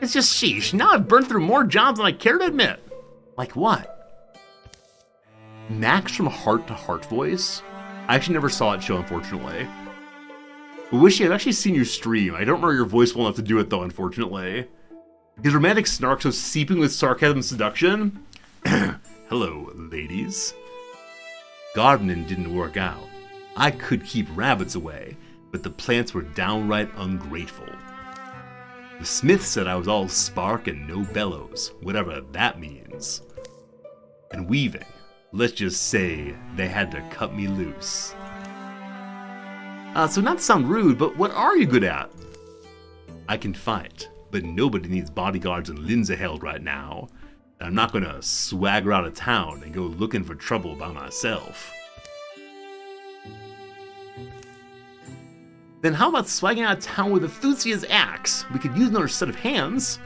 It's just sheesh. Now I've burned through more jobs than I care to admit. Like what? Max from Heart to Heart voice? I actually never saw it show, unfortunately. Wishy, I've actually seen you stream. I don't remember your voice well enough to do it, though, unfortunately. His romantic snark so seeping with sarcasm and seduction. Hello, ladies. Gardening didn't work out. I could keep rabbits away, but the plants were downright ungrateful. The smith said I was all spark and no bellows, whatever that means. And weaving, let's just say they had to cut me loose. So not to sound rude, but what are you good at? I can fight, but nobody needs bodyguards in Lindsayheld right now. And I'm not gonna swagger out of town and go looking for trouble by myself. Then how about swagging out of town with Ethusia's axe? We could use another set of hands.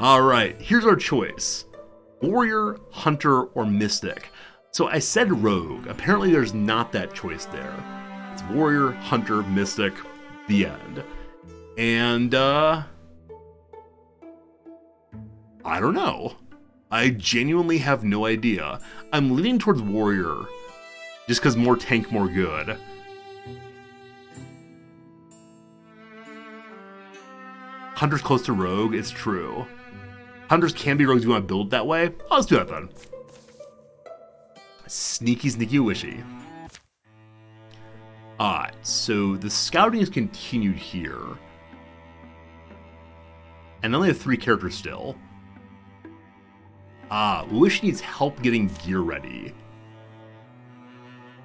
Alright, here's our choice. Warrior, Hunter, or Mystic. So I said Rogue. Apparently there's not that choice there. It's Warrior, Hunter, Mystic, the end. And, I don't know. I genuinely have no idea. I'm leaning towards Warrior, just because more tank, more good. Hunter's close to Rogue, it's true. Hunters can be rogues if you want to build that way. Oh, let's do that then. Sneaky, sneaky wishy. Alright, so the scouting is continued here. And I only have 3 characters still. Wishy needs help getting gear ready.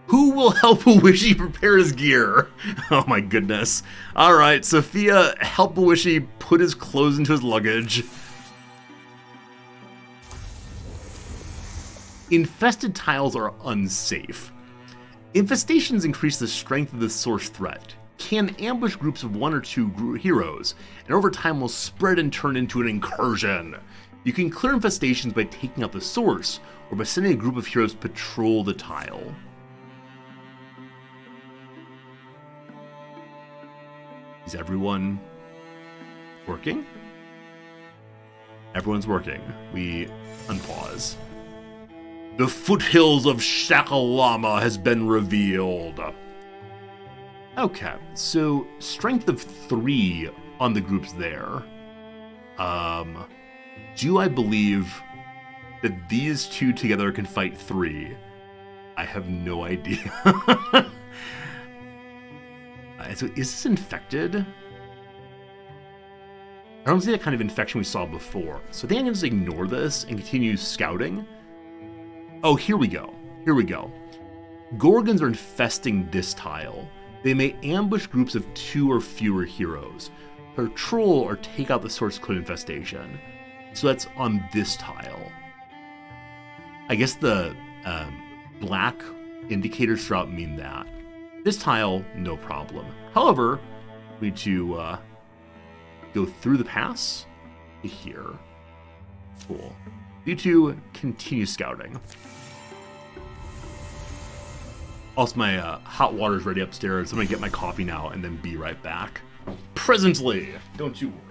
Who will help Wishy prepare his gear? Oh my goodness. Alright, Sophia, help Wishy put his clothes into his luggage. Infested tiles are unsafe. Infestations increase the strength of the source threat, can ambush groups of 1 or 2 heroes, and over time will spread and turn into an incursion. You can clear infestations by taking out the source, or by sending a group of heroes to patrol the tile. Is everyone working? Everyone's working. We unpause. The foothills of Shakalama has been revealed. Okay, so strength of 3 on the groups there. Do I believe that these 2 together can fight 3? I have no idea. So is this infected? I don't see that kind of infection we saw before. So I think I can just ignore this and continue scouting. Oh, here we go. Here we go. Gorgons are infesting this tile. They may ambush groups of 2 or fewer heroes, patrol or take out the source code infestation. So that's on this tile. I guess the black indicators throughout mean that. This tile, no problem. However, we need to go through the pass to here. Cool. You two continue scouting. Also, my hot water's ready upstairs. I'm gonna get my coffee now and then be right back. Presently, don't you worry.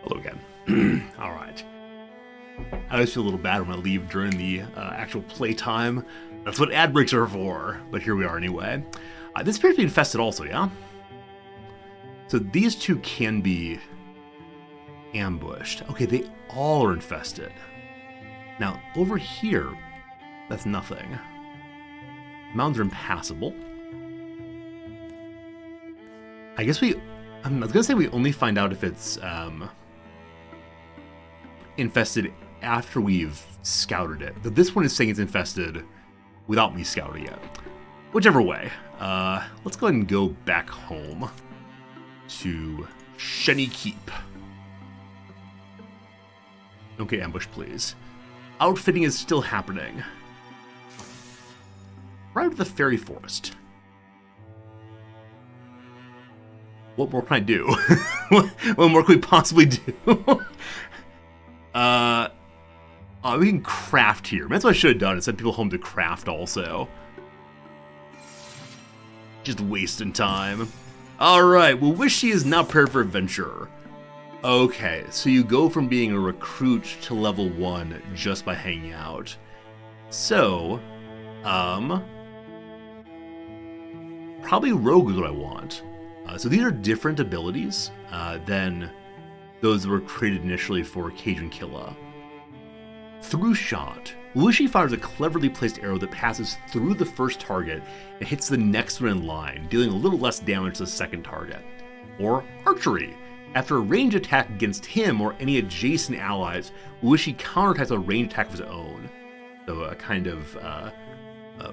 Hello again. All right. I always feel a little bad when I leave during the actual playtime. That's what ad breaks are for. But here we are anyway. This appears to be infested also, yeah? So these two can be ambushed. Okay, they all are infested. Now, over here, that's nothing. Mounds are impassable. I guess I was gonna say we only find out if it's infested after we've scouted it. But this one is saying it's infested without me scouting it. Whichever way. Let's go ahead and go back home to Shenny Keep. Don't get ambushed, please. Outfitting is still happening. Right to the fairy forest. What more can I do? What more can we possibly do? We can craft here. That's what I should have done, is send people home to craft also. Just wasting time. Alright, well, Wishy is now prepared for adventure. Okay, so you go from being a recruit to level 1 just by hanging out. So, probably Rogue is what I want. So these are different abilities than those that were created initially for Cajun Killa. Through shot. Wishy fires a cleverly placed arrow that passes through the first target and hits the next one in line, dealing a little less damage to the second target. Or archery. After a range attack against him or any adjacent allies, Wishy counterattacks a range attack of his own. So a kind of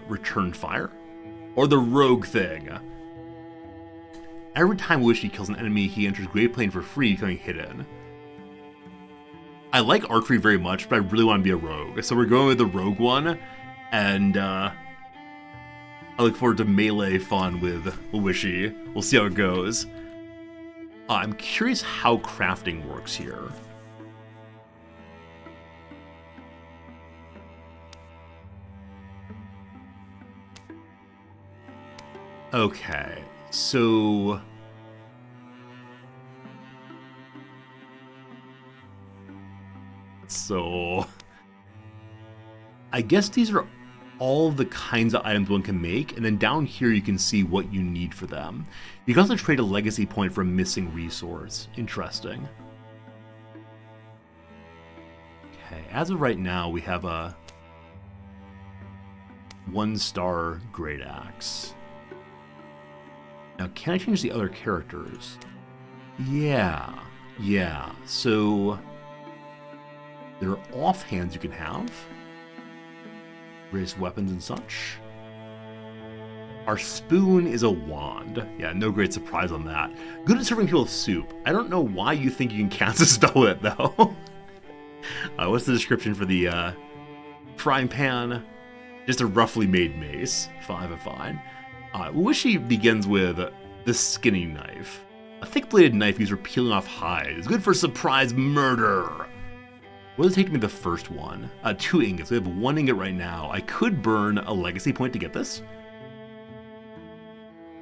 return fire. Or the rogue thing. Every time Wishy kills an enemy, he enters Great Plain for free, becoming hidden. I like archery very much, but I really want to be a rogue. So we're going with the rogue one, and I look forward to melee fun with Wishy. We'll see how it goes. I'm curious how crafting works here. Okay, so I guess these are all the kinds of items one can make, and then down here you can see what you need for them. You can also trade a legacy point for a missing resource. Interesting. as of right now, we have a 1-star Great Axe. Now, can I change the other characters? Yeah. So there are offhands you can have. Raised weapons and such. Our spoon is a wand. Yeah, no great surprise on that. Good at serving people with soup. I don't know why you think you can cast a spell with it, though. What's the description for the frying pan? Just a roughly made mace. 5 of 5. Wishy begins with the skinning knife. A thick-bladed knife used for peeling off hide. It's good for surprise murder. What does it take to make the first one? 2 ingots. We have 1 ingot right now. I could burn a legacy point to get this.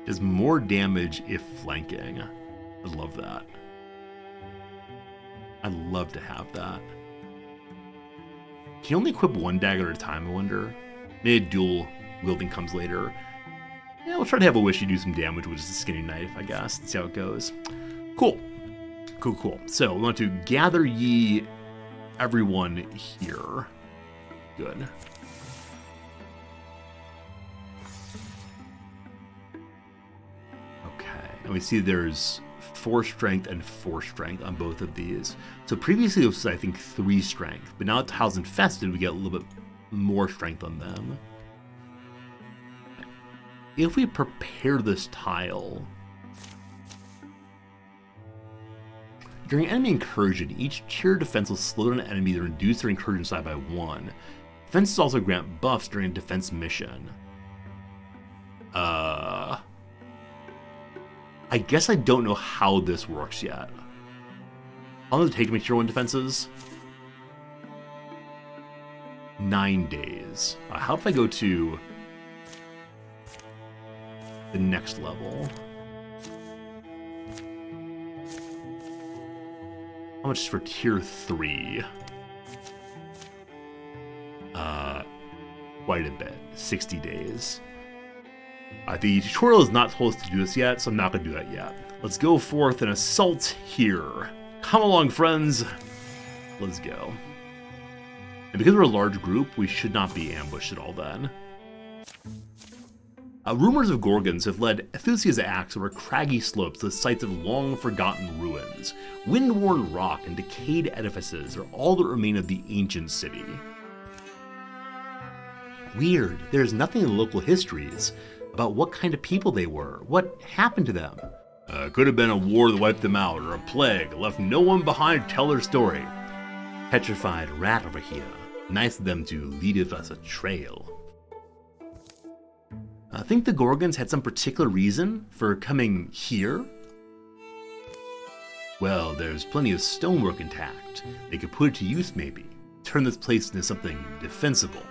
Does more damage if flanking. I love that. I'd love to have that. Can you only equip 1 dagger at a time, I wonder? Maybe dual wielding comes later. Yeah, we'll try to have a wish you do some damage with just a skinny knife, I guess, and see how it goes. Cool. So we want to gather ye everyone here. Good. Okay, and we see there's 4 strength and 4 strength on both of these. So previously it was, I think, 3 strength, but now that tile's infested, we get a little bit more strength on them. If we prepare this tile, during enemy incursion, each tier defense will slow down an enemy to reduce their incursion side by 1. Defenses also grant buffs during a defense mission. I guess I don't know how this works yet. How long does it take to make tier 1 defenses? 9 days. How if I go to the next level? How much is for tier 3? Quite a bit. 60 days. The tutorial is not told us to do this yet, so I'm not going to do that yet. Let's go forth and assault here. Come along, friends. Let's go. And because we're a large group, we should not be ambushed at all then. Rumors of Gorgons have led Ethusia's axe over craggy slopes to the sites of long-forgotten ruins. Wind-worn rock and decayed edifices are all that remain of the ancient city. Weird, there's nothing in the local histories about what kind of people they were, what happened to them. Could have been a war that wiped them out, or a plague, left no one behind to tell their story. Petrified rat over here. Nice of them to lead us a trail. I think the Gorgons had some particular reason for coming here. Well, there's plenty of stonework intact. They could put it to use maybe. Turn this place into something defensible.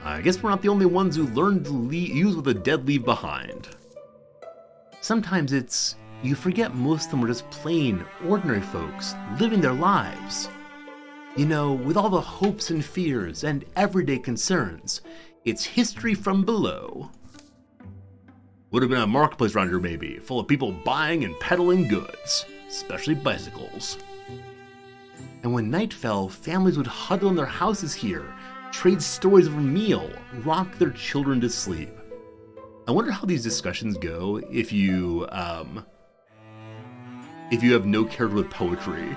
I guess we're not the only ones who learned to use what the dead leave behind. Sometimes it's, you forget most of them were just plain, ordinary folks, living their lives. You know, with all the hopes and fears and everyday concerns, it's history from below. Would have been a marketplace around here maybe, full of people buying and peddling goods, especially bicycles. And when night fell, families would huddle in their houses here, trade stories of a meal, rock their children to sleep. I wonder how these discussions go if you have no character with poetry.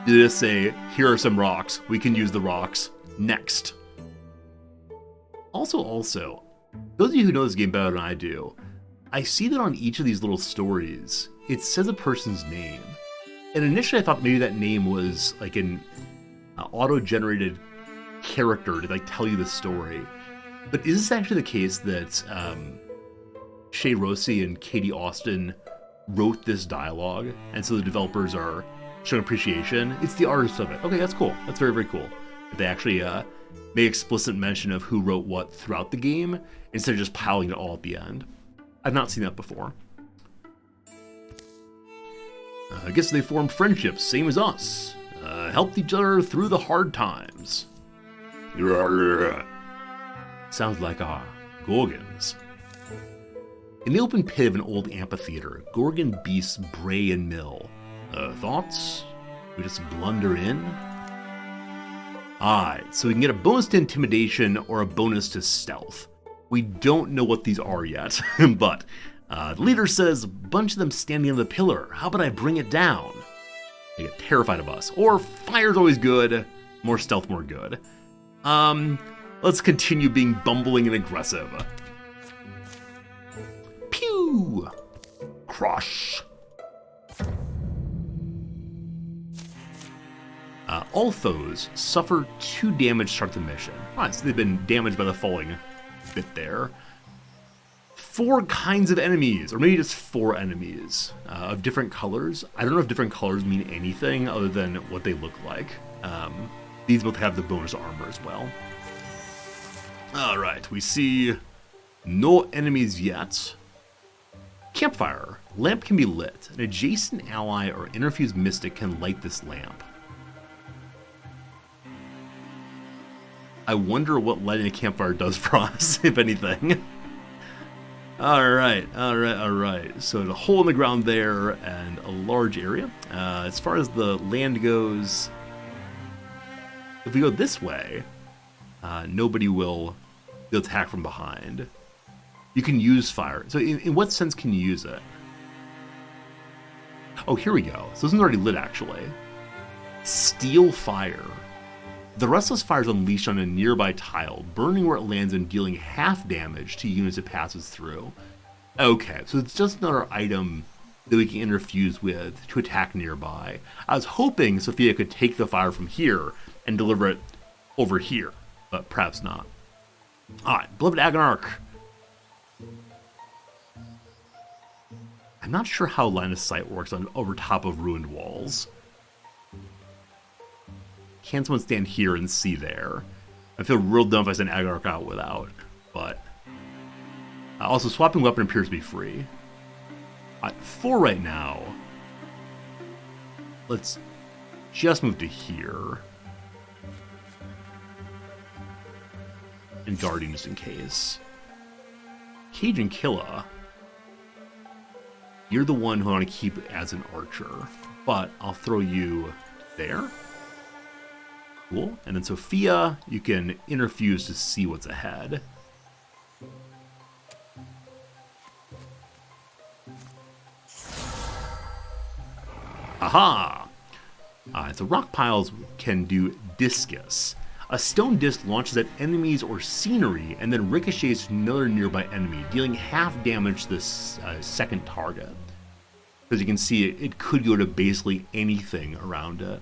You just say, here are some rocks, we can use the rocks, next. Also, those of you who know this game better than I do, I see that on each of these little stories, it says a person's name. And initially I thought maybe that name was like an auto-generated character to like tell you the story. But is this actually the case that Shay Rossi and Katie Austin wrote this dialogue, and so the developers are showing appreciation? It's the artist of it. Okay, that's cool. That's very, very cool. They actually make explicit mention of who wrote what throughout the game, instead of just piling it all at the end. I've not seen that before. I guess they formed friendships, same as us. Helped each other through the hard times. Sounds like our Gorgons. In the open pit of an old amphitheater, Gorgon beasts bray and mill. Thoughts? We just blunder in? Alright, so we can get a bonus to intimidation or a bonus to stealth. We don't know what these are yet, but the leader says, a bunch of them standing on the pillar. How about I bring it down? They get terrified of us. Or fire's always good. More stealth, more good. Let's continue being bumbling and aggressive. Pew! Crush. All foes suffer 2 damage to start the mission. Alright, so they've been damaged by the falling bit there. 4 kinds of enemies, or maybe just 4 enemies of different colors. I don't know if different colors mean anything other than what they look like. These both have the bonus armor as well. Alright, we see no enemies yet. Campfire. Lamp can be lit. An adjacent ally or interfused mystic can light this lamp. I wonder what lighting a campfire does for us, if anything. Alright. So there's a hole in the ground there and a large area. As far as the land goes, if we go this way, nobody will attack from behind. You can use fire. So in what sense can you use it? Oh, here we go. So this one's already lit, actually. Steal fire. The restless fire is unleashed on a nearby tile, burning where it lands and dealing half damage to units it passes through. Okay, so it's just another item that we can interfuse with to attack nearby. I was hoping Sophia could take the fire from here and deliver it over here, but perhaps not. Alright, Beloved Agonarch. I'm not sure how line of sight works on over top of ruined walls. Can someone stand here and see there? I feel real dumb if I send Agonarch out without, but... also, swapping weapon appears to be free. 4 right now. Let's just move to here. And Guardian just in case. Cage and Killa. You're the one who I want to keep as an archer, but I'll throw you there. Cool. And then Sophia, you can interfuse to see what's ahead. Aha! So rock piles can do discus. A stone disc launches at enemies or scenery and then ricochets to another nearby enemy, dealing half damage to this second target. As you can see, it could go to basically anything around it.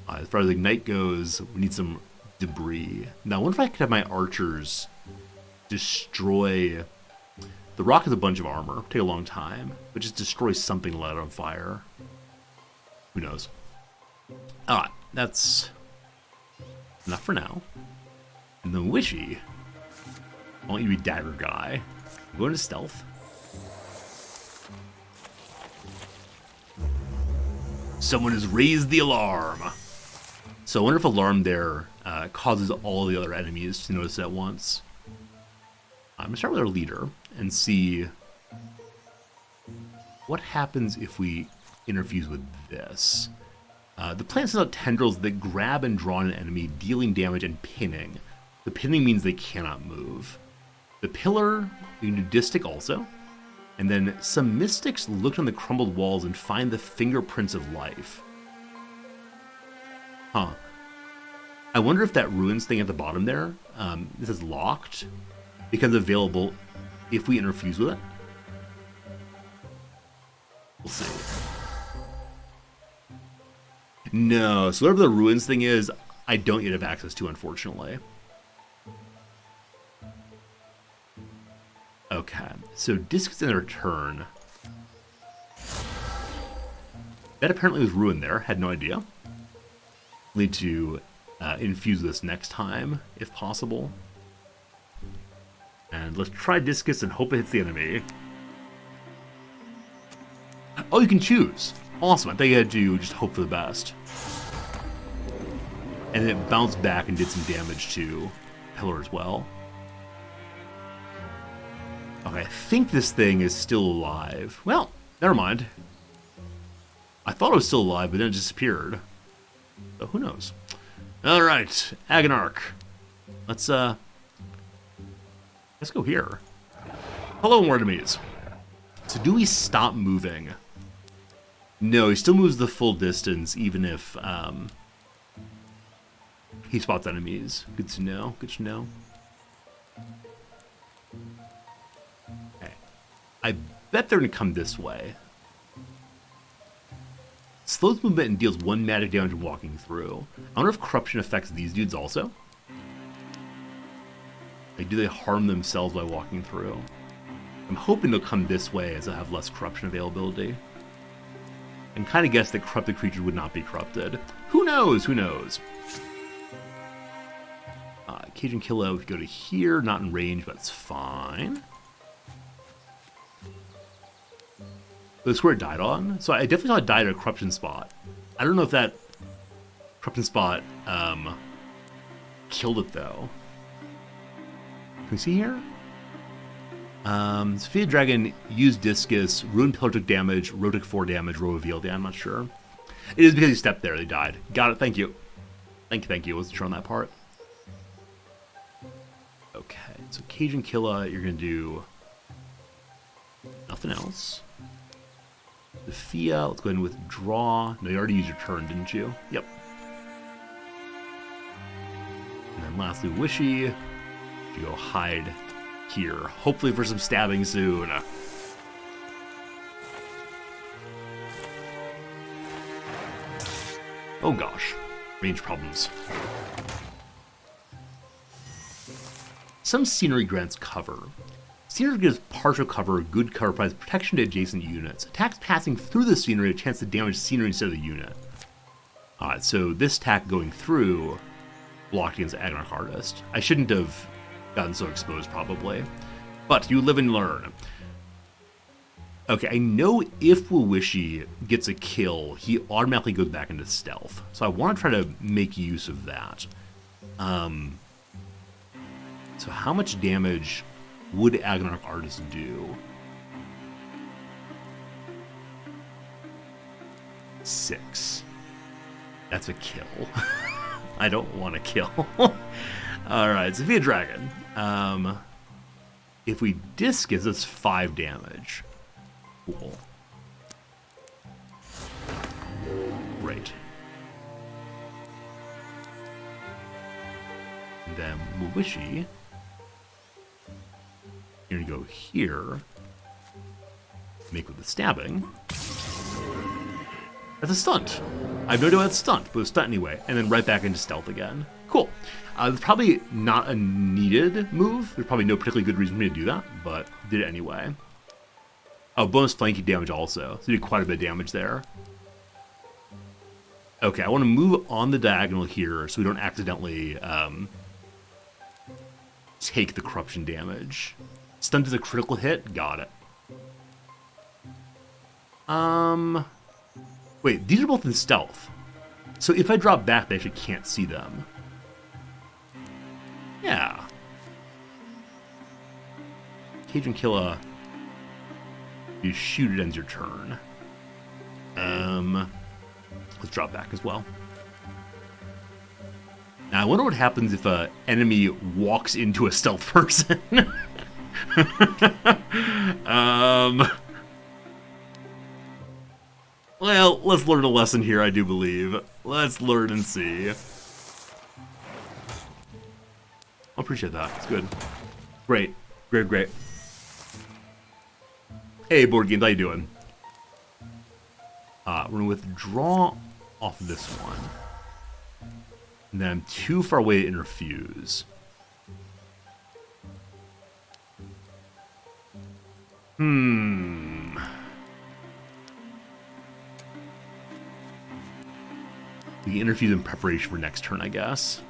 As far as Ignite goes, we need some debris. Now, I wonder if I could have my archers destroy... The rock is a bunch of armor. Take a long time. But just destroy something to light on fire. Who knows? Alright, that's enough for now. And then Wishy. I want you to be dagger guy. Go into stealth. Someone has raised the alarm. So I wonder if alarm there causes all the other enemies to notice it at once. I'm going to start with our leader and see what happens if we interfuse with this. The plant sends out tendrils that grab and draw an enemy, dealing damage and pinning. The pinning means they cannot move. The pillar, you can do distic also. And then some mystics look on the crumbled walls and find the fingerprints of life. Huh. I wonder if that ruins thing at the bottom there, this is locked, becomes available if we interfuse with it. We'll see. No, so whatever the ruins thing is, I don't yet have access to, unfortunately. Okay, so discs in their turn. That apparently was ruined there, had no idea. Need to infuse this next time, if possible. And let's try discus and hope it hits the enemy. Oh, you can choose. Awesome, I think you had to just hope for the best. And then it bounced back and did some damage to Pillar as well. Okay, I think this thing is still alive. Well, never mind. I thought it was still alive, but then it disappeared. So who knows? Alright, Agonarch. Let's go here. Hello, Wildermyth. So do we stop moving? No, he still moves the full distance, even if he spots enemies. Good to know. Good to know. Okay. I bet they're going to come this way. Slows movement and deals 1 magic damage when walking through. I wonder if corruption affects these dudes also. Like, do they harm themselves by walking through? I'm hoping they'll come this way as I have less corruption availability. I can kind of guess that corrupted creatures would not be corrupted. Who knows? Who knows? Cajun Killa, we go to here, not in range, but it's fine. That's where it died on. So I definitely saw it die at a corruption spot. I don't know if that corruption spot killed it though. Can we see here? Sophia Dragon used Discus, Ruined Pillar took damage, Ro took 4 damage, Ro revealed. Yeah, I'm not sure. It is because he stepped there, they died. Got it, thank you. Thank you. Wasn't sure on that part. Okay, so Cajun Killa, you're gonna do nothing else. Sophia, let's go ahead and withdraw. No, you already used your turn, didn't you? Yep. And then lastly, Wishy, you go hide here. Hopefully for some stabbing soon. Oh gosh, range problems. Some scenery grants cover. Scenery gives partial cover, good cover, provides protection to adjacent units. Attacks passing through the scenery have a chance to damage scenery instead of the unit. Alright, so this attack going through blocked against the Agonarch Artist. I shouldn't have gotten so exposed, probably. But you live and learn. Okay, I know if Wawishi gets a kill, he automatically goes back into stealth. So I want to try to make use of that. So how much damage would Agonarch Artist do? 6. That's a kill. I don't want to kill. Alright, Sophia Dragon. If we Discus, that's 5 damage. Cool. Great. And then Wawishi. You're gonna go here. Make with the stabbing. That's a stunt. I have no idea that's a stunt, but it's a stunt anyway. And then right back into stealth again. Cool. It's probably not a needed move. There's probably no particularly good reason for me to do that, but did it anyway. Oh, bonus flanking damage also. So you did quite a bit of damage there. Okay, I want to move on the diagonal here so we don't accidentally take the corruption damage. Stunned is a critical hit? Got it. Wait, these are both in stealth. So if I drop back, they actually can't see them. Yeah. Cajun Killa. You shoot, it ends your turn. Let's drop back as well. Now I wonder what happens if an enemy walks into a stealth person. Well, let's learn a lesson here, I do believe. Let's learn and see. I appreciate that. It's good. Great. Great. Hey, board games, how you doing? We're going to withdraw off this one. And then I'm too far away to interfuse. We can interfuse in preparation for next turn, I guess.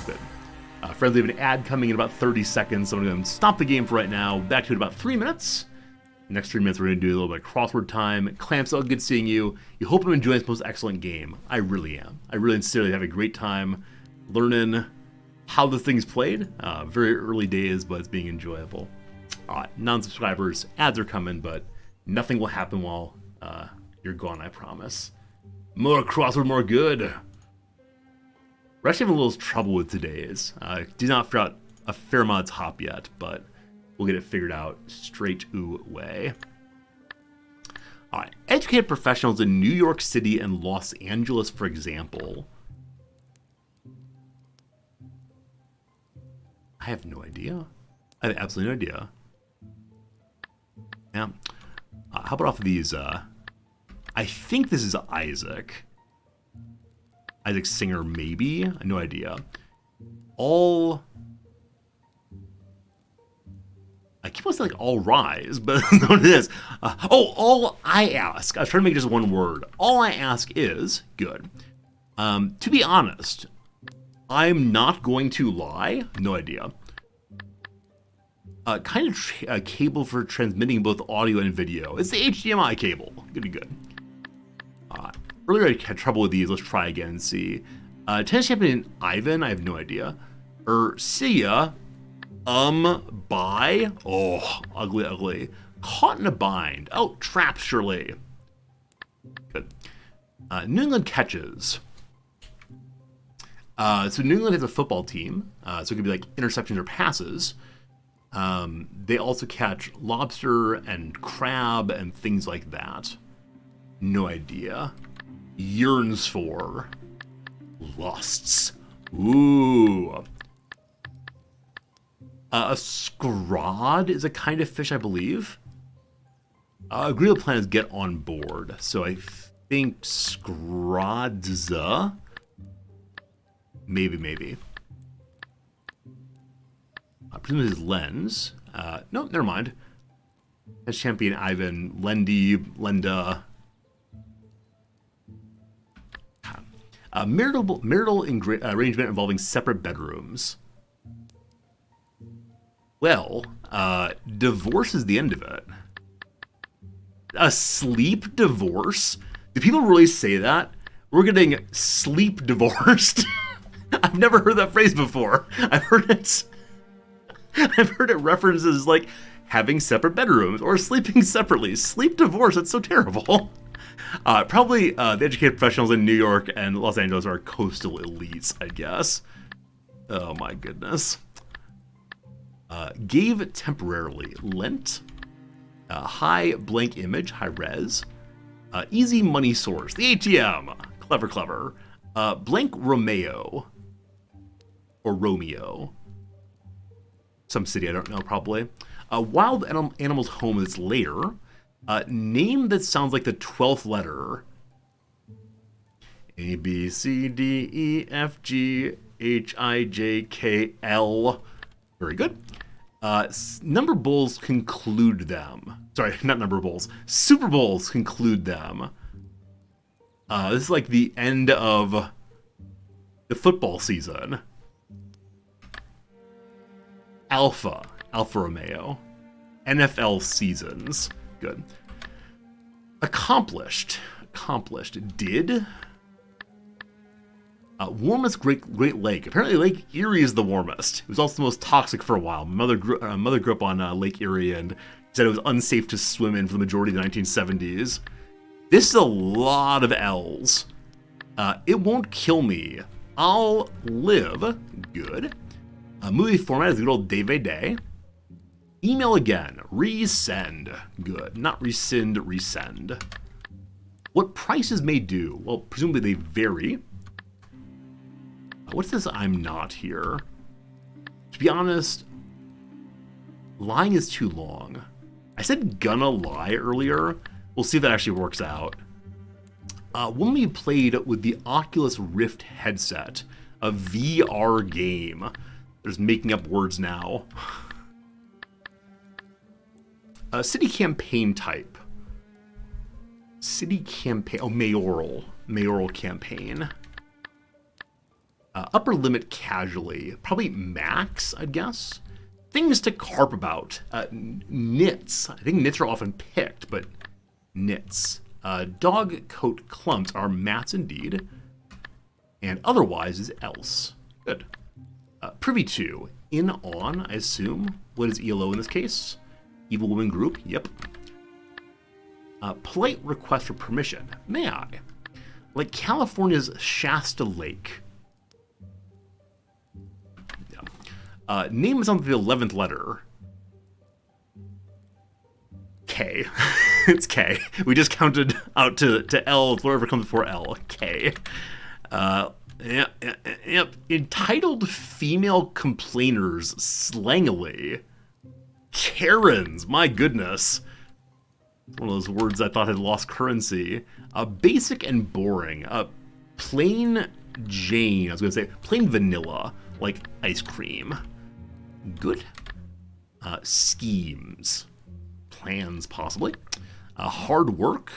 Good. Friendly, we have an ad coming in about 30 seconds, so I'm going to stop the game for right now. Back to it in about 3 minutes. Next 3 minutes, we're going to do a little bit of crossword time. Clamps, all good seeing you. You hope I'm enjoying this most excellent game. I really am. I really sincerely have a great time learning how the thing's played. Very early days, but it's being enjoyable. Non-subscribers, ads are coming, but nothing will happen while You're gone, I promise. More crossword, more good. We're actually having a little trouble with today's. Did not figure out a fair amount of top yet, but we'll get it figured out straight away. All right, educated professionals in New York City and Los Angeles, for example. I have no idea. I have absolutely no idea. Yeah. How about off of these? I think this is Isaac. Isaac Singer, maybe? I have no idea. I keep on saying like all rise, but that's not what it is. All I ask. I was trying to make just one word. All I ask is good. To be honest, I'm not going to lie. No idea. Kind of cable for transmitting both audio and video. It's the HDMI cable. Gonna be good. Earlier I had trouble with these. Let's try again and see. Tennis champion Ivan. I have no idea. Sia. By. Oh, ugly, ugly. Caught in a bind. Oh, trapped, surely. Good. New England catches. So New England has a football team. So it could be like interceptions or passes. They also catch lobster and crab and things like that. No idea. Yearns for. Lusts. Ooh. A scrod is a kind of fish, I believe. Agreeable plan is get on board. So I think scrodza. Maybe. Presumably his lens. No, never mind. As champion Ivan, Lenda. Marital arrangement involving separate bedrooms. Well, divorce is the end of it. A sleep divorce? Do people really say that? We're getting sleep divorced? I've never heard that phrase before. I've heard it references like having separate bedrooms or sleeping separately. Sleep divorce, that's so terrible. Probably the educated professionals in New York and Los Angeles are coastal elites, I guess. Oh my goodness. Gave temporarily. Lent. High blank image, high res. Easy money source, the ATM. Clever. Blank Romeo. Or Romeo. Some city, I don't know, probably. Wild animal's home is its lair. Name that sounds like the 12th letter. A, B, C, D, E, F, G, H, I, J, K, L. Very good. Number bowls conclude them. Sorry, not number bowls. Super Bowls conclude them. This is like the end of the football season. Alpha Romeo. NFL seasons. Good. Accomplished. Did. Warmest Great Lake. Apparently Lake Erie is the warmest. It was also the most toxic for a while. My mother grew up on Lake Erie and said it was unsafe to swim in for the majority of the 1970s. This is a lot of L's. It won't kill me. I'll live. Good. Movie format is the good old day. Email again. Resend. Good. Not rescind, resend. What prices may do? Well, presumably they vary. What's this I'm not here? To be honest, lying is too long. I said gonna lie earlier. We'll see if that actually works out. When we played with the Oculus Rift headset, a VR game. There's making up words now. City campaign type. City campaign. Oh, mayoral. Mayoral campaign. Upper limit casually. Probably max, I guess. Things to carp about. Knits. I think knits are often picked, but knits. Dog coat clumps are mats indeed. And otherwise is else. Good. Privy to. In on, I assume. What is ELO in this case? Evil Woman Group. Yep. Polite request for permission. May I? Like California's Shasta Lake. Yeah. Name is on the 11th letter. K. It's K. We just counted out to L, whatever comes before L. K. Yep. Entitled female complainers slangily. Karens, my goodness. One of those words I thought had lost currency. Basic and boring. Plain Jane, I was going to say. Plain vanilla, like ice cream. Good. Schemes. Plans, possibly. Hard work.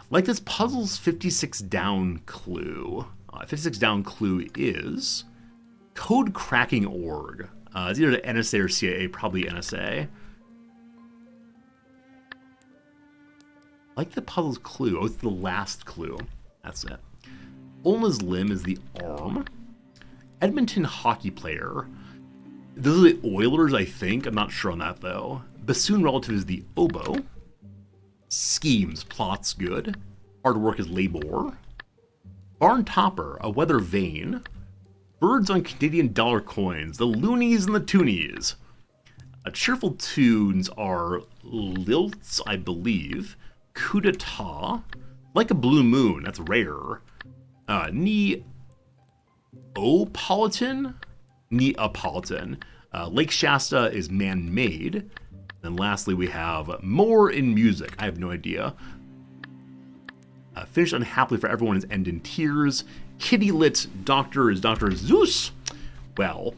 Like this puzzle's 56 down clue. 56 down clue is code cracking org. It's either the NSA or CIA, probably NSA. Like the puzzle's clue. Oh, it's the last clue. That's it. Ulma's limb is the arm. Edmonton hockey player. Those are the Oilers, I think. I'm not sure on that, though. Bassoon relative is the oboe. Schemes, plots, good. Hard work is labor. Barn topper, a weather vane. Birds on Canadian dollar coins, the loonies and the toonies. Cheerful tunes are lilts, I believe. Coup d'etat. Like a blue moon, that's rare. Neapolitan. Lake Shasta is man-made. Then lastly, we have more in music. I have no idea. Finished unhappily for everyone is end in tears. Kitty lit doctor is Dr. Zeus. Well.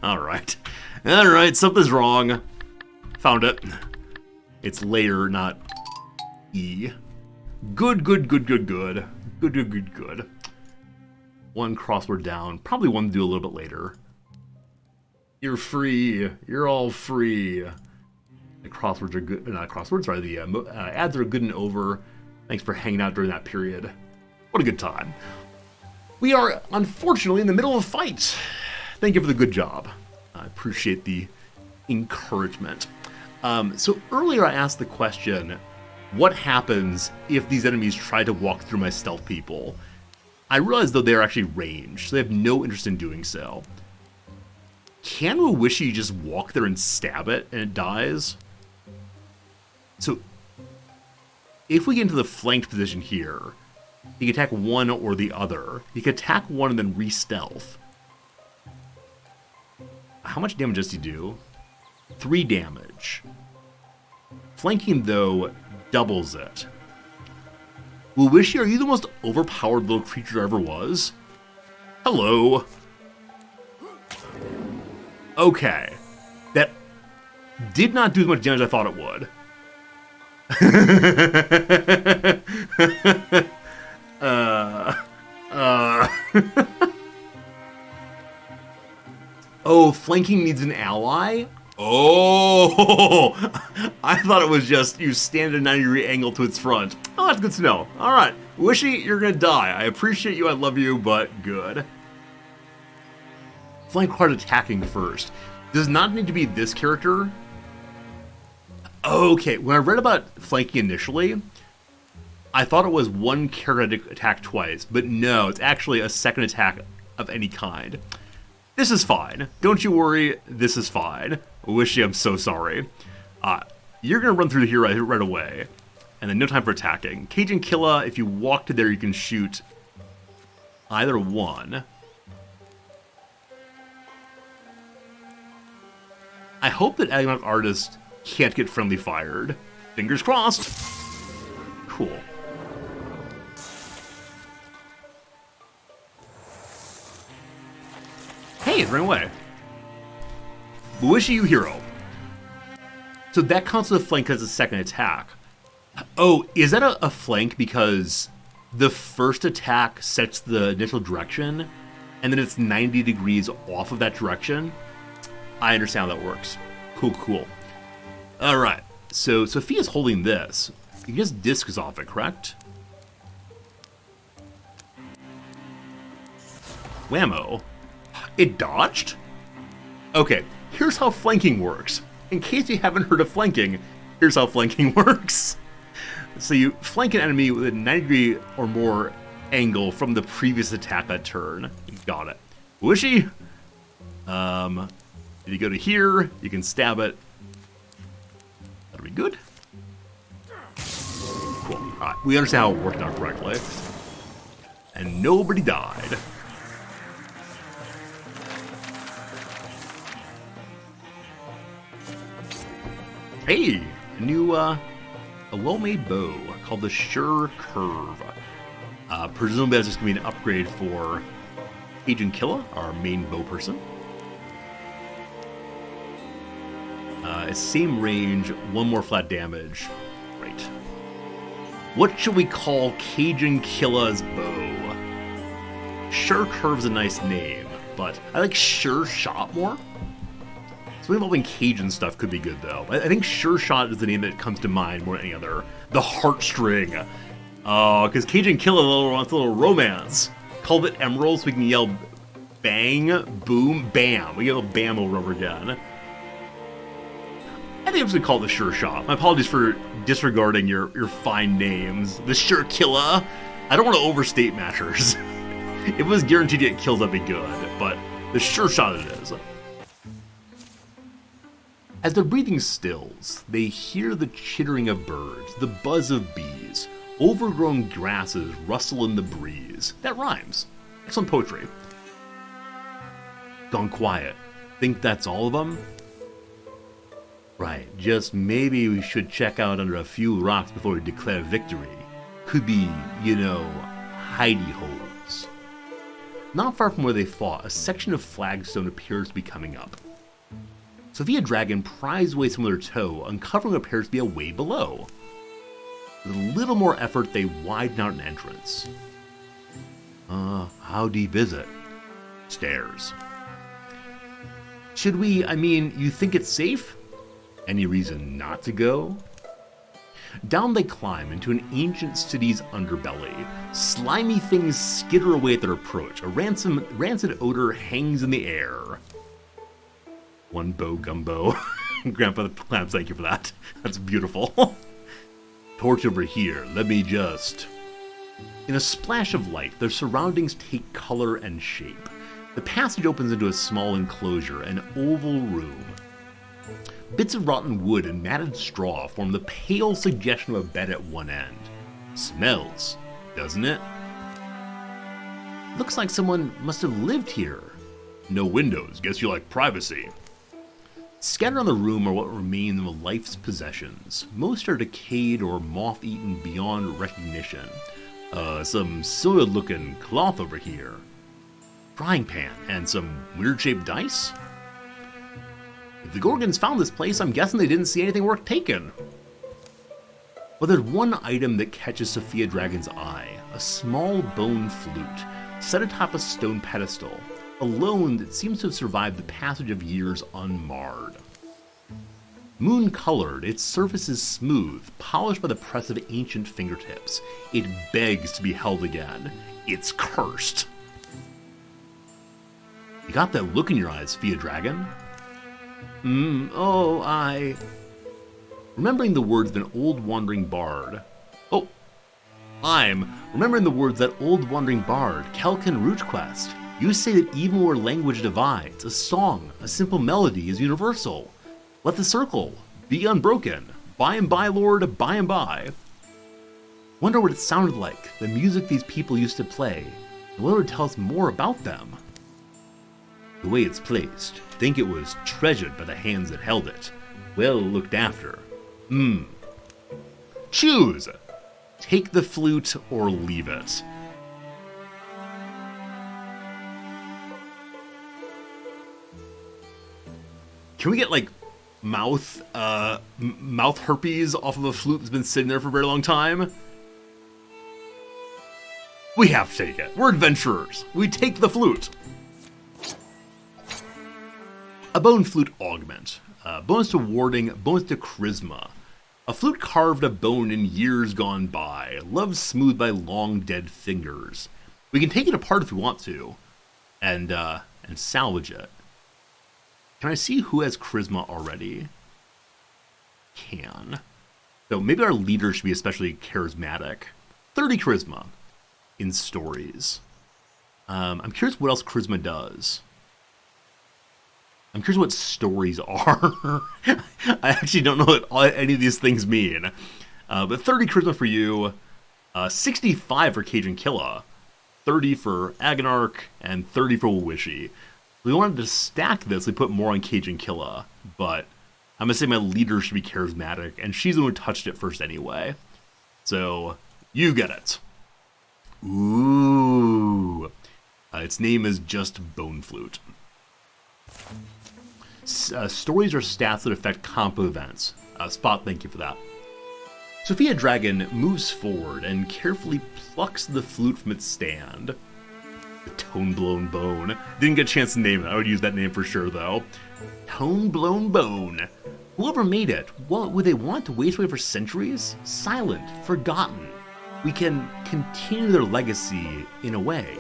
Alright. Something's wrong. Found it. It's layer, not E. Good. Good. One crossword down. Probably one to do a little bit later. You're free. You're all free. The crosswords are good. Not crosswords, sorry. The ads are good and over. Thanks for hanging out during that period. What a good time. We are, unfortunately, in the middle of a fight. Thank you for the good job. I appreciate the encouragement. So earlier I asked the question, what happens if these enemies try to walk through my stealth people? I realized, though, they're actually ranged, so they have no interest in doing so. Can Wishy just walk there and stab it and it dies? So, if we get into the flanked position here, he can attack one or the other. He can attack one and then re-stealth. How much damage does he do? 3 damage. Flanking, though, doubles it. Wishy, are you the most overpowered little creature there ever was? Hello. Okay. That did not do as much damage as I thought it would. Oh, flanking needs an ally? Oh! I thought it was just you stand at a 90-degree angle to its front. Oh, that's good to know. Alright. Wishy, you're gonna die. I appreciate you, I love you, but good. Flank requires attacking first. Does not need to be this character. Okay, when I read about flanking initially, I thought it was one character to attack twice, but no, it's actually a second attack of any kind. This is fine. Don't you worry, this is fine. Wishy, I'm so sorry. You're gonna run through here right away, and then no time for attacking. Cajun Killa, if you walk to there, you can shoot either one. I hope that Agonic Artist can't get friendly fired. Fingers crossed. Cool. Hey, it ran away. Wishy, you hero. So that counts as a flank as a second attack. Oh, is that a flank because the first attack sets the initial direction, and then it's 90 degrees off of that direction? I understand how that works. Cool. Alright, so Sophia's holding this. You can just discs off it, correct? Whammo. It dodged? Okay, here's how flanking works. In case you haven't heard of flanking, Here's how flanking works. So you flank an enemy with a 90-degree or more angle from the previous attack that turn. Got it. Wishy. If you go to here, you can stab it. That'll be good. Cool. Alright, we understand how it worked out correctly. And nobody died. Hey! A new, a well-made bow called the Sure Curve. Presumably that's just going to be an upgrade for Agent Killa, our main bow person. Same range, one more flat damage. Right. What should we call Cajun Killa's bow? Sure Curve's a nice name, but I like Sure Shot more. Something involving Cajun stuff could be good, though. I think Sure Shot is the name that comes to mind more than any other. The Heartstring. Oh, because Cajun Killa wants a little romance. Called it Emerald so we can yell bang, boom, bam. We yell bam over and over again. I think I'm just going to call it the Sure Shot. My apologies for disregarding your fine names. The Sure Killa. I don't want to overstate matters. If it was guaranteed to get kills, that'd be good. But the Sure Shot it is. As their breathing stills, they hear the chittering of birds, the buzz of bees, overgrown grasses rustle in the breeze. That rhymes. Excellent poetry. Gone quiet. Think that's all of them? Right, just maybe we should check out under a few rocks before we declare victory. Could be, hidey holes. Not far from where they fought, a section of flagstone appears to be coming up. Sophia Dragon pries away some of their toe, uncovering what appears to be a way below. With a little more effort, they widen out an entrance. How deep is it? Stairs. Should we, you think it's safe? Any reason not to go? Down they climb into an ancient city's underbelly. Slimy things skitter away at their approach. A rancid odor hangs in the air. One bow gumbo. Grandpa the Clamps, thank you for that. That's beautiful. Torch over here, let me just... In a splash of light, their surroundings take color and shape. The passage opens into a small enclosure, an oval room. Bits of rotten wood and matted straw form the pale suggestion of a bed at one end. Smells, doesn't it? Looks like someone must have lived here. No windows, guess you like privacy. Scattered on the room are what remain of life's possessions. Most are decayed or moth-eaten beyond recognition. Some silver-looking cloth over here. Frying pan and some weird-shaped dice? If the Gorgons found this place, I'm guessing they didn't see anything worth taking. But there's one item that catches Sophia Dragon's eye. A small bone flute, set atop a stone pedestal. Alone, that seems to have survived the passage of years unmarred. Moon-colored, its surface is smooth, polished by the press of ancient fingertips. It begs to be held again. It's cursed. You got that look in your eyes, Sophia Dragon? Remembering the words of an old wandering bard. I'm remembering the words of that old wandering bard, Kelkin Rootquest. You say that even where language divides, a song, a simple melody is universal. Let the circle be unbroken. By and by, Lord, by and by. Wonder what it sounded like, the music these people used to play. I wonder what tells more about them. The way it's placed, think it was treasured by the hands that held it. Well looked after. Choose! Take the flute or leave it. Can we get, mouth herpes off of a flute that's been sitting there for a very long time? We have to take it. We're adventurers. We take the flute. A bone flute augment. Bonus to warding, bonus to charisma. A flute carved of bone in years gone by, loved smooth by long dead fingers. We can take it apart if we want to, and salvage it. Can I see who has charisma already? can. So maybe our leader should be especially charismatic. 30 charisma in stories. I'm curious what else charisma does. I'm curious what stories are. I actually don't know what any of these things mean. But 30 charisma for you, 65 for Cajun Killa, 30 for Agonarch, and 30 for Wishy. We wanted to stack this, we put more on Cajun Killa, but I'm going to say my leader should be charismatic, and she's the one who touched it first anyway. So, you get it. Ooh. Its name is just Bone Flute. Stories are stats that affect comp events. Spot, thank you for that. Sophia Dragon moves forward and carefully plucks the flute from its stand. The Tone-Blown Bone. Didn't get a chance to name it. I would use that name for sure, though. Tone-Blown Bone. Whoever made it, what would they want to waste away for centuries? Silent, forgotten. We can continue their legacy in a way.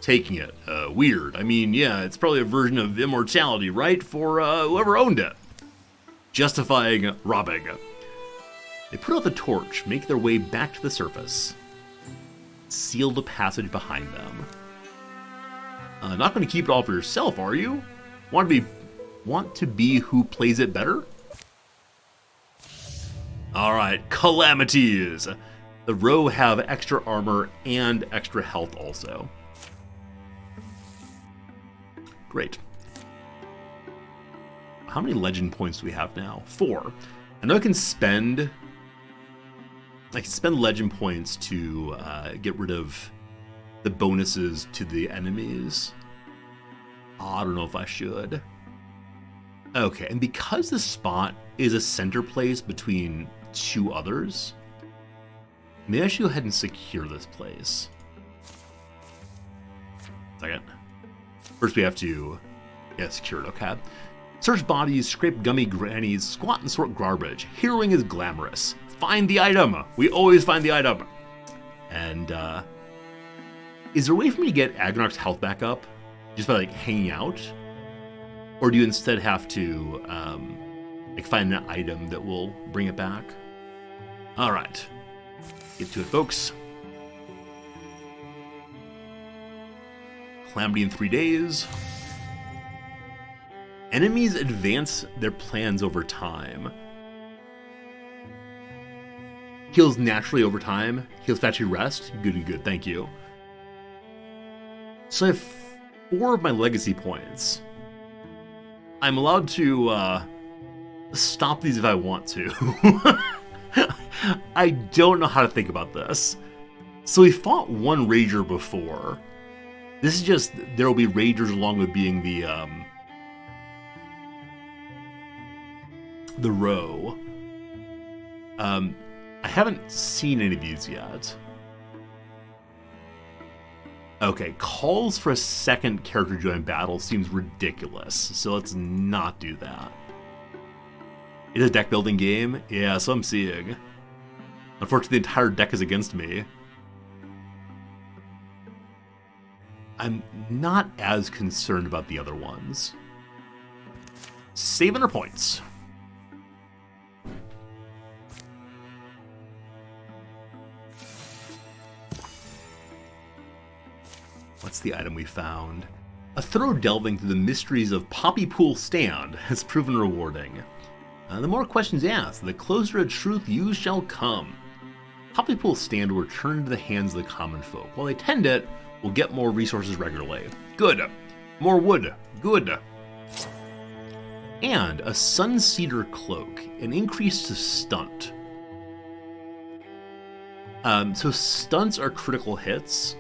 Taking it. Weird. I mean, yeah, it's probably a version of immortality, right? For whoever owned it. Justifying robbing. They put out the torch, make their way back to the surface. Seal the passage behind them. Not going to keep it all for yourself, are you? Want to be who plays it better? Alright, calamities! The row have extra armor and extra health also. Great. How many legend points do we have now? 4. I know I can spend legend points to get rid of the bonuses to the enemies. I don't know if I should. Okay, and because this spot is a center place between 2 others, maybe I should go ahead and secure this place. Second. First we have to secure it, okay. Search bodies, scrape gummy grannies, squat and sort garbage. Heroing is glamorous. Find the item. We always find the item. And, is there a way for me to get Agonarch's health back up? Just by, hanging out? Or do you instead have to, find an item that will bring it back? Alright. Get to it, folks. Calamity in 3 days. Enemies advance their plans over time. Heals naturally over time. Heals factory rest. Good, thank you. So I have 4 of my legacy points. I'm allowed to stop these if I want to. I don't know how to think about this. So we fought 1 Rager before. This is just, there will be Ragers along with being the row. I haven't seen any of these yet. Okay, calls for a second character to join battle seems ridiculous, so let's not do that. It is a deck building game? Yeah, so I'm seeing. Unfortunately, the entire deck is against me. I'm not as concerned about the other ones. Saving our points. What's the item we found? A thorough delving through the mysteries of Poppy Pool Stand has proven rewarding. The more questions asked, the closer to truth you shall come. Poppy Pool Stand will return into the hands of the common folk. While they tend it, we'll get more resources regularly. Good. More wood. Good. And a Sun Cedar Cloak, an increase to stunt. So stunts are critical hits.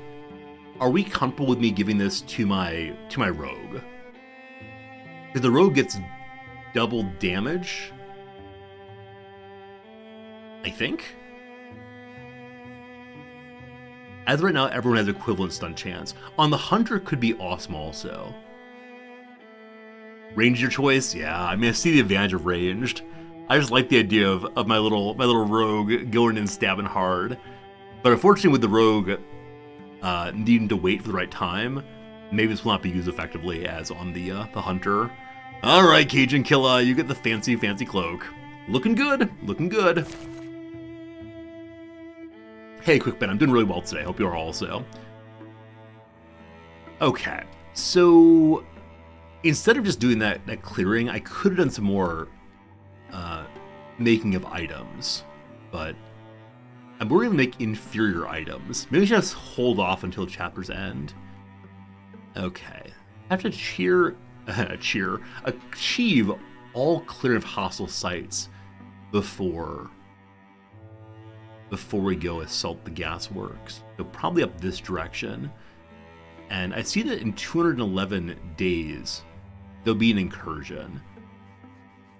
Are we comfortable with me giving this to my rogue? Because the rogue gets double damage, I think. As of right now, everyone has equivalent stun chance. On the hunter could be awesome also. Ranged your choice? Yeah, I mean I see the advantage of ranged. I just like the idea of my little rogue going and stabbing hard. But unfortunately with the rogue needing to wait for the right time, maybe this will not be used effectively as on the hunter. Alright, Cajun Killa, you get the fancy cloak. Looking good, looking good. Hey, Quick Ben, I'm doing really well today. Hope you are also. Okay, so instead of just doing that clearing, I could have done some more making of items, but I'm worried to make inferior items. Maybe I should just hold off until chapter's end. Okay, I have to achieve all clear of hostile sites before we go assault the gas works. So probably up this direction. And I see that in 211 days, there'll be an incursion.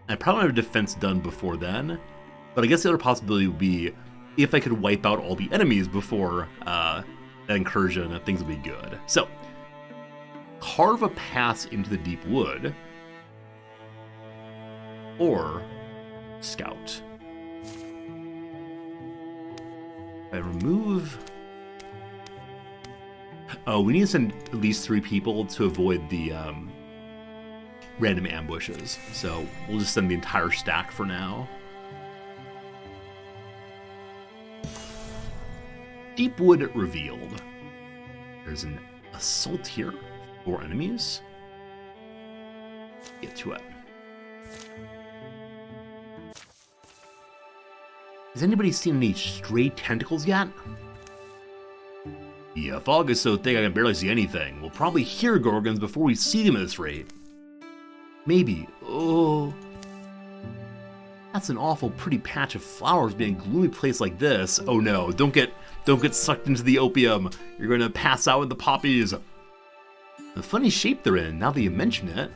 I probably have a defense done before then, but I guess the other possibility would be if I could wipe out all the enemies before that incursion, things would be good. So, carve a path into the deep wood, or scout. I remove... Oh, we need to send at least 3 people to avoid the random ambushes. So we'll just send the entire stack for now. Deepwood revealed. There's an assault here. 4 enemies. Get to it. Has anybody seen any stray tentacles yet? The fog is so thick I can barely see anything. We'll probably hear Gorgons before we see them at this rate. Maybe. Oh. That's an awful pretty patch of flowers being a gloomy place like this. Oh no, don't get sucked into the opium. You're gonna pass out with the poppies. The funny shape they're in, now that you mention it.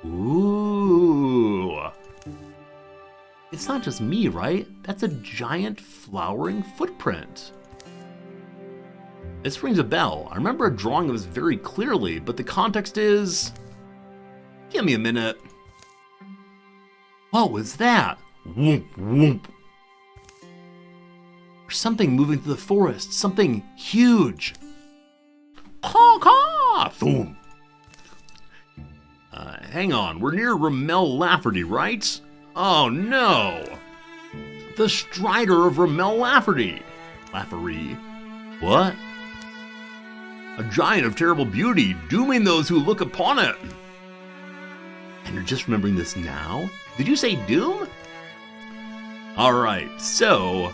Ooh. It's not just me, right? That's a giant flowering footprint. This rings a bell. I remember a drawing of this very clearly, but the context is... Give me a minute. What was that? Whoomp, whoomp. There's something moving through the forest. Something huge. Caw, caw! Boom. Hang on. We're near Ramel Lafferty, right? Oh no! The Strider of Ramel Lafferty. Lafferty. What? A giant of terrible beauty, dooming those who look upon it. And you're just remembering this now? Did you say doom? Alright, so...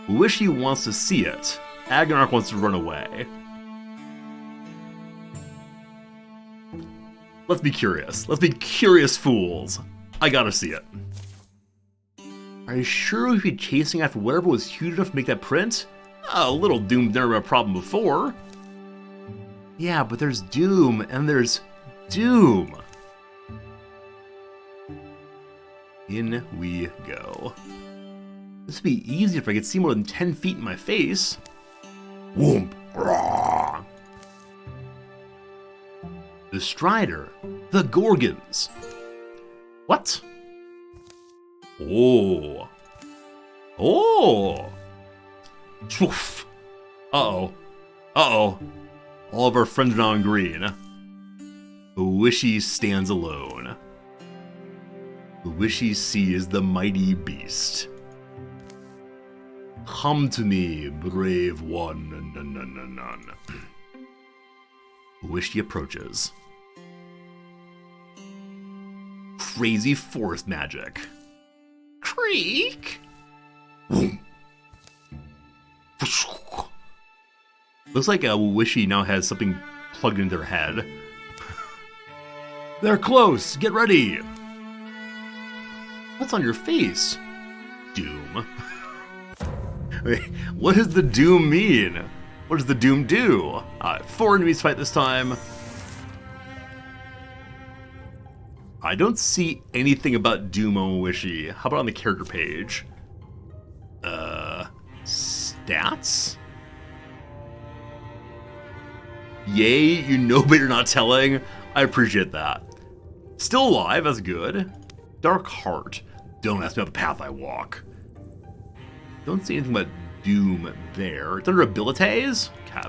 Wishy wants to see it. Agonarch wants to run away. Let's be curious. Let's be curious fools. I gotta see it. Are you sure we'd be chasing after whatever was huge enough to make that print? A little Doom's never been a problem before. Yeah, but there's Doom, and there's Doom. In we go. This would be easy if I could see more than 10 feet in my face. Whoomp. Rawr. The Strider. The Gorgons. What? Oh. Oh. Swoof. Uh-oh. Uh-oh. All of our friends are now in green. Wishy stands alone. Wishy sees the mighty beast. Come to me, brave one. Wishy approaches. Crazy forest magic. Creak! Looks like Wishy now has something plugged into their head. They're close! Get ready! What's on your face? Doom. Wait, what does the Doom mean? What does the Doom do? 4 enemies fight this time. I don't see anything about Doom on Wishy. How about on the character page? Stats? Yay, you know but you're not telling. I appreciate that. Still alive, that's good. Dark Heart. Don't ask me about the path I walk. Don't see anything about Doom there. It's under abilities? Okay.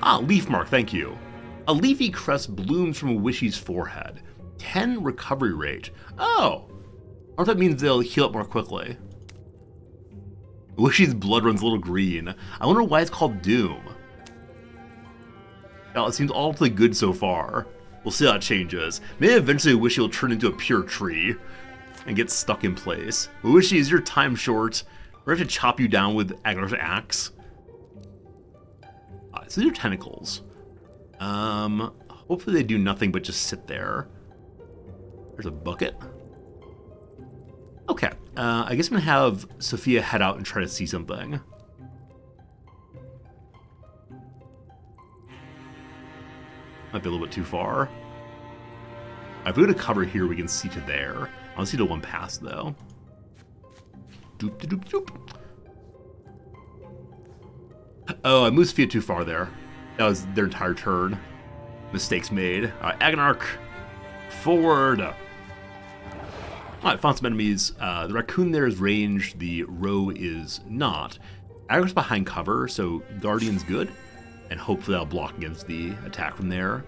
Ah, Leaf Mark, thank you. A leafy crest blooms from a wishy's forehead. 10 recovery rate. Oh! I wonder if that means they'll heal up more quickly. Wishy's blood runs a little green. I wonder why it's called Doom. Now, it seems awfully good so far. We'll see how it changes. Maybe eventually Wishy will turn into a pure tree and get stuck in place. Wishy, is your time short? We're going to have to chop you down with Agnar's axe. So these are tentacles. Hopefully they do nothing but just sit there. There's a bucket. Okay, I guess I'm gonna have Sophia head out and try to see something. Might be a little bit too far. If we go to cover here, we can see to there. I don't see the one past though. Doop, doop, doop. Oh, I moved Sophia too far there. That was their entire turn. Mistakes made. Alright, Agnarch. Forward. Alright, found some enemies. The raccoon there is ranged, the roe is not. Agnarch's behind cover, so Guardian's good. And hopefully that'll block against the attack from there.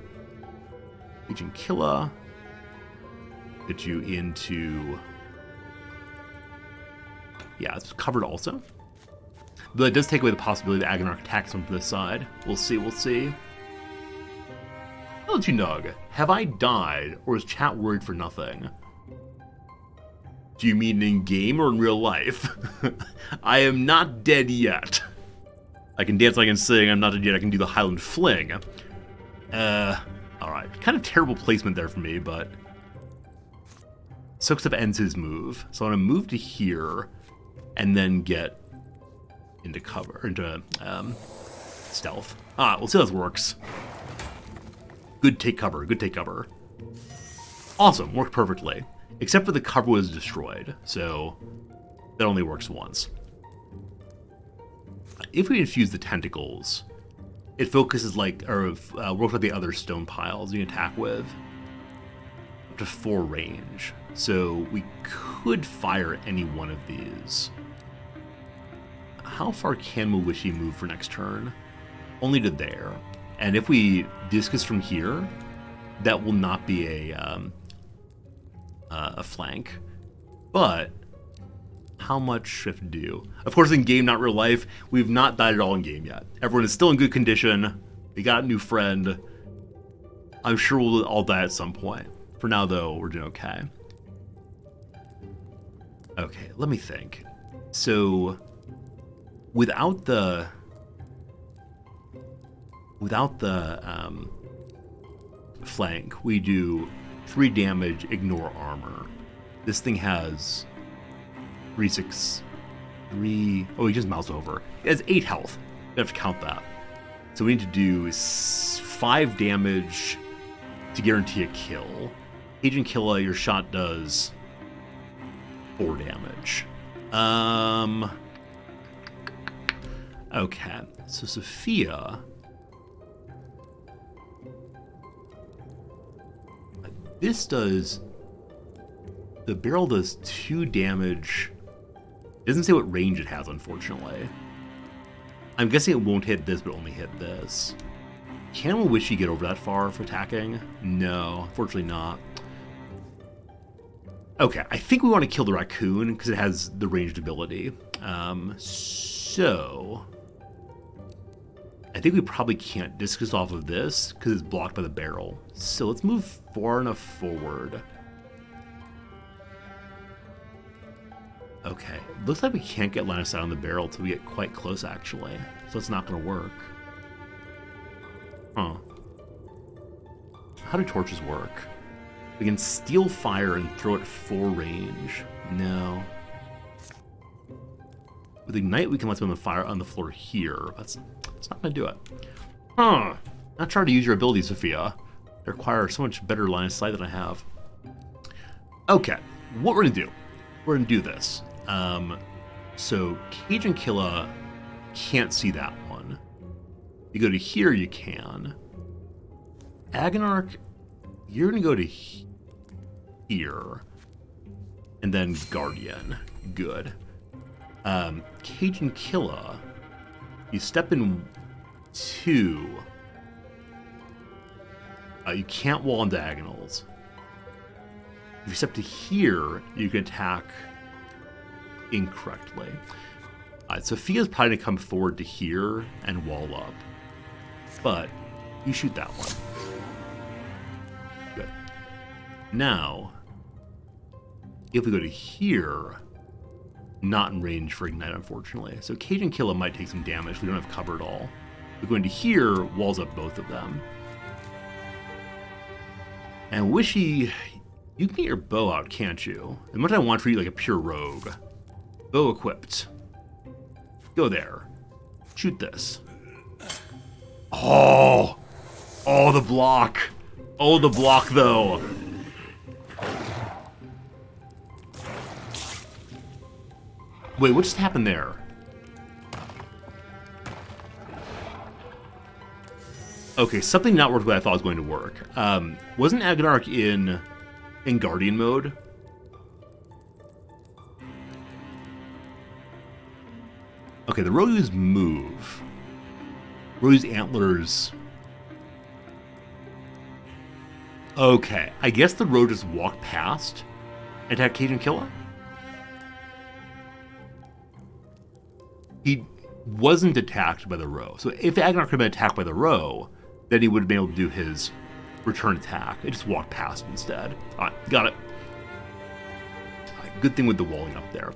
Agent Killa. Get you into... Yeah, it's covered also. But it does take away the possibility that Agnarch attacks from this side. We'll see, we'll see. Hello, Tunug. Have I died, or is chat worried for nothing? Do you mean in-game or in real life? I am not dead yet. I can dance, I can sing, I'm not dead yet, I can do the Highland Fling. Alright. Kind of terrible placement there for me, but... Soaks up ends his move. So I'm going to move to here, and then get into cover, into stealth. We'll see how this works. Good take cover, good take cover. Awesome, worked perfectly. Except for the cover was destroyed, so that only works once. If we infuse the tentacles, it focuses like, or works like the other stone piles you can attack with. Up to 4 range. So we could fire any one of these. How far can Mawishi move for next turn? Only to there. And if we discus from here, that will not be a flank. But how much shift do? Of course, in game, not real life, we've not died at all in game yet. Everyone is still in good condition. We got a new friend. I'm sure we'll all die at some point. For now, though, we're doing okay. Okay, let me think. So, without the flank, we do 3 damage, ignore armor. This thing has 3, 6, 3... Oh, he just moused over. It has 8 health. We have to count that. So we need to do 5 damage to guarantee a kill. Agent Killa, your shot does 4 damage. Okay, so Sophia... This does... The barrel does 2 damage. It doesn't say what range it has, unfortunately. I'm guessing it won't hit this, but only hit this. Can Mawishi get over that far for attacking? No, unfortunately not. Okay, I think we want to kill the raccoon, because it has the ranged ability. So... I think we probably can't discus off of this, because it's blocked by the barrel. So let's move far enough forward. Okay, looks like we can't get line of sight on the barrel until we get quite close, actually. So it's not going to work. Huh. How do torches work? We can steal fire and throw it at 4 range. No. With Ignite, we can let them on the fire on the floor here. That's not going to do it. Huh. Not trying to use your abilities, Sophia. They require so much better line of sight than I have. Okay, what we're going to do. We're going to do this. So Cajun Killa can't see that one. You go to here, you can. Agnarch, you're going to go to here. And then Guardian. Good. Cajun Killa, you step in 2. You can't wall on diagonals. If you step to here, you can attack incorrectly. Sophia's probably going to come forward to here and wall up. But you shoot that one. Good. Now, if we go to here, not in range for Ignite, unfortunately. So Cajun Killa might take some damage. We don't have cover at all. We're going to here, walls up both of them. And Wishy, you can get your bow out, can't you? As much as I want for you like a pure rogue. Bow equipped. Go there. Shoot this. Oh! Oh, the block. Oh, the block, though. Wait, what just happened there? Okay, something not worked the way I thought it was going to work. Wasn't Agnarch in Guardian mode? Okay, the Rogue's move. Rogue's antlers. Okay, I guess the Rogue just walked past and attacked Cajun Killa? He wasn't attacked by the Roe. So if Agnarch had been attacked by the Roe, then he would have been able to do his return attack. It just walked past instead. Alright, got it. Right, good thing with the walling up there.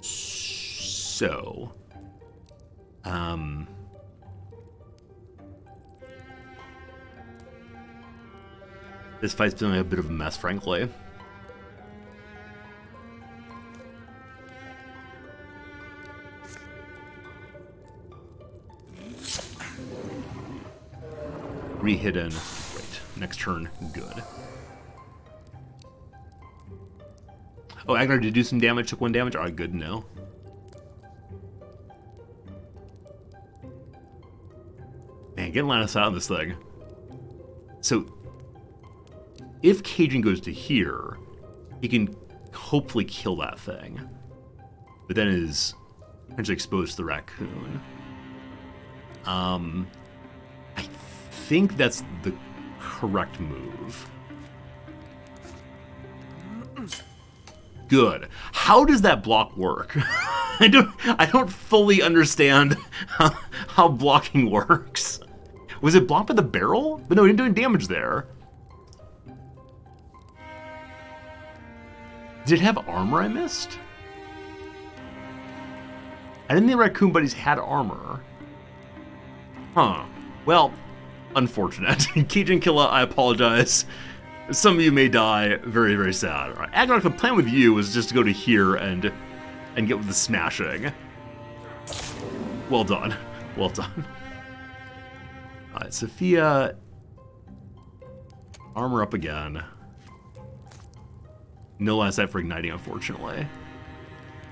So... this fight's been a bit of a mess, frankly. Re-hidden. Great. Next turn, good. Oh, Agnar did do some damage, took 1 damage. Alright, good, no. Man, get line of sight on this thing. So, if Cajun goes to here, he can hopefully kill that thing. But then is potentially exposed to the raccoon. I think that's the correct move. Good. How does that block work? I don't fully understand how blocking works. Was it blocked by the barrel? But no, it didn't do any damage there. Did it have armor I missed? I didn't think Raccoon Buddies had armor. Huh. Well, unfortunate. Cajun Killa, I apologize. Some of you may die. Very, very sad. All right. Agnarch, the plan with you was just to go to here and get with the smashing. Well done. Well done. All right, Sophia. Armor up again. No line of sight for igniting, unfortunately.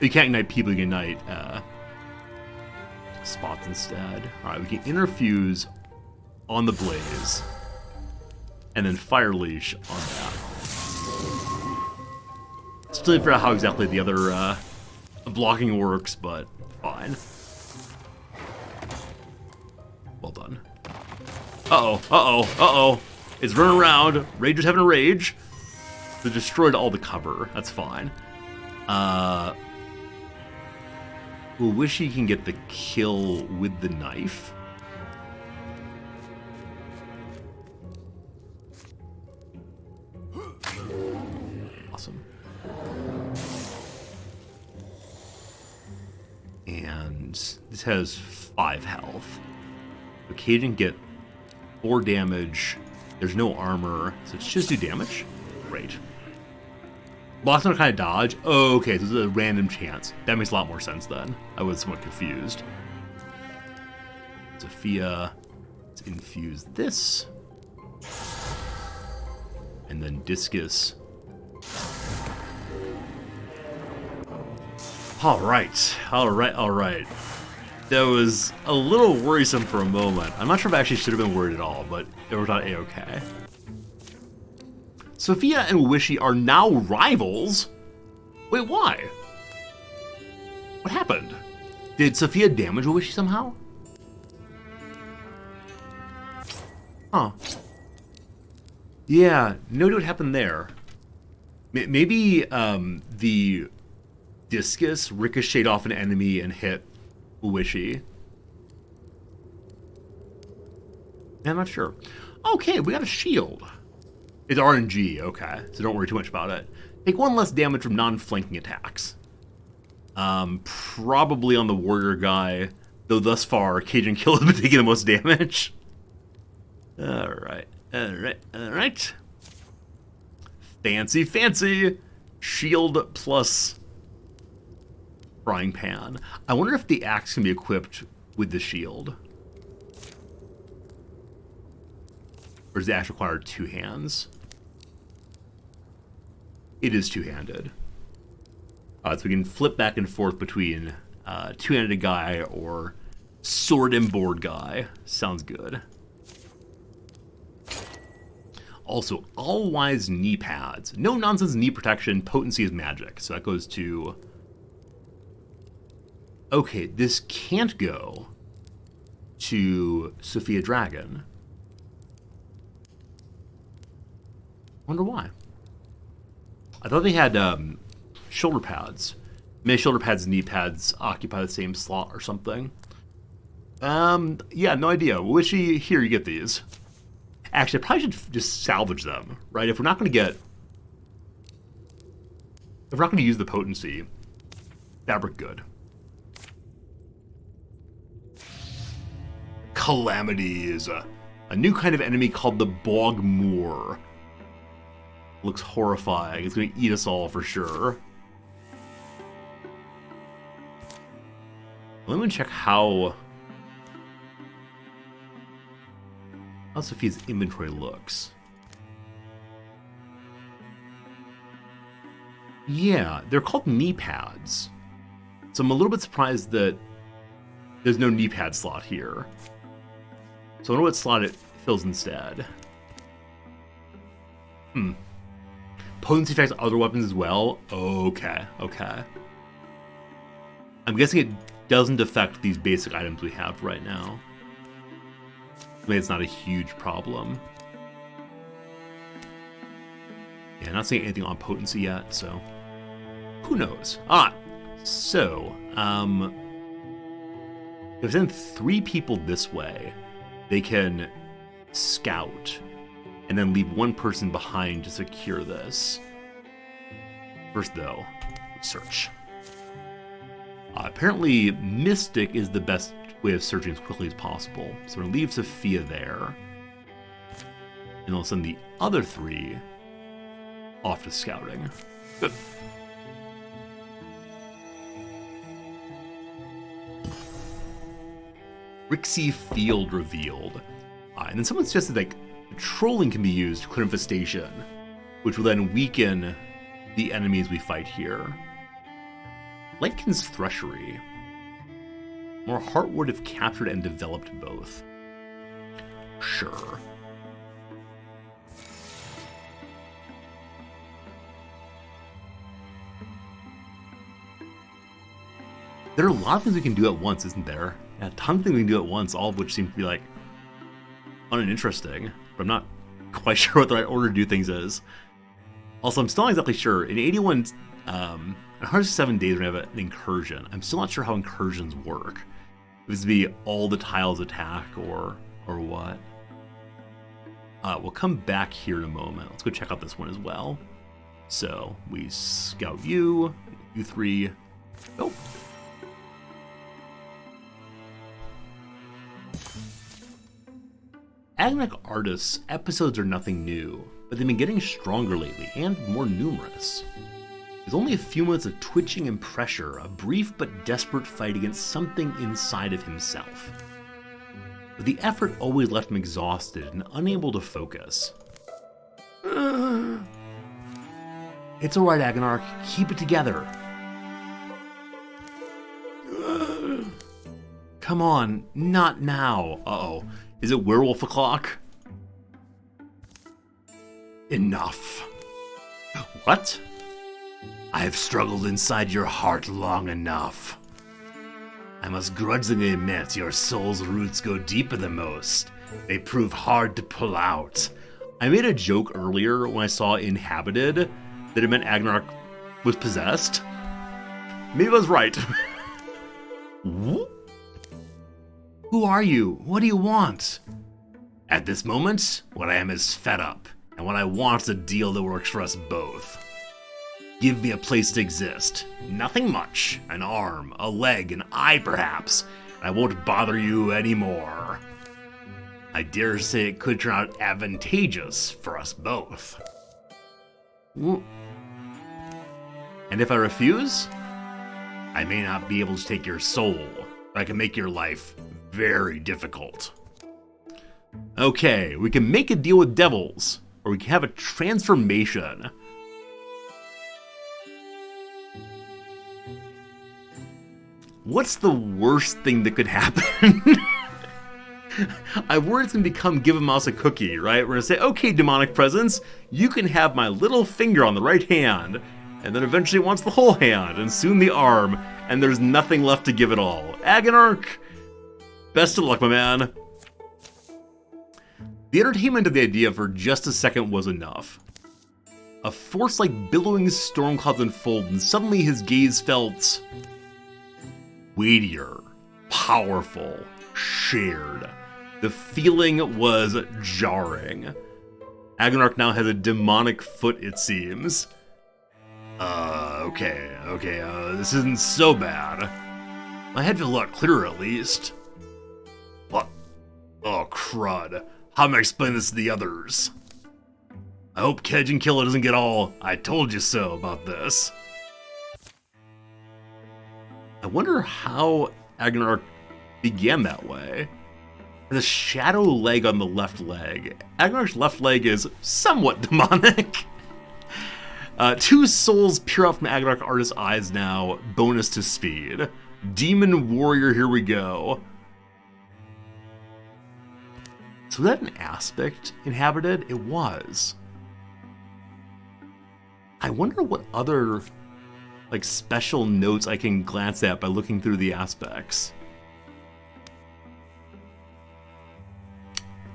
You can't ignite people, you can ignite spots instead. Alright, we can interfuse on the blaze. And then fire leash on that. Still didn't figure out how exactly the other blocking works, but fine. Well done. Uh-oh, uh-oh, uh-oh. It's running around. Rager's having a rage. They destroyed all the cover. That's fine. We'll wish he can get the kill with the knife. Awesome. And this has 5 health. So Cajun get 4 damage. There's no armor, so it's just do damage. Great. Block's not kind of dodge. Oh, okay, so this is a random chance. That makes a lot more sense then. I was somewhat confused. Sophia, let's infuse this. And then Discus. Alright, alright, alright. That was a little worrisome for a moment. I'm not sure if I actually should have been worried at all, but it worked out A-okay. Sophia and Wishy are now rivals? Wait, why? What happened? Did Sophia damage Wishy somehow? Huh. Yeah, no idea what happened there. Maybe the discus ricocheted off an enemy and hit Wishy. I'm not sure. Okay, we got a shield. It's RNG, okay, so don't worry too much about it. Take 1 less damage from non-flanking attacks. Probably on the warrior guy, though thus far, Cajun Kill has been taking the most damage. Alright. Fancy. Shield plus frying pan. I wonder if the axe can be equipped with the shield. Or does the axe require 2 hands? It is 2-handed. So we can flip back and forth between 2-handed guy or sword and board guy. Sounds good. Also, all-wise knee pads. No-nonsense knee protection. Potency is magic. So that goes to... Okay, this can't go to Sophia Dragon. Wonder why. I thought they had shoulder pads. Maybe shoulder pads and knee pads occupy the same slot or something. Yeah, no idea. Wishy, here, you get these. Actually, I probably should just salvage them, right? If we're not going to use the potency, fabric good. Calamity is a new kind of enemy called the Bog Moor. Looks horrifying. It's going to eat us all for sure. Let me check how Sophia's inventory looks. Yeah, they're called knee pads. So I'm a little bit surprised that there's no knee pad slot here. So I wonder what slot it fills instead. Potency affects other weapons as well? Okay. I'm guessing it doesn't affect these basic items we have right now. I mean, it's not a huge problem. Yeah, not saying anything on potency yet, so who knows? So, if we send 3 people this way, they can scout and then leave 1 person behind to secure this. First, though, search. Apparently, Mystic is the best way of searching as quickly as possible. So we're going to leave Sophia there. And we'll send the other 3 off to scouting. Good. Rixie Field revealed. And then someone suggested like trolling can be used to clear infestation, which will then weaken the enemies we fight here. Lightkin's Threshery. More Heartwood if captured and developed both. Sure. There are a lot of things we can do at once, isn't there? A ton of things we can do at once, all of which seem to be like fun and interesting, but I'm not quite sure what the right order to do things is. Also, I'm still not exactly sure. In 81, 107 days, we're going to have an incursion. I'm still not sure how incursions work. If it's to be all the tiles attack or what. We'll come back here in a moment. Let's go check out this one as well. So we scout you 3. Oh. Agnek Artists episodes are nothing new, but they've been getting stronger lately and more numerous. With only a few moments of twitching and pressure, a brief but desperate fight against something inside of himself. But the effort always left him exhausted and unable to focus. It's alright, Agonarch. Keep it together. Come on, not now. Uh-oh. Is it werewolf o'clock? Enough. What? I have struggled inside your heart long enough. I must grudgingly admit your soul's roots go deeper than most. They prove hard to pull out. I made a joke earlier when I saw inhabited that it meant Agnarok was possessed. Maybe I was right. Who are you? What do you want? At this moment, what I am is fed up, and what I want is a deal that works for us both. Give me a place to exist. Nothing much. An arm, a leg, an eye perhaps. I won't bother you anymore. I dare say it could turn out advantageous for us both. And if I refuse, I may not be able to take your soul, but I can make your life very difficult. Okay, we can make a deal with devils, or we can have a transformation. What's the worst thing that could happen? I worry it's gonna become give a mouse a cookie, right? We're gonna say, okay, demonic presence, you can have my little finger on the right hand, and then eventually it wants the whole hand, and soon the arm, and there's nothing left to give it all. Agnarok, best of luck, my man. The entertainment of the idea for just a second was enough. A force like billowing storm clouds unfold, and suddenly his gaze felt weightier, powerful, shared. The feeling was jarring. Agnarok now has a demonic foot, it seems. Okay, this isn't so bad. My head feels a lot clearer, at least. What? Oh, crud. How am I explain this to the others? I hope Kedge and Killa doesn't get all "I told you so" about this. I wonder how Agnarok began that way. The shadow leg on the left leg. Agnarok's left leg is somewhat demonic. Two souls peer out from Agnarok Artist's eyes now. Bonus to speed. Demon Warrior, here we go. So was that an aspect inhabited? It was. I wonder what other special notes I can glance at by looking through the aspects.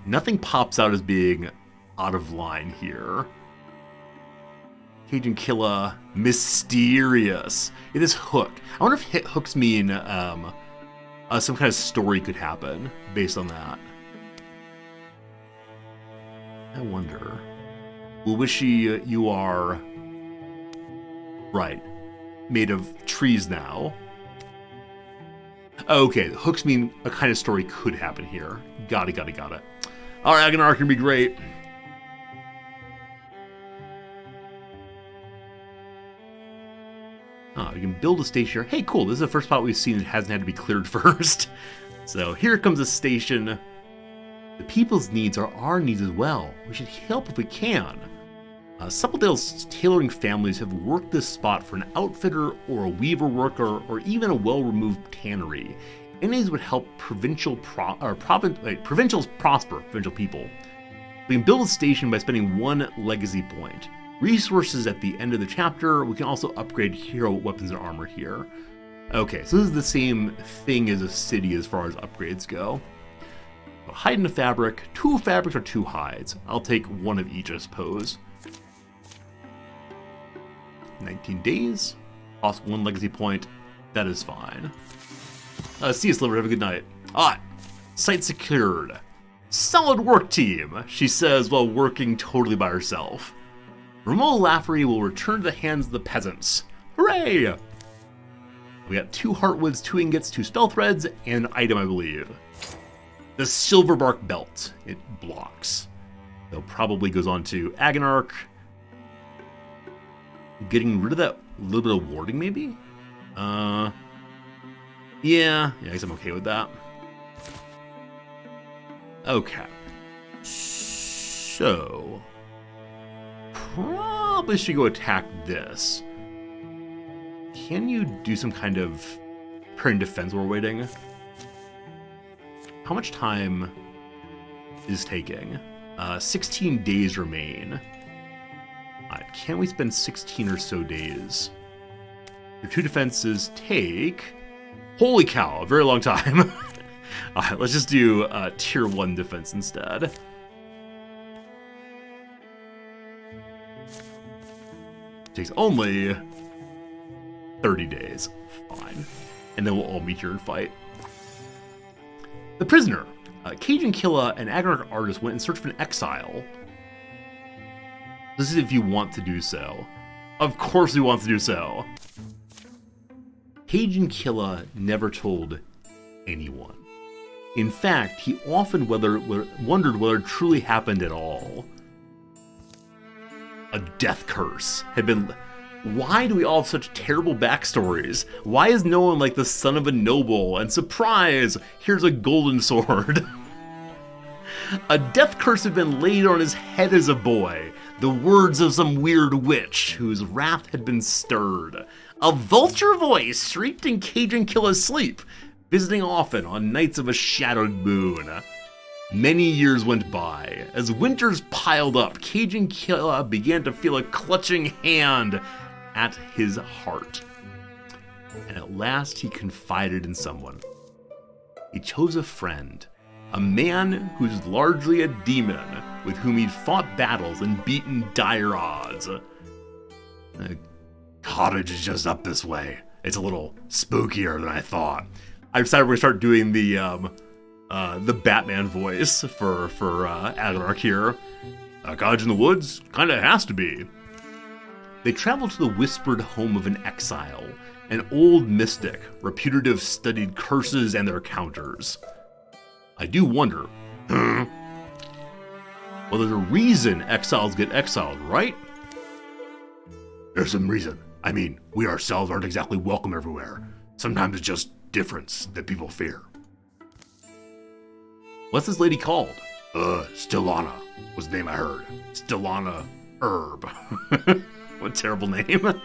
Nothing pops out as being out of line here. Kedge and Killa, mysterious. Yeah, this hook. I wonder if hit hooks mean some kind of story could happen based on that. I wonder. Uwishi, you are right. Made of trees now. Okay, the hooks mean a kind of story could happen here. Got it. Alright, Agnarok can be great. You can build a station here. Hey, cool, this is the first spot we've seen that hasn't had to be cleared first. So here comes a station. The people's needs are our needs as well. We should help if we can. Suppledale's tailoring families have worked this spot for an outfitter or a weaver worker or even a well-removed tannery. Any of these would help provincials prosper, provincial people. We can build a station by spending 1 legacy point. Resources at the end of the chapter. We can also upgrade hero weapons and armor here. Okay, so this is the same thing as a city as far as upgrades go. Hide in a fabric. 2 fabrics or 2 hides. I'll take 1 of each, I suppose. 19 days. Cost 1 legacy point. That is fine. See you, Sliver. Have a good night. Site secured. Solid work, team, she says while working totally by herself. Romola Laffery will return to the hands of the peasants. Hooray! We got 2 heartwoods, 2 ingots, 2 spell threads, and an item, I believe. The Silverbark Belt. It blocks. So probably goes on to Agnarok. Getting rid of that little bit of warding, maybe? Yeah, I guess I'm okay with that. Okay. So probably should go attack this. Can you do some kind of parry defense while we're waiting? How much time is taking? 16 days remain. Can we spend 16 or so days? Your 2 defenses take... Holy cow, a very long time. Alright, let's just do tier 1 defense instead. takes only 30 days. Fine. And then we'll all meet here and fight. The prisoner. Cajun Killa, an Agarok artist, went in search of an exile. This is if you want to do so. Of course he wants to do so. Cajun Killa never told anyone. In fact, he often wondered whether it truly happened at all. A death curse had been... Why do we all have such terrible backstories? Why is no one like the son of a noble? And surprise, here's a golden sword. A death curse had been laid on his head as a boy. The words of some weird witch whose wrath had been stirred. A vulture voice shrieked in Cajun Killa's sleep, visiting often on nights of a shadowed moon. Many years went by. As winters piled up, Cajun Killa began to feel a clutching hand at his heart. And at last he confided in someone. He chose a friend, a man who's largely a demon, with whom he'd fought battles and beaten dire odds. The cottage is just up this way. It's a little spookier than I thought. I decided we're gonna start doing the Batman voice for Agarok here. A cottage in the woods? Kinda has to be. They traveled to the whispered home of an exile, an old mystic, reputed to have studied curses and their counters. I do wonder, well, there's a reason exiles get exiled, right? There's some reason. I mean, we ourselves aren't exactly welcome everywhere. Sometimes it's just difference that people fear. What's this lady called? Stillana was the name I heard. Stillana Herb. What a terrible name.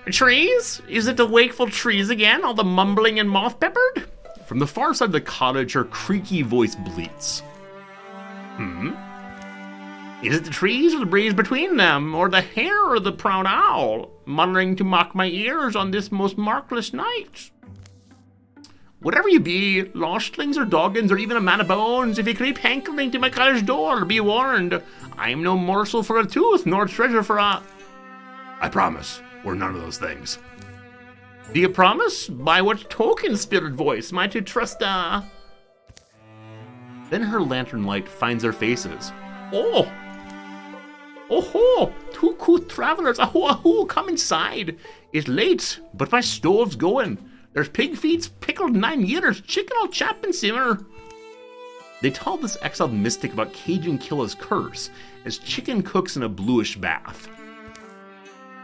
Trees? Is it the wakeful trees again, all the mumbling and moth-peppered? From the far side of the cottage, her creaky voice bleats. Is it the trees or the breeze between them, or the hare or the proud owl, muttering to mock my ears on this most markless night? Whatever you be, lostlings or doggins, or even a man of bones, if you creep hankering to my cottage door, be warned, I am no morsel for a tooth, nor treasure for a... I promise, we're none of those things. Do you promise? By what token, spirit voice, am I to trust, Then her lantern light finds their faces. Oh! Oh-ho! Two cool travelers, ahoo-ahoo, come inside. It's late, but my stove's going. There's pig feet pickled 9 years, chicken all chap and simmer. They told this exiled mystic about Cajun Killa's curse, as chicken cooks in a bluish bath.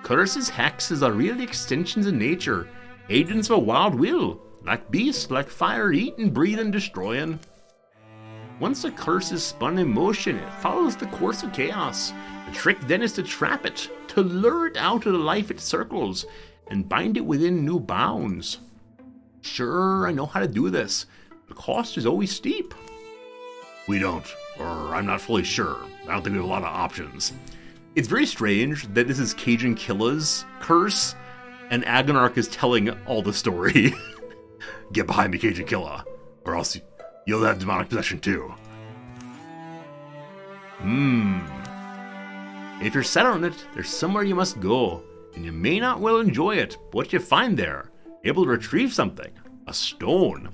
Curses, hexes are really extensions of nature, agents of a wild will, like beasts, like fire, eating, breathing, destroying. Once a curse is spun in motion, it follows the course of chaos. The trick then is to trap it, to lure it out of the life it circles, and bind it within new bounds. Sure, I know how to do this. The cost is always steep. We don't, or I'm not fully sure. I don't think we have a lot of options. It's very strange that this is Cajun Killa's curse, and Agonarch is telling all the story. Get behind me, Cajun Killa, or else you'll have demonic possession too. If you're set on it, there's somewhere you must go, and you may not well enjoy it. But what you find there? Able to retrieve something. A stone.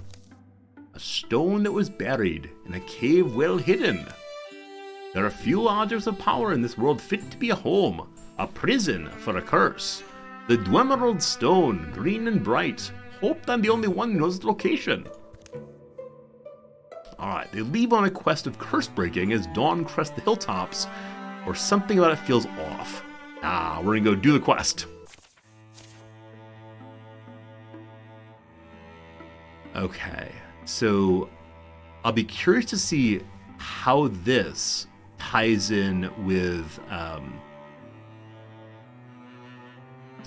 A stone that was buried in a cave well hidden. There are few objects of power in this world fit to be a home, a prison for a curse. The Dwemerald stone, green and bright. Hope I'm the only one who knows its location. Alright, they leave on a quest of curse breaking as dawn crests the hilltops, or something about it feels off. We're gonna go do the quest. Okay, so I'll be curious to see how this ties in with,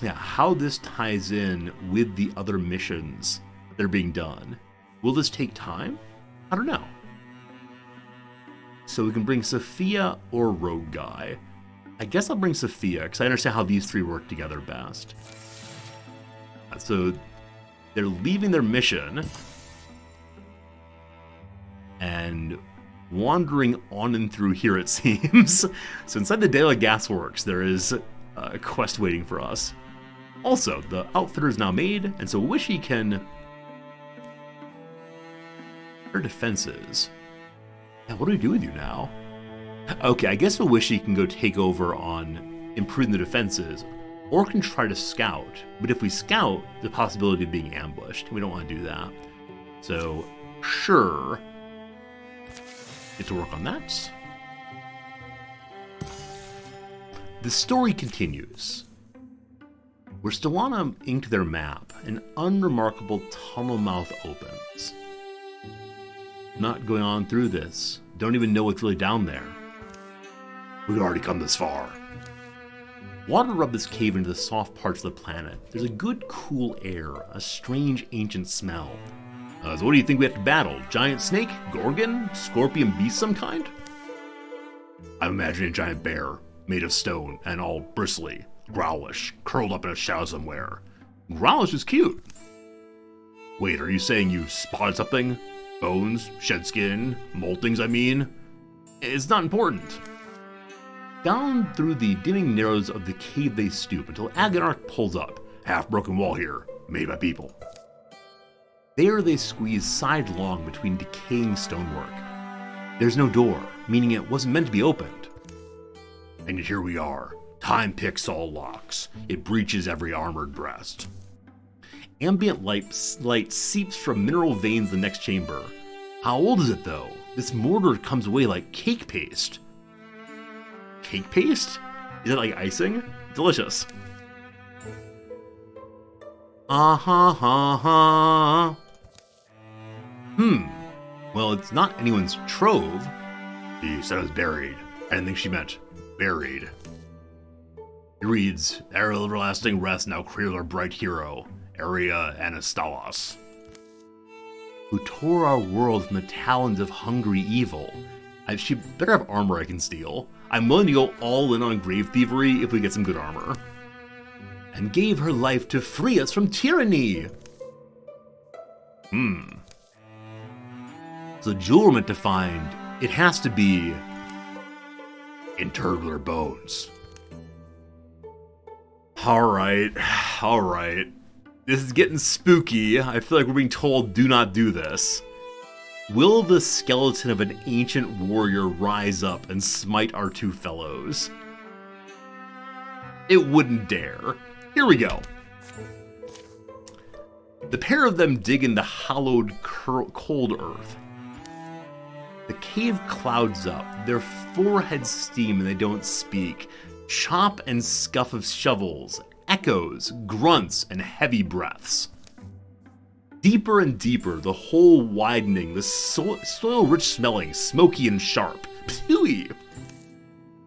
how this ties in with the other missions that are being done. Will this take time? I don't know. So we can bring Sophia or Rogue Guy. I guess I'll bring Sophia, because I understand how these three work together best. So they're leaving their mission, and wandering on and through here, it seems. So inside the Daily Gasworks, there is a quest waiting for us. Also, the outfitter is now made, and so Wishy can... Her defenses. Yeah, what do we do with you now? Okay, I guess Wishy can go take over on improving the defenses, or can try to scout. But if we scout, the possibility of being ambushed. We don't want to do that. So, sure. Get to work on that. The story continues. Where Stellana inked their map, an unremarkable tunnel mouth opens. Not going on through this. Don't even know what's really down there. We've already come this far. Water rubbed this cave into the soft parts of the planet. There's a good cool air, a strange ancient smell. So what do you think we have to battle? Giant snake? Gorgon? Scorpion beast some kind? I'm imagining a giant bear, made of stone and all bristly, growlish, curled up in a shadow somewhere. Growlish is cute. Wait, are you saying you spotted something? Bones, shed skin, moltings, I mean? It's not important. Down through the dimming narrows of the cave they stoop until Agonarch pulls up. Half-broken wall here, made by people. There they squeeze sidelong between decaying stonework. There's no door, meaning it wasn't meant to be opened. And yet here we are. Time picks all locks. It breaches every armored breast. Ambient light seeps from mineral veins in the next chamber. How old is it, though? This mortar comes away like cake paste. Cake paste? Is it like icing? Delicious. Ha. Well, it's not anyone's trove. She said it was buried. I didn't think she meant buried. It reads, everlasting rest now cradle our bright hero, Aria Anastalos, who tore our world from the talons of hungry evil. She better have armor I can steal. I'm willing to go all in on grave thievery if we get some good armor. And gave her life to free us from tyranny. So the jewel we're meant to find, it has to be interred with her bones. Alright. This is getting spooky. I feel like we're being told do not do this. Will the skeleton of an ancient warrior rise up and smite our two fellows? It wouldn't dare. Here we go. The pair of them dig in the hollowed, cold earth. The cave clouds up, their foreheads steam and they don't speak. Chop and scuff of shovels, echoes, grunts, and heavy breaths. Deeper and deeper, the hole widening, the soil rich smelling, smoky and sharp. Pooey!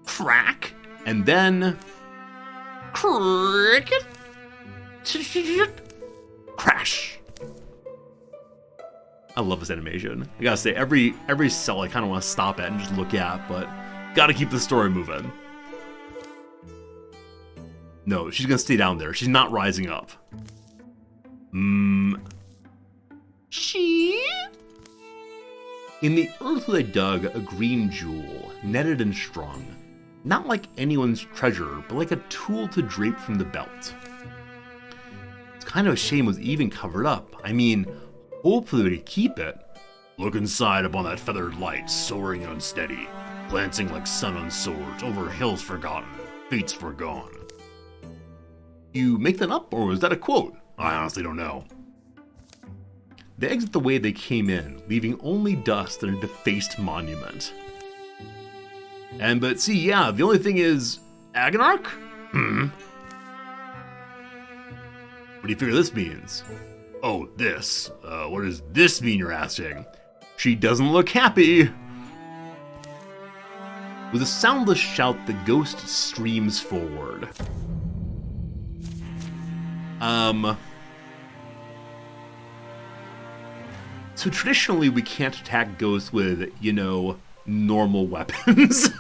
Crack! And then... cricket! Crash! I love this animation. I gotta say, every cell I kind of want to stop at and just look at, but gotta keep the story moving. No, she's gonna stay down there. She's not rising up. She? In the earth they dug a green jewel, netted and strung. Not like anyone's treasure, but like a tool to drape from the belt. It's kind of a shame it was even covered up. I mean, hopefully we could keep it. Look inside upon that feathered light, soaring and unsteady, glancing like sun on swords, over hills forgotten, fates forgone. You make that up, or was that a quote? I honestly don't know. They exit the way they came in, leaving only dust and a defaced monument. But see, yeah, the only thing is... Agonarch? What do you figure this means? Oh, this. What does this mean, you're asking? She doesn't look happy. With a soundless shout, the ghost streams forward. So traditionally we can't attack ghosts with, normal weapons.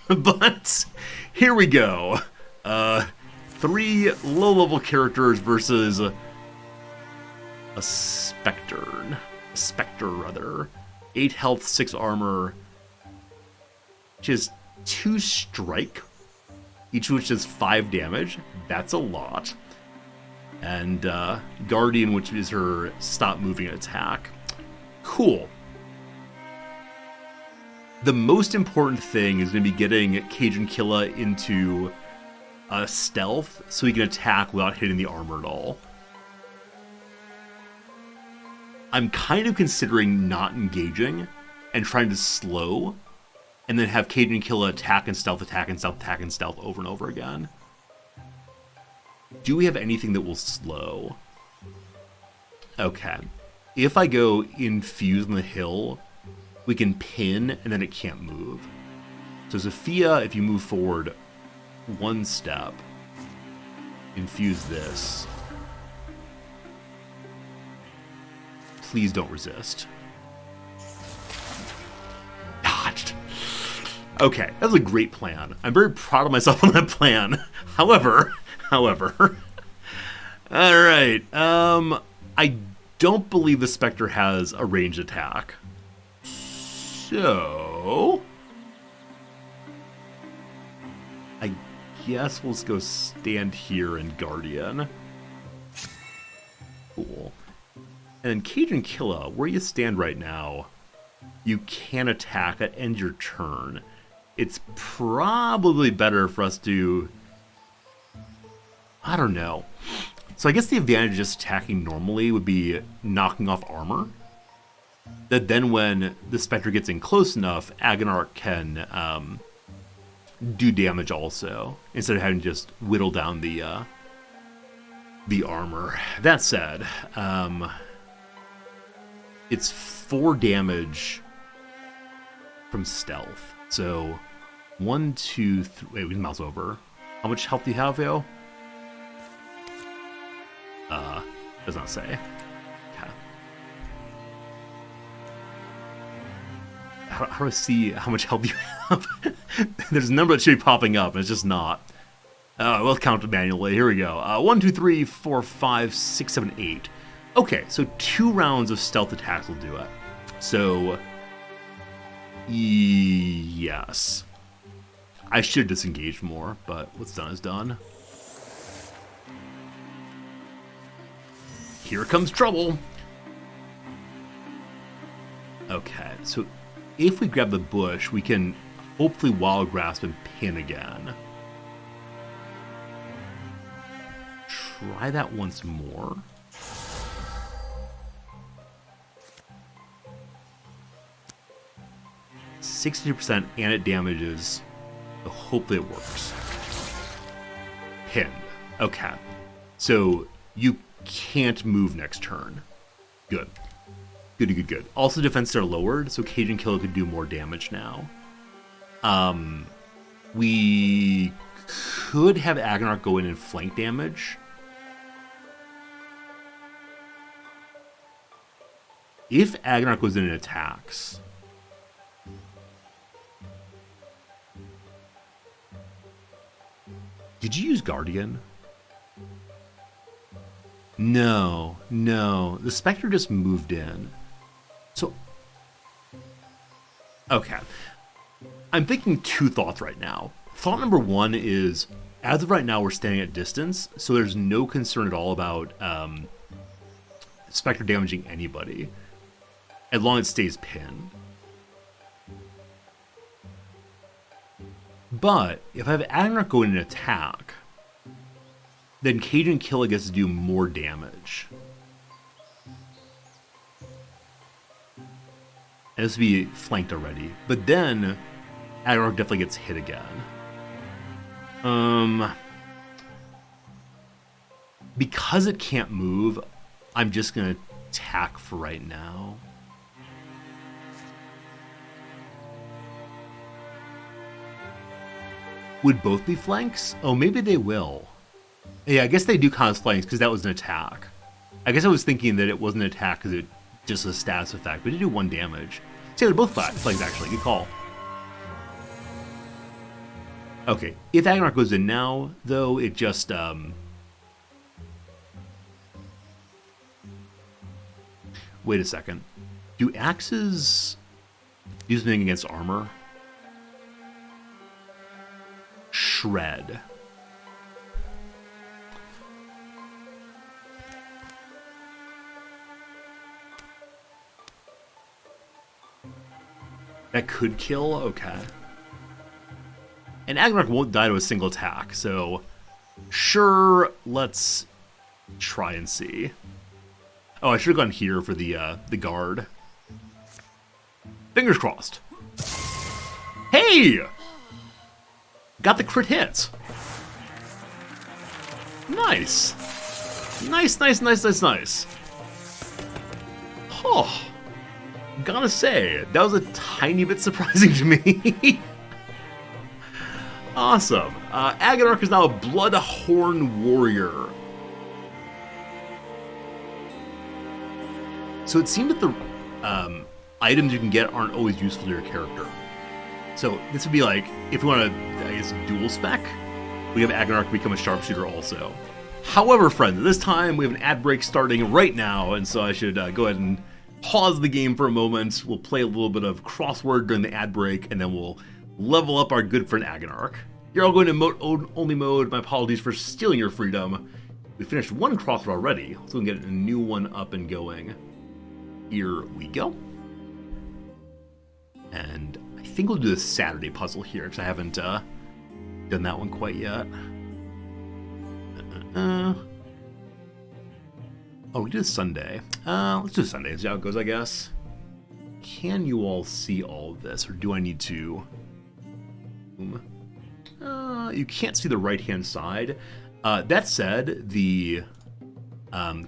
But here we go. 3 low-level characters versus a specter. A specter, rather. 8 health, 6 armor. She has 2 strike, each of which does 5 damage. That's a lot. And Guardian, which is her stop moving attack. Cool. The most important thing is going to be getting Cajun Killa into stealth so he can attack without hitting the armor at all. I'm kind of considering not engaging and trying to slow and then have Cajun Killa attack and stealth, attack and stealth, attack and stealth over and over again. Do we have anything that will slow? Okay. If I go infuse on the hill, we can pin and then it can't move. So Sophia, if you move forward 1 step, infuse this. Please don't resist. Dodged. Okay, that was a great plan. I'm very proud of myself on that plan. However, alright, I don't believe the Spectre has a ranged attack. So I guess we'll just go stand here and Guardian. Cool. And then Cajun Killa, where you stand right now, you can attack at end your turn. It's probably better for us to... I don't know. So I guess the advantage of just attacking normally would be knocking off armor. That then when the Spectre gets in close enough, Agonarch can do damage also, instead of having to just whittle down the armor. That said, it's 4 damage from stealth. So 1, 2, 3. Wait, we can mouse over. How much health do you have, Theo? Does not say. Okay. How do I see how much health you have? There's a number that should be popping up, and it's just not. We'll count it manually. Here we go. 1, 2, 3, 4, 5, 6, 7, 8. Okay, so 2 rounds of stealth attacks will do it. So, yes. I should have disengaged more, but what's done is done. Here comes trouble. Okay, so if we grab the bush, we can hopefully wild grasp and pin again. Try that once more. %, and it damages, so hopefully it works. Pinned. Okay. So you can't move next turn. Good. Good. Also, defenses are lowered, so Cajun Killa could do more damage now. We could have Agonarch go in and flank damage. If Agonarch goes in and attacks... Did you use Guardian? No. The Spectre just moved in. So... Okay. I'm thinking 2 thoughts right now. Thought number 1 is, as of right now, we're standing at distance, so there's no concern at all about Spectre damaging anybody, as long as it stays pinned. But if I have Agonarch go in and attack, then Cajun Killa gets to do more damage. And this will be flanked already. But then Agonarch definitely gets hit again. Because it can't move, I'm just going to attack for right now. Would both be flanks? Oh, maybe they will. Yeah, I guess they do count as flanks because that was an attack. I guess I was thinking that it wasn't an attack because it just a status effect, but it did 1 damage. So yeah, they're both flanks actually. Good call. Okay, if Agonarch goes in now, though, it just wait a second. Do axes do something against armor? shred. That could kill? Okay. And Agnarok won't die to a single attack, so sure, let's try and see. Oh, I should have gone here for the guard. Fingers crossed. Hey! Got the crit hits. Nice. Nice. Oh. Gotta say, that was a tiny bit surprising to me. Awesome. Agnarok is now a Bloodhorn Warrior. So it seems that the items you can get aren't always useful to your character. So this would be like, if we want to, I guess, dual spec, we have Agnarok become a sharpshooter also. However, friends, this time we have an ad break starting right now, and so I should go ahead and pause the game for a moment. We'll play a little bit of crossword during the ad break, and then we'll level up our good friend Agnarok. You're all going to emote-only mode. My apologies for stealing your freedom. We finished one crossword already, so we can get a new one up and going. Here we go. And I think we'll do the Saturday puzzle here, because I haven't done that one quite yet. Oh, we did Sunday. Let's do Sunday. See how it goes, I guess. Can you all see all of this, or do I need to? You can't see the right-hand side. That said, the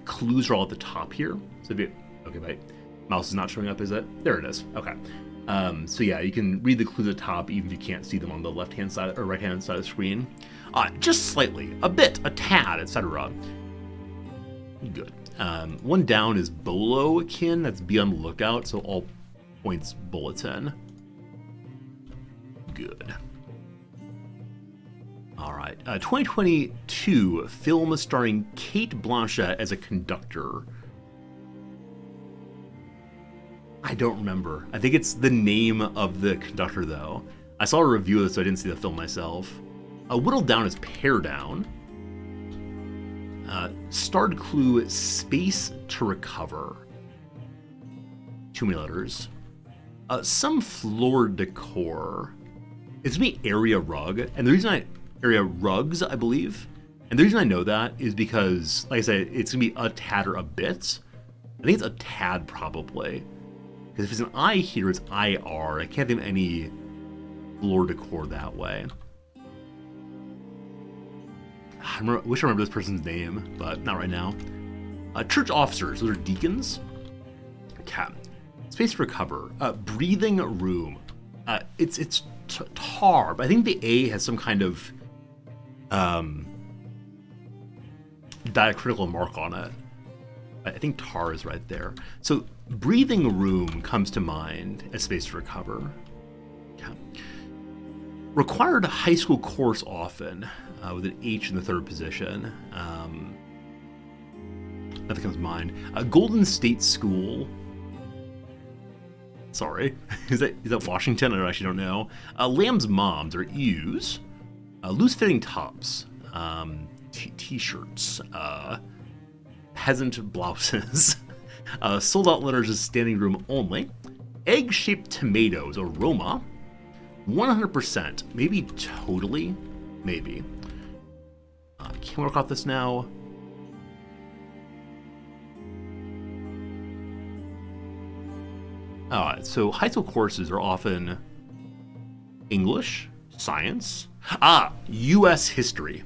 clues are all at the top here. So if you, okay, my mouse is not showing up, is it? There it is. Okay. So yeah, you can read the clues at the top, even if you can't see them on the left-hand side or right-hand side of the screen. Just slightly, a bit, a tad, etc. Good. One down is Bolo-kin. That's be on the lookout, so all points bulletin. Good. All right. 2022 film starring Kate Blanchett as a conductor. I don't remember. I think it's the name of the conductor, though. I saw a review of this, so I didn't see the film myself. Whittled down is Pare Down. Starred clue, Space to Recover. Too many letters. Some floor decor. It's gonna be area rug, and the reason area rugs, I believe. And the reason I know that is because, like I said, it's gonna be a tad or a bit. I think it's a tad probably. Because if it's an I here, it's IR. I can't think of any floor decor that way. I wish I remember this person's name, but not right now. Church officers, those are deacons. Okay. Space to Recover. Breathing room. It's tar, but I think the A has some kind of diacritical mark on it. I think tar is right there. So breathing room comes to mind as Space to Recover. Okay. Required high school course often, with an H in the third position. Nothing comes to mind. Golden State School. Sorry, is that Washington? I actually don't know. Lamb's moms or ewes. Loose-fitting tops. T-shirts. Peasant blouses. Sold-out letters as standing room only. Egg-shaped tomatoes. Aroma. 100%. Maybe totally. Maybe. Can't work off this now. So high school courses are often English, science, U.S. history.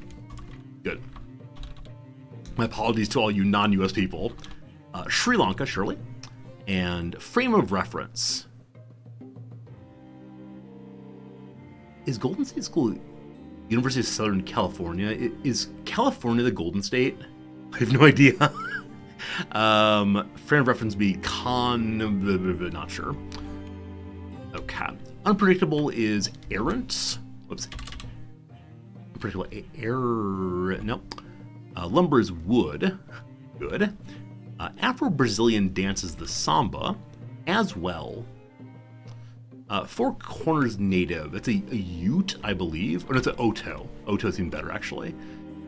Good. My apologies to all you non-U.S. people. Sri Lanka, surely. And frame of reference. Is Golden State School University of Southern California? Is California the Golden State? I have no idea. Frame of reference be not sure. Okay. Unpredictable is errant. Whoops. Unpredictable nope. Lumber is wood. Good. Afro-Brazilian dances the samba as well. Four Corners native. That's a Ute, I believe. Or no, it's an Oto. Oto seems better, actually.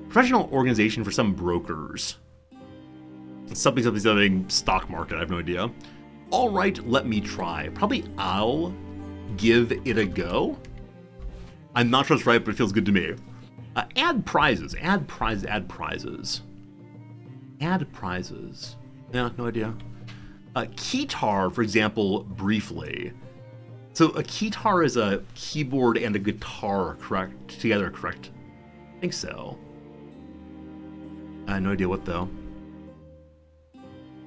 Professional organization for some brokers. Something, stock market. I have no idea. All right, let me try. Probably I'll give it a go. I'm not sure it's right, but it feels good to me. Add prizes. Add prizes. Add prizes. Add prizes. Yeah, no idea. Keytar, for example, briefly. So a keytar is a keyboard and a guitar, correct? Together, correct? I think so. I have no idea what, though.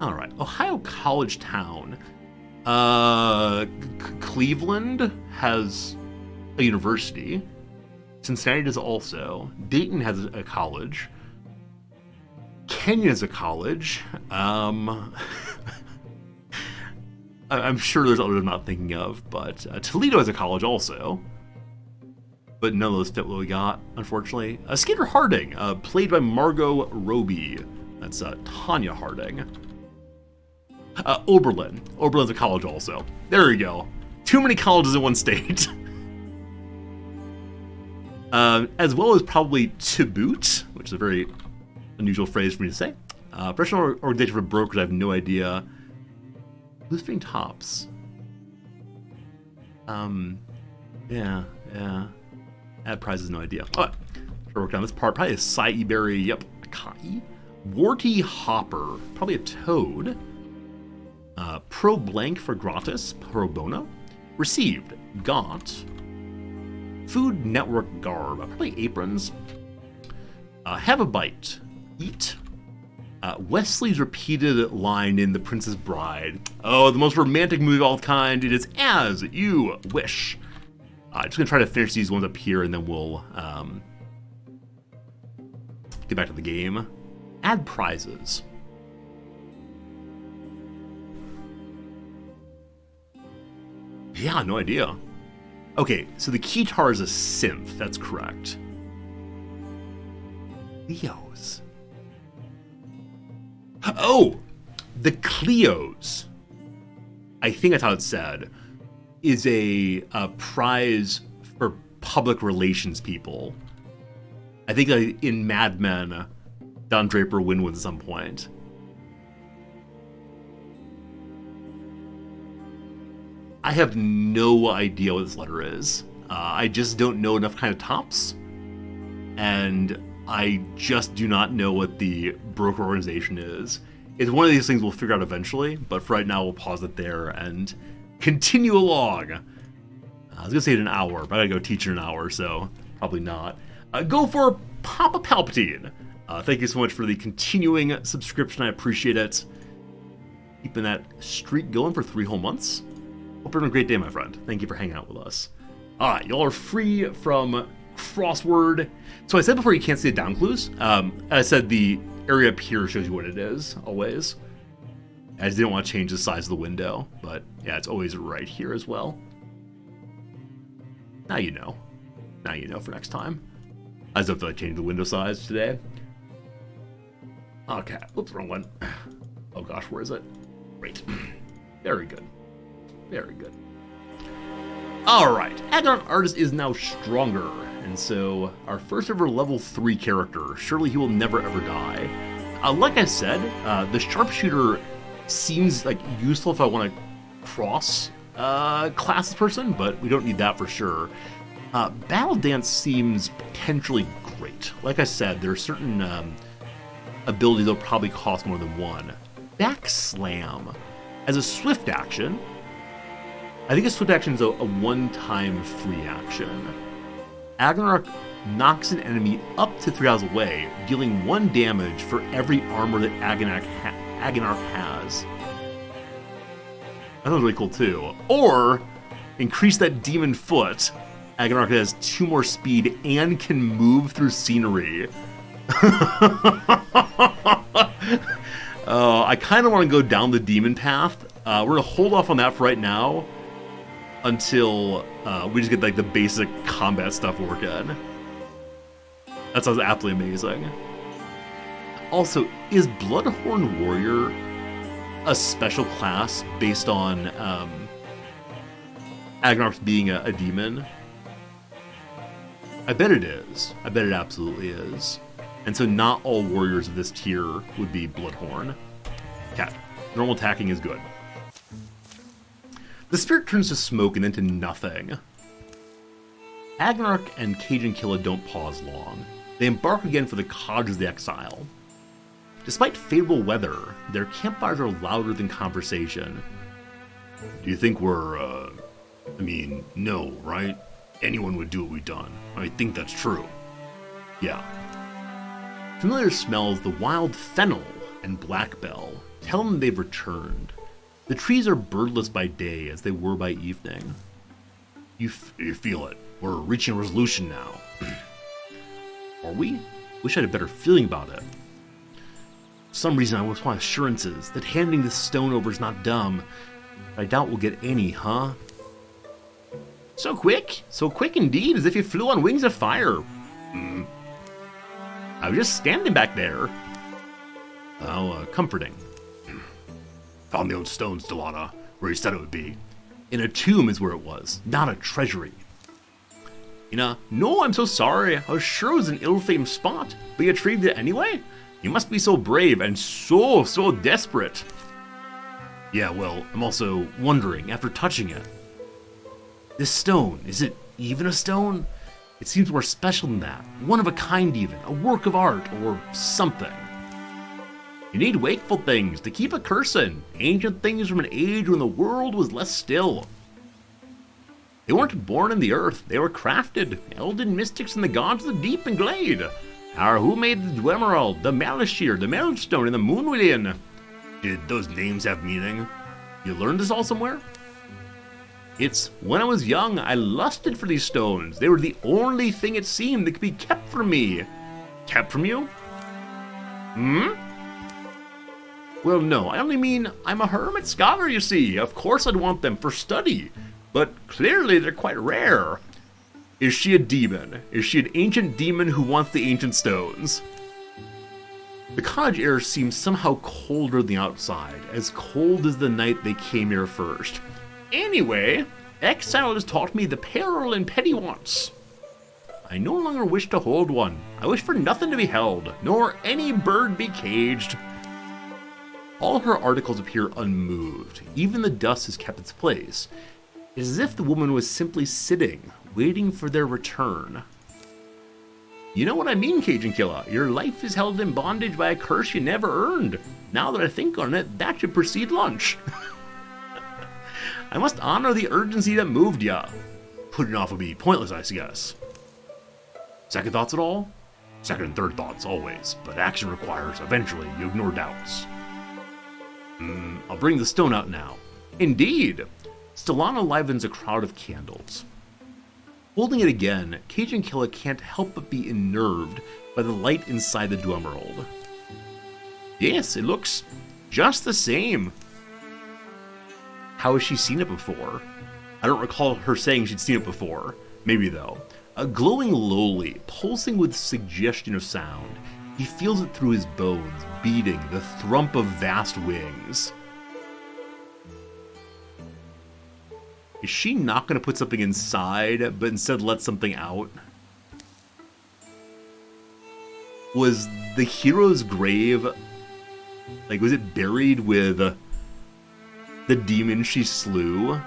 All right. Ohio College Town. Cleveland has a university. Cincinnati does also. Dayton has a college. Kenya is a college. I'm sure there's others I'm not thinking of, but Toledo has a college also. But none of those fit what we got, unfortunately. Skater Harding, played by Margot Robbie. That's Tanya Harding. Oberlin. Oberlin's a college also. There you go. Too many colleges in one state. As well as probably to boot, which is a very unusual phrase for me to say. Professional organization for brokers, I have no idea. Who's fitting tops? Yeah. Add prizes, no idea. All right, sure, work on this part. Probably a acai berry, yep. Acai. Warty Hopper, probably a toad. Pro blank for gratis, pro bono. Received, got. Food Network garb, probably aprons. Have a bite, eat. Wesley's repeated line in The Princess Bride. Oh, the most romantic movie of all kind. It is as you wish. Just gonna try to finish these ones up here, and then we'll get back to the game. Add prizes. Yeah, no idea. Okay, so the keytar is a synth. That's correct. Leos. Oh, the Cleos, I think that's how it's said, is a prize for public relations people. I think in Mad Men, Don Draper win at some point. I have no idea what this letter is. I just don't know enough kind of tops. And I just do not know what the broker organization is. It's one of these things we'll figure out eventually, but for right now we'll pause it there and continue along. I was gonna say in an hour, but I gotta go teach in an hour, so probably not. Go for Papa Palpatine. Thank you so much for the continuing subscription. I appreciate it. Keeping that streak going for 3 whole months. Hope you're having a great day, my friend. Thank you for hanging out with us. All right, y'all are free from crossword. So I said before you can't see the down clues. I said the area up here shows you what it is, always. I just didn't want to change the size of the window, but yeah, it's always right here as well. Now you know. Now you know for next time. I just have to change the window size today. Okay, oops, wrong one. Oh gosh, where is it? Great. Very good. Very good. Alright, Agon Artist is now stronger, and so our first ever level 3 character, surely he will never ever die. Like I said, the sharpshooter seems like useful if I want to cross class person, but we don't need that for sure. Battle Dance seems potentially great. Like I said, there are certain abilities that'll probably cost more than one. Back Slam. As a swift action, I think a swift action is a one-time free action. Agonarch knocks an enemy up to 3 hours away, dealing 1 damage for every armor that Agonarch has. That sounds really cool too. Or, increase that demon foot. Agonarch has 2 more speed and can move through scenery. I kind of want to go down the demon path. We're going to hold off on that for right now until we just get like the basic combat stuff working. That sounds absolutely amazing. Also, is Bloodhorn Warrior a special class based on Agnar's being a demon? I bet it is. I bet it absolutely is. And so not all warriors of this tier would be Bloodhorn. Cat. Normal attacking is good. The spirit turns to smoke and then to nothing. Agnark and Cajun Killa don't pause long. They embark again for the Cottage of the Exile. Despite favorable weather, their campfires are louder than conversation. Do you think we're, no, right? Anyone would do what we've done. I think that's true. Yeah. Familiar smells, the wild fennel and blackbell, tell them they've returned. The trees are birdless by day as they were by evening. You feel it. We're reaching a resolution now. Are we? Wish I had a better feeling about it. For some reason I always want assurances that handing this stone over is not dumb. But I doubt we'll get any, huh? So quick? So quick indeed, as if you flew on wings of fire. I was just standing back there. How comforting. Found the old stone, Stellana, where you said it would be. In a tomb is where it was, not a treasury. No, I'm so sorry. I was sure it was an ill-famed spot, but you retrieved it anyway? You must be so brave and so desperate. Yeah, well, I'm also wondering, after touching it, this stone, is it even a stone? It seems more special than that. One of a kind even, a work of art, or something. You need wakeful things to keep a cursing. Ancient things from an age when the world was less still. They weren't born in the earth, they were crafted. Elden mystics and the gods of the deep and glade. Who made the Dwemerald, the Malashir, the Melstone, and the Moonwillian? Did those names have meaning? You learned this all somewhere? It's when I was young, I lusted for these stones. They were the only thing it seemed that could be kept from me. Kept from you? Well, no, I only mean I'm a hermit scholar, you see. Of course I'd want them for study, but clearly they're quite rare. Is she a demon? Is she an ancient demon who wants the ancient stones? The cottage air seems somehow colder than the outside, as cold as the night they came here first. Anyway, exile has taught me the peril in petty wants. I no longer wish to hold one. I wish for nothing to be held, nor any bird be caged. All her articles appear unmoved. Even the dust has kept its place. It is as if the woman was simply sitting, waiting for their return. You know what I mean, Cajun Killa. Your life is held in bondage by a curse you never earned. Now that I think on it, that should precede lunch. I must honor the urgency that moved ya. Putting off would be pointless, I guess. Second thoughts at all? Second and third thoughts, always. But action requires, eventually, you ignore doubts. I'll bring the stone out now. Indeed! Stellana livens a crowd of candles. Holding it again, Cajun Killa can't help but be unnerved by the light inside the Dwemerald. Yes, it looks just the same. How has she seen it before? I don't recall her saying she'd seen it before. Maybe though. Glowing lowly, pulsing with suggestion of sound, he feels it through his bones, beating the thump of vast wings. Is she not going to put something inside, but instead let something out? Was the hero's grave, was it buried with the demon she slew?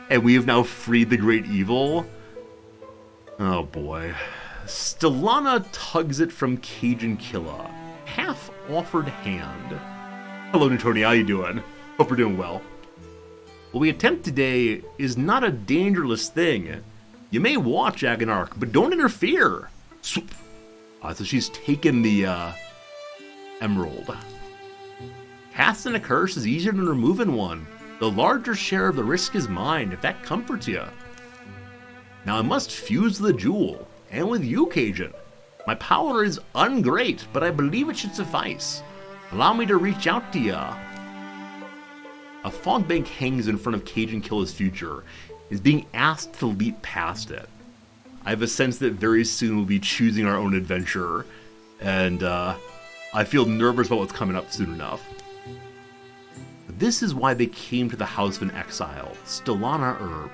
And we have now freed the great evil? Oh boy. Stellana tugs it from Cajun Killa, half-offered hand. Hello, Nutoni, how you doing? Hope you're doing well. What we attempt today is not a dangerous thing. You may watch Agnark, but don't interfere. Swoop. So she's taken the emerald. Casting a curse is easier than removing one. The larger share of the risk is mine, if that comforts you. Now I must fuse the jewel, and with you, Cajun. My power is ungreat, but I believe it should suffice. Allow me to reach out to ya. A fog bank hangs in front of Cajun Killa's future, is being asked to leap past it. I have a sense that very soon we'll be choosing our own adventure, and I feel nervous about what's coming up soon enough. This is why they came to the House of an Exile, Stellana Herb.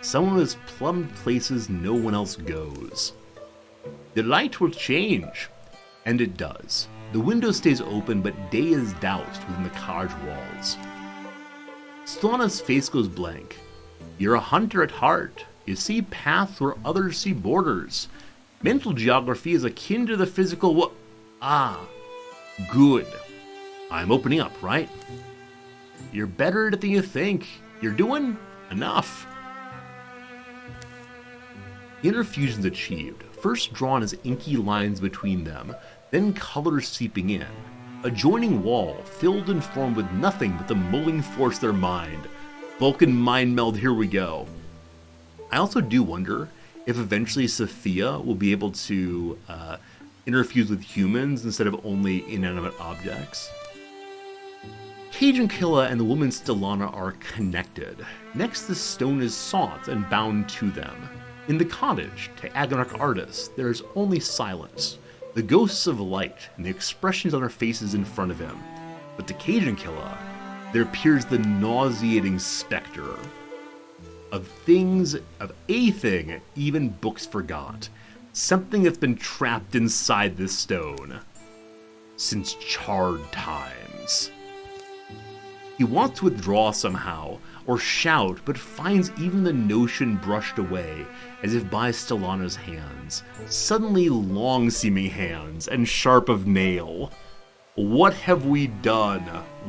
Someone has plumbed places no one else goes. The light will change. And it does. The window stays open, but day is doused within the cottage walls. Stellana's face goes blank. You're a hunter at heart. You see paths where others see borders. Mental geography is akin to the physical good. I'm opening up, right? You're better at it than you think. You're doing enough. Inner fusion's achieved, first drawn as inky lines between them, then colors seeping in. A joining wall, filled and formed with nothing but the mulling force of their mind. Vulcan mind meld, here we go. I also do wonder if eventually Sophia will be able to interfuse with humans instead of only inanimate objects. Killa and the woman Stellana are connected. Next, the stone is sought and bound to them. In the cottage, to Agonarch artists, there is only silence, the ghosts of light and the expressions on our faces in front of him. But to Killa, there appears the nauseating specter of a thing even books forgot. Something that's been trapped inside this stone since charred times. He wants to withdraw somehow, or shout, but finds even the notion brushed away, as if by Stellana's hands, suddenly long-seeming hands, and sharp of nail. What have we done?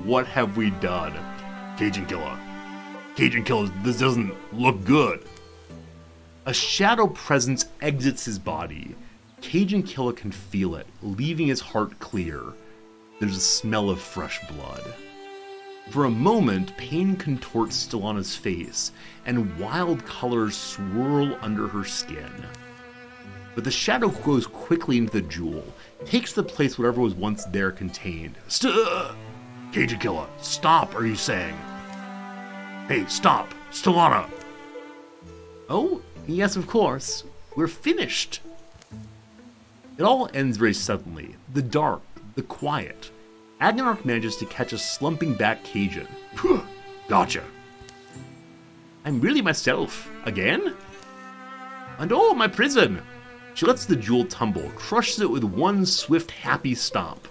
What have we done? Killa, this doesn't look good. A shadow presence exits his body. Killa can feel it, leaving his heart clear. There's a smell of fresh blood. For a moment, pain contorts Stellana's face, and wild colors swirl under her skin. But the shadow goes quickly into the jewel, takes the place whatever was once there contained. Killa, stop, are you saying? Hey, stop! Stellana! Oh, yes, of course. We're finished. It all ends very suddenly. The dark, the quiet. Agonarch manages to catch a slumping back Cajun. Gotcha. I'm really myself. Again? And oh, my prison! She lets the jewel tumble, crushes it with one swift, happy stomp.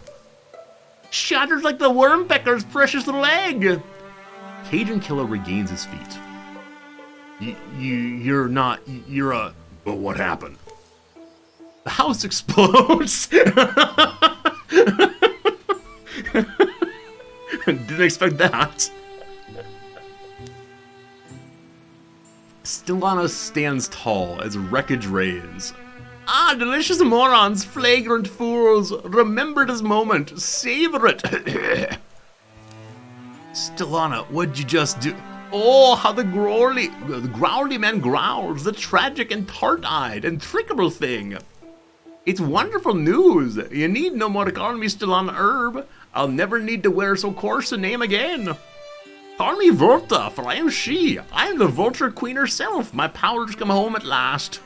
Shatters like the wormpecker's precious little egg! Killa regains his feet. You're a... But what happened? The house explodes! Didn't expect that. Stellana stands tall as wreckage reigns. Ah, delicious morons, flagrant fools, remember this moment, savor it. Stellana, what'd you just do? Oh, how the growly man growls, the tragic and tart-eyed and trickable thing. It's wonderful news. You need no more to call me Stellana Herb. I'll never need to wear so coarse a name again. Call me Volta, for I am she. I am the Vulture Queen herself. My powers come home at last.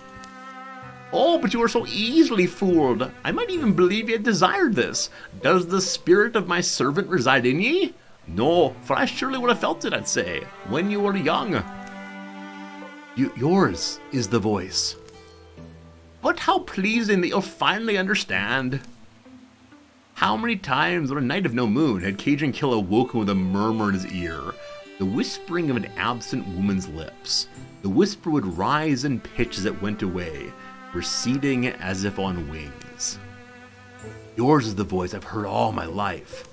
Oh, but you are so easily fooled. I might even believe ye desired this. Does the spirit of my servant reside in ye? No, for I surely would have felt it, I'd say, when you were young. Yours is the voice. But how pleasing that you'll finally understand. How many times on a night of no moon had Killa woken with a murmur in his ear, the whispering of an absent woman's lips. The whisper would rise and pitch as it went away, receding as if on wings. Yours is the voice I've heard all my life.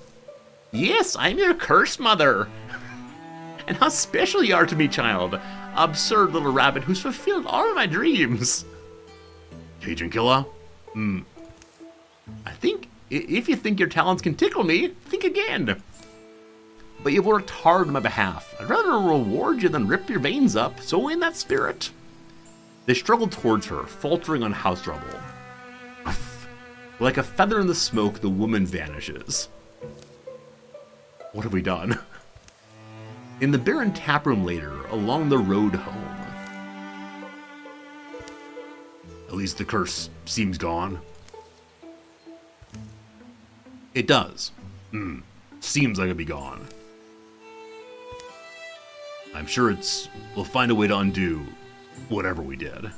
Yes, I'm your curse mother. And how special you are to me, child. Absurd little rabbit who's fulfilled all my dreams. Killa? I think, if you think your talents can tickle me, think again. But you've worked hard on my behalf. I'd rather reward you than rip your veins up, so in that spirit. They struggle towards her, faltering on house rubble. Like a feather in the smoke, the woman vanishes. What have we done? In the barren taproom later, along the road home. At least the curse seems gone. It does. Seems like it'll be gone. I'm sure we'll find a way to undo whatever we did.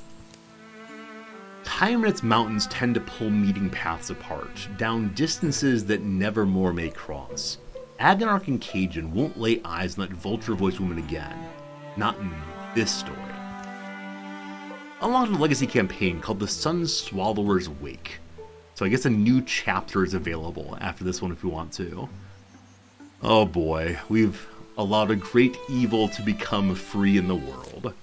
Time and its mountains tend to pull meeting paths apart, down distances that nevermore may cross. Agonarch and Cajun won't lay eyes on that vulture voiced woman again. Not in this story. Unlocked a legacy campaign called The Sun Swallower's Wake. So I guess a new chapter is available after this one if you want to. Oh boy, we've allowed a great evil to become free in the world.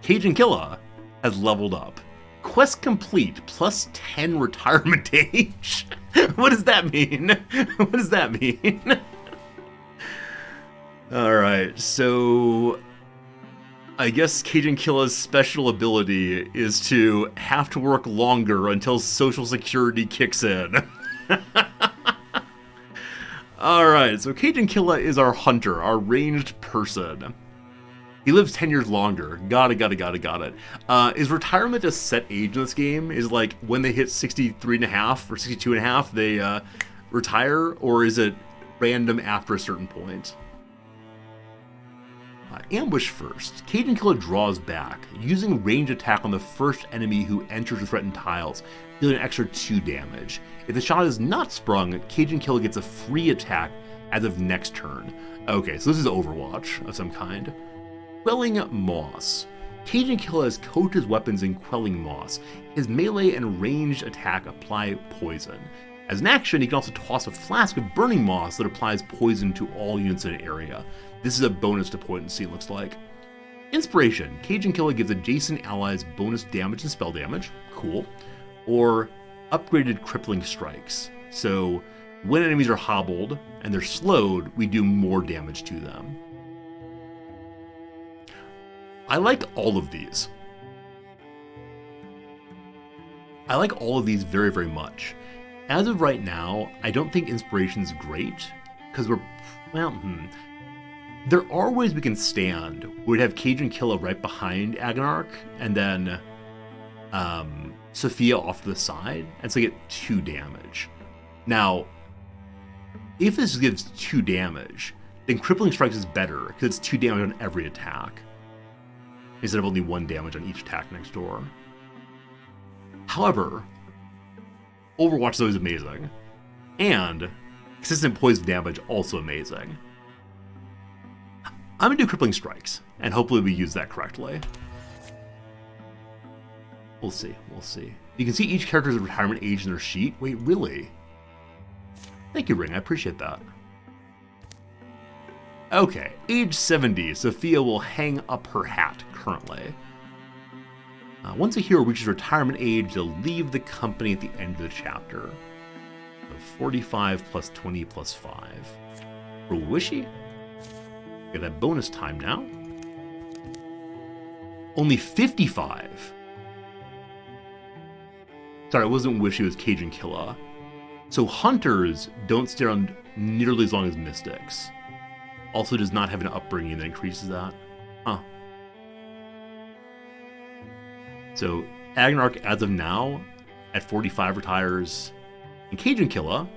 Cajun Killa has leveled up. Quest complete, plus 10 retirement age. What does that mean? What does that mean? Alright, so I guess Cajun Killa's special ability is to have to work longer until Social Security kicks in. Alright, so Cajun Killa is our hunter, our ranged person. He lives 10 years longer. Got it. Is retirement a set age in this game? Is like when they hit 63 and a half or 62 and a half, they retire? Or is it random after a certain point? Ambush first. Cajun Killa draws back, using range attack on the first enemy who enters the threatened tiles, dealing an extra 2 damage. If the shot is not sprung, Cajun Killa gets a free attack as of next turn. Okay, so this is Overwatch of some kind. Quelling Moss. Cajun Killa has coated his weapons in Quelling Moss. His melee and ranged attack apply poison. As an action, he can also toss a flask of burning moss that applies poison to all units in an area. This is a bonus to potency, it looks like. Inspiration. Cajun Killa gives adjacent allies bonus damage and spell damage. Cool. Or upgraded crippling strikes. So when enemies are hobbled and they're slowed, we do more damage to them. I like all of these. I like all of these very, very much. As of right now, I don't think Inspiration's great, because there are ways we can stand. We'd have Cajun Killa right behind Agonarch, and then Sophia off to the side, and so get 2 damage. Now, if this gives 2 damage, then Crippling Strikes is better, because it's 2 damage on every attack, instead of only 1 damage on each attack next door. However, Overwatch is always amazing, and consistent poison damage also amazing. I'm gonna do Crippling Strikes, and hopefully we use that correctly. We'll see. You can see each character's retirement age in their sheet. Wait, really? Thank you, Ring, I appreciate that. Okay, age 70, Sophia will hang up her hat currently. Once a hero reaches retirement age, they'll leave the company at the end of the chapter. So 45 plus 20 plus 5. For Wishy, get that bonus time now. Only 55. Sorry, it wasn't Wishy, it was Cajun Killa. So Hunters don't stay around nearly as long as Mystics. Also does not have an upbringing that increases that. Huh. So Agonarch, as of now, at 45 retires, and Cajun Killa,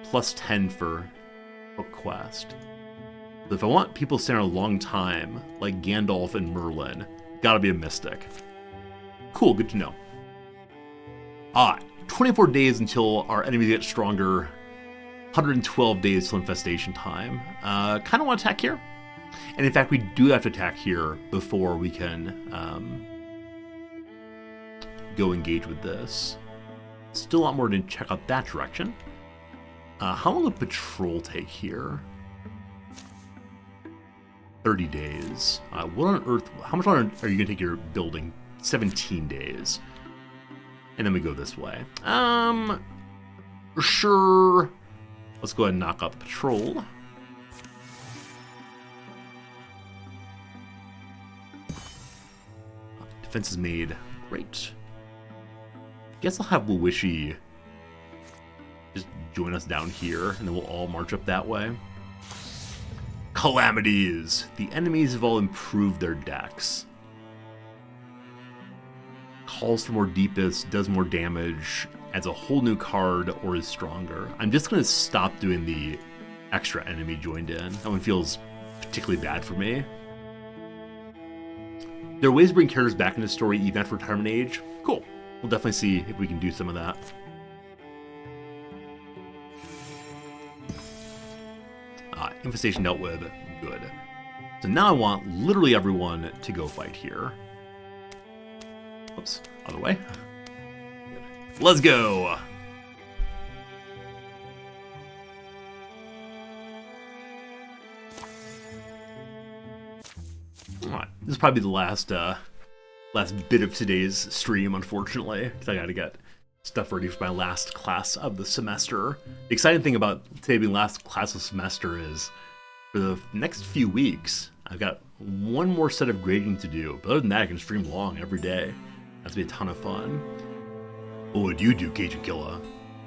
plus 10 for Hook Quest. So if I want people to stay around a long time, like Gandalf and Merlin, gotta be a Mystic. Cool, good to know. 24 days until our enemies get stronger, 112 days till infestation time. Kind of want to attack here. And in fact, we do have to attack here before we can go engage with this. Still a lot more to check out that direction. How long will patrol take here? 30 days. What on earth? How much longer are you going to take your building? 17 days. And then we go this way. Sure. Let's go ahead and knock out the patrol. Defense is made. Great. Guess I'll have Wishy just join us down here, and then we'll all march up that way. Calamities! The enemies have all improved their decks. Calls for more deepest, does more damage, adds a whole new card, or is stronger. I'm just going to stop doing the extra enemy joined in. That one feels particularly bad for me. There are ways to bring characters back into the story even after retirement age. Cool. We'll definitely see if we can do some of that. Infestation dealt with. Good. So now I want literally everyone to go fight here. Oops. Other way. Good. Let's go! Alright. This is probably the last bit of today's stream, unfortunately, because I gotta get stuff ready for my last class of the semester. The exciting thing about today being last class of the semester is for the next few weeks, I've got one more set of grading to do. But other than that, I can stream long every day. That's gonna be a ton of fun. What would you do, Cajun Killa,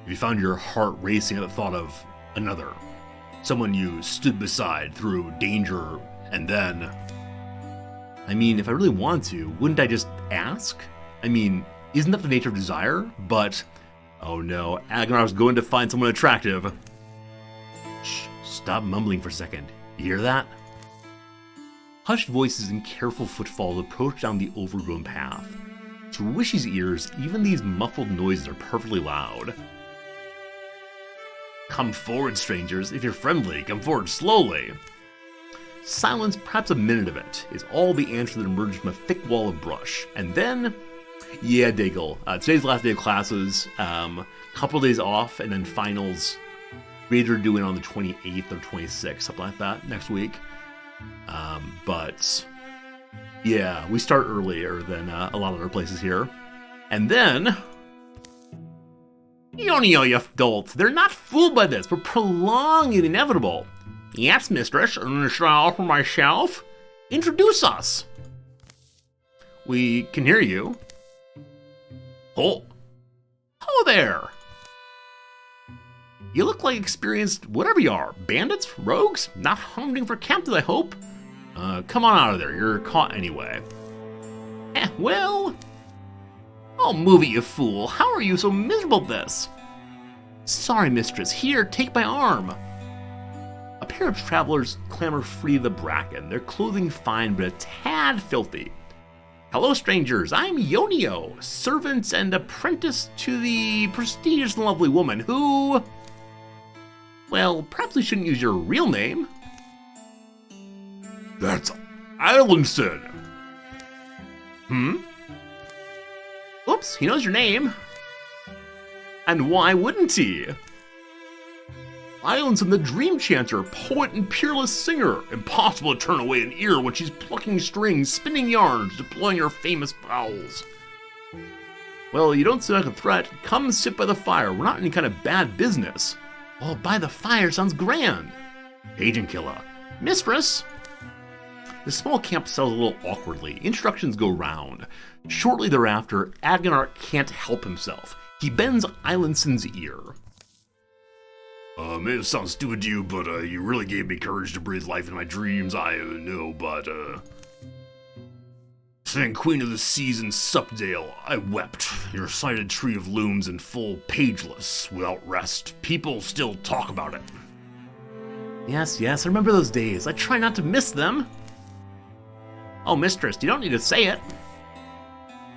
if you found your heart racing at the thought of another? Someone you stood beside through danger, and then... I mean, if I really wanted to, wouldn't I just ask? I mean, isn't that the nature of desire? But, oh no, Agnar's going to find someone attractive. Shh, stop mumbling for a second. You hear that? Hushed voices and careful footfalls approach down the overgrown path. To Wishy's ears, even these muffled noises are perfectly loud. Come forward, strangers. If you're friendly, come forward slowly. Silence, perhaps a minute of it, is all the answer that emerges from a thick wall of brush. And then, yeah, Daigle. Today's the last day of classes, couple days off, and then finals. Grades are due in on the 28th or 26th, something like that, next week. But, yeah, we start earlier than a lot of other places here. And then... You adults, they're not fooled by this. We're prolonging the inevitable. Yes, mistress, shall I offer myself? Introduce us. We can hear you. Oh. Hello there. You look like experienced whatever you are. Bandits? Rogues? Not hunting for captives, I hope? Come on out of there. You're caught anyway. Well... Oh, move it, you fool. How are you so miserable at this? Sorry, mistress. Here, take my arm. A pair of travelers clamber free of the bracken, their clothing fine but a tad filthy. Hello, strangers, I'm Yonio, servant and apprentice to the prestigious and lovely woman who... Well, perhaps we shouldn't use your real name. That's Islandson. Oops, he knows your name. And why wouldn't he? Islandson the Dream Chanter, poet and peerless singer. Impossible to turn away an ear when she's plucking strings, spinning yarns, deploying her famous bowels. Well, you don't sound like a threat. Come sit by the fire. We're not in any kind of bad business. Oh, by the fire sounds grand. Agent Killa. Mistress. The small camp settles a little awkwardly. Instructions go round. Shortly thereafter, Agnar can't help himself. He bends Islandson's ear. May it sound stupid to you, but you really gave me courage to breathe life in my dreams. I know, but saying Queen of the Seas in Supdale, I wept. Your sighted tree of looms in full pageless, without rest. People still talk about it. Yes, I remember those days. I try not to miss them. Oh, mistress, you don't need to say it.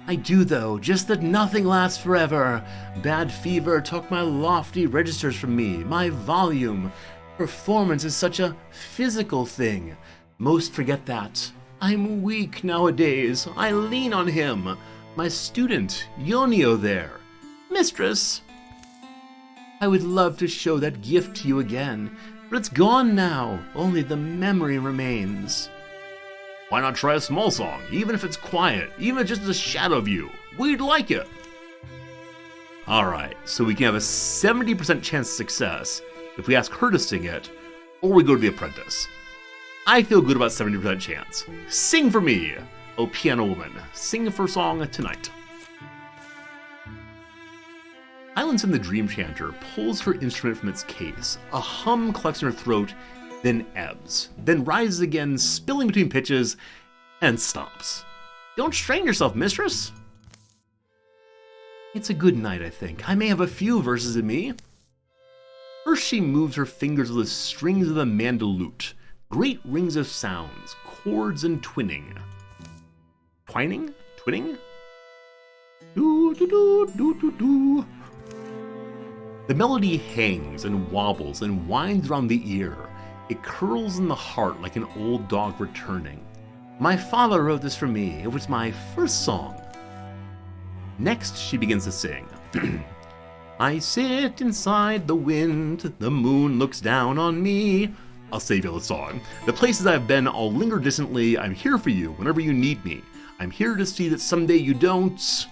I do, though, just that nothing lasts forever. Bad fever took my lofty registers from me, my volume. Performance is such a physical thing. Most forget that. I'm weak nowadays. I lean on him. My student, Yonio there. Mistress. I would love to show that gift to you again, but it's gone now. Only the memory remains. Why not try a small song, even if it's quiet, even if it's just a shadow of you? We'd like it. Alright, so we can have a 70% chance of success if we ask her to sing it, or we go to the apprentice. I feel good about 70% chance. Sing for me, oh piano woman. Sing for song tonight. Islandson the Dream Chanter pulls her instrument from its case. A hum collects in her throat, then ebbs, then rises again, spilling between pitches, and stops. Don't strain yourself, mistress. It's a good night, I think. I may have a few verses in me. First she moves her fingers with the strings of the mandolute, great rings of sounds, chords and twinning. twining? Twinning? Do, do, do, do, do, do. The melody hangs and wobbles and winds around the ear. It curls in the heart like an old dog returning. My father wrote this for me. It was my first song. Next, she begins to sing. I sit inside the wind, the moon looks down on me. I'll save you the song. The places I've been, I'll linger distantly. I'm here for you whenever you need me. I'm here to see that someday you don't.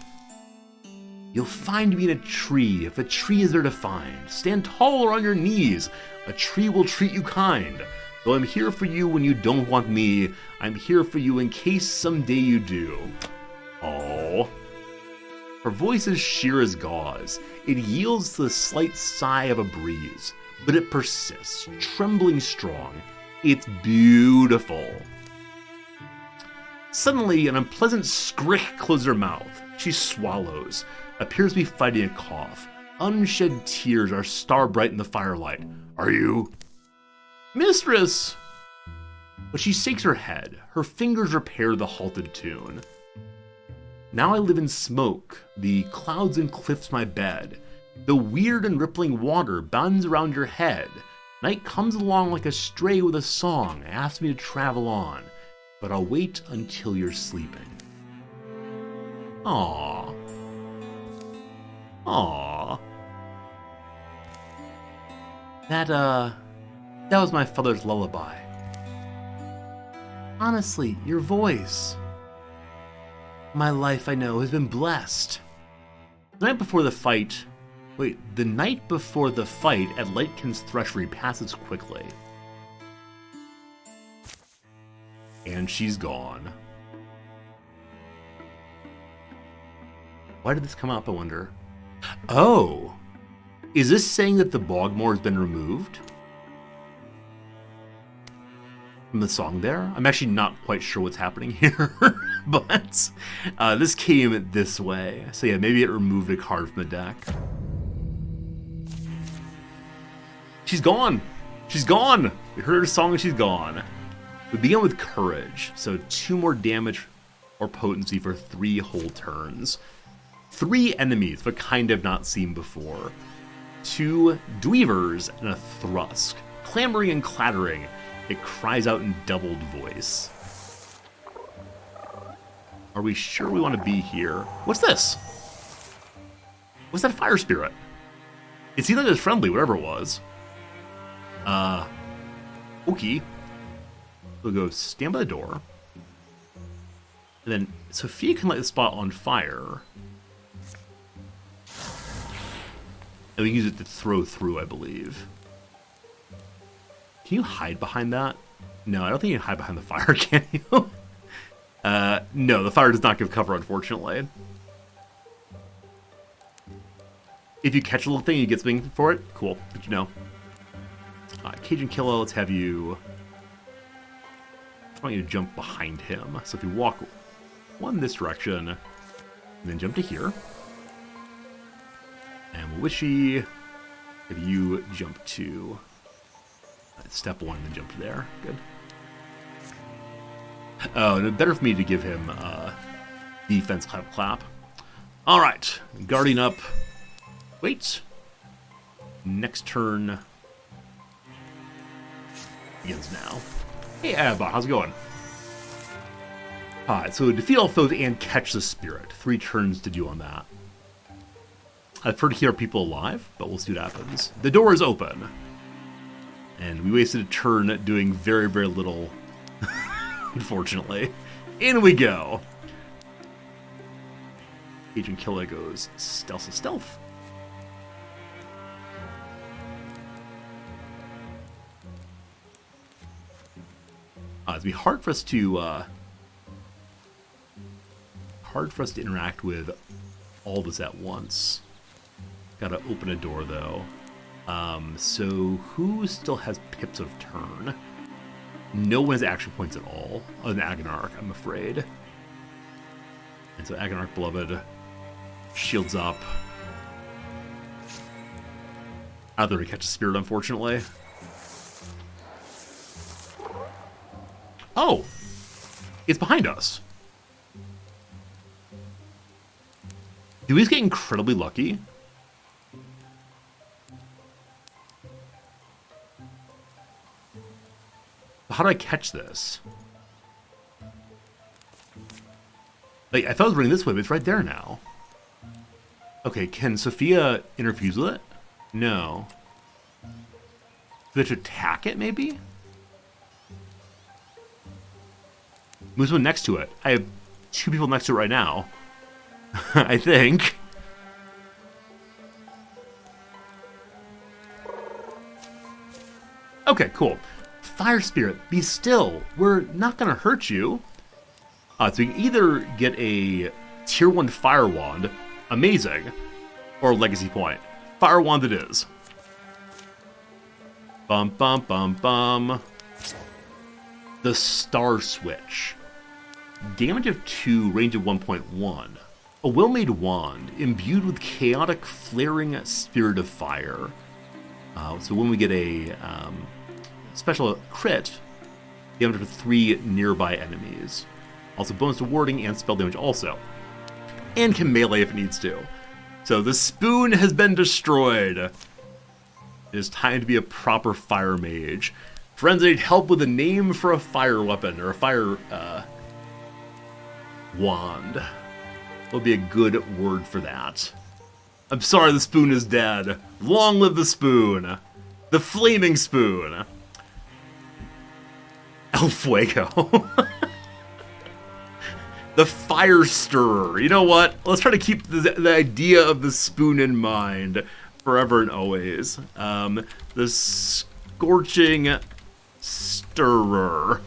You'll find me in a tree, if a tree is there to find. Stand taller on your knees, a tree will treat you kind. Though I'm here for you when you don't want me, I'm here for you in case someday you do. Aww. Her voice is sheer as gauze. It yields to the slight sigh of a breeze, but it persists, trembling strong. It's beautiful. Suddenly, an unpleasant skrick closes her mouth. She swallows, appears to be fighting a cough. Unshed tears are star-bright in the firelight. Are you? Mistress! But she shakes her head. Her fingers repair the halted tune. Now I live in smoke. The clouds and cliffs my bed. The weird and rippling water bounds around your head. Night comes along like a stray with a song, asks me to travel on. But I'll wait until you're sleeping. Aww. Aww. That was my father's lullaby. Honestly, your voice. My life, I know, has been blessed. The night before the fight at Lightkin's Threshery passes quickly. And she's gone. Why did this come up, I wonder? Oh! Is this saying that the Bogmore has been removed? From the song there? I'm actually not quite sure what's happening here, but this came this way. So yeah, maybe it removed a card from the deck. She's gone! She's gone! We heard her song and she's gone. We begin with Courage, so 2 more damage or potency for 3 whole turns. 3 enemies of a kind I've not seen before. 2 Dweavers and a Thrusk. Clamoring and clattering, it cries out in doubled voice. Are we sure we want to be here? What's this? What's that fire spirit? It seemed like it was friendly, whatever it was. Okay. We'll go stand by the door. And then Sophia can light the spot on fire. And we can use it to throw through, I believe. Can you hide behind that? No, I don't think you can hide behind the fire, can you? No, the fire does not give cover, unfortunately. If you catch a little thing, you get something for it. Cool, good to know. Cajun Killer, let's have you... I want you to jump behind him. So if you walk one this direction, and then jump to here. And Wishy, if you jump to step 1 and then jump to there. Good. Oh, and better for me to give him defense clap clap. Alright, guarding up. Wait. Next turn begins now. Hey, Abba, how's it going? Alright, so defeat all foes and catch the spirit. 3 turns to do on that. I prefer to keep our people alive, but we'll see what happens. The door is open. And we wasted a turn doing very, very little, unfortunately. In we go. Agent Killer goes stealth to stealth. It'd be hard for us to interact with all this at once. Gotta open a door though. So who still has pips of turn? No one has action points at all, other than Agonarch, I'm afraid. And so Agonarch Beloved shields up. Out there to catch a spirit, unfortunately. Oh! It's behind us. Do we just get incredibly lucky? How do I catch this? Like, I thought it was running this way, but it's right there now. Okay, can Sophia interfuse with it? No. Do we have to attack it, maybe? Move someone next to it. I have 2 people next to it right now. I think. Okay, cool. Fire Spirit, be still. We're not gonna hurt you. So we can either get a Tier 1 Fire Wand, amazing, or Legacy Point. Fire Wand it is. Bum bum bum bum. The Star Switch. Damage of 2, range of 1.1. A well-made wand, imbued with chaotic flaring spirit of fire. So when we get a special crit, damage for 3 nearby enemies. Also bonus to warding and spell damage also. And can melee if it needs to. So the spoon has been destroyed. It is time to be a proper fire mage. Friends, I need help with a name for a fire weapon, or a fire wand. What would be a good word for that? I'm sorry, the spoon is dead. Long live the spoon. The flaming spoon. El Fuego. The fire stirrer. You know what? Let's try to keep the idea of the spoon in mind forever and always. The scorching stirrer.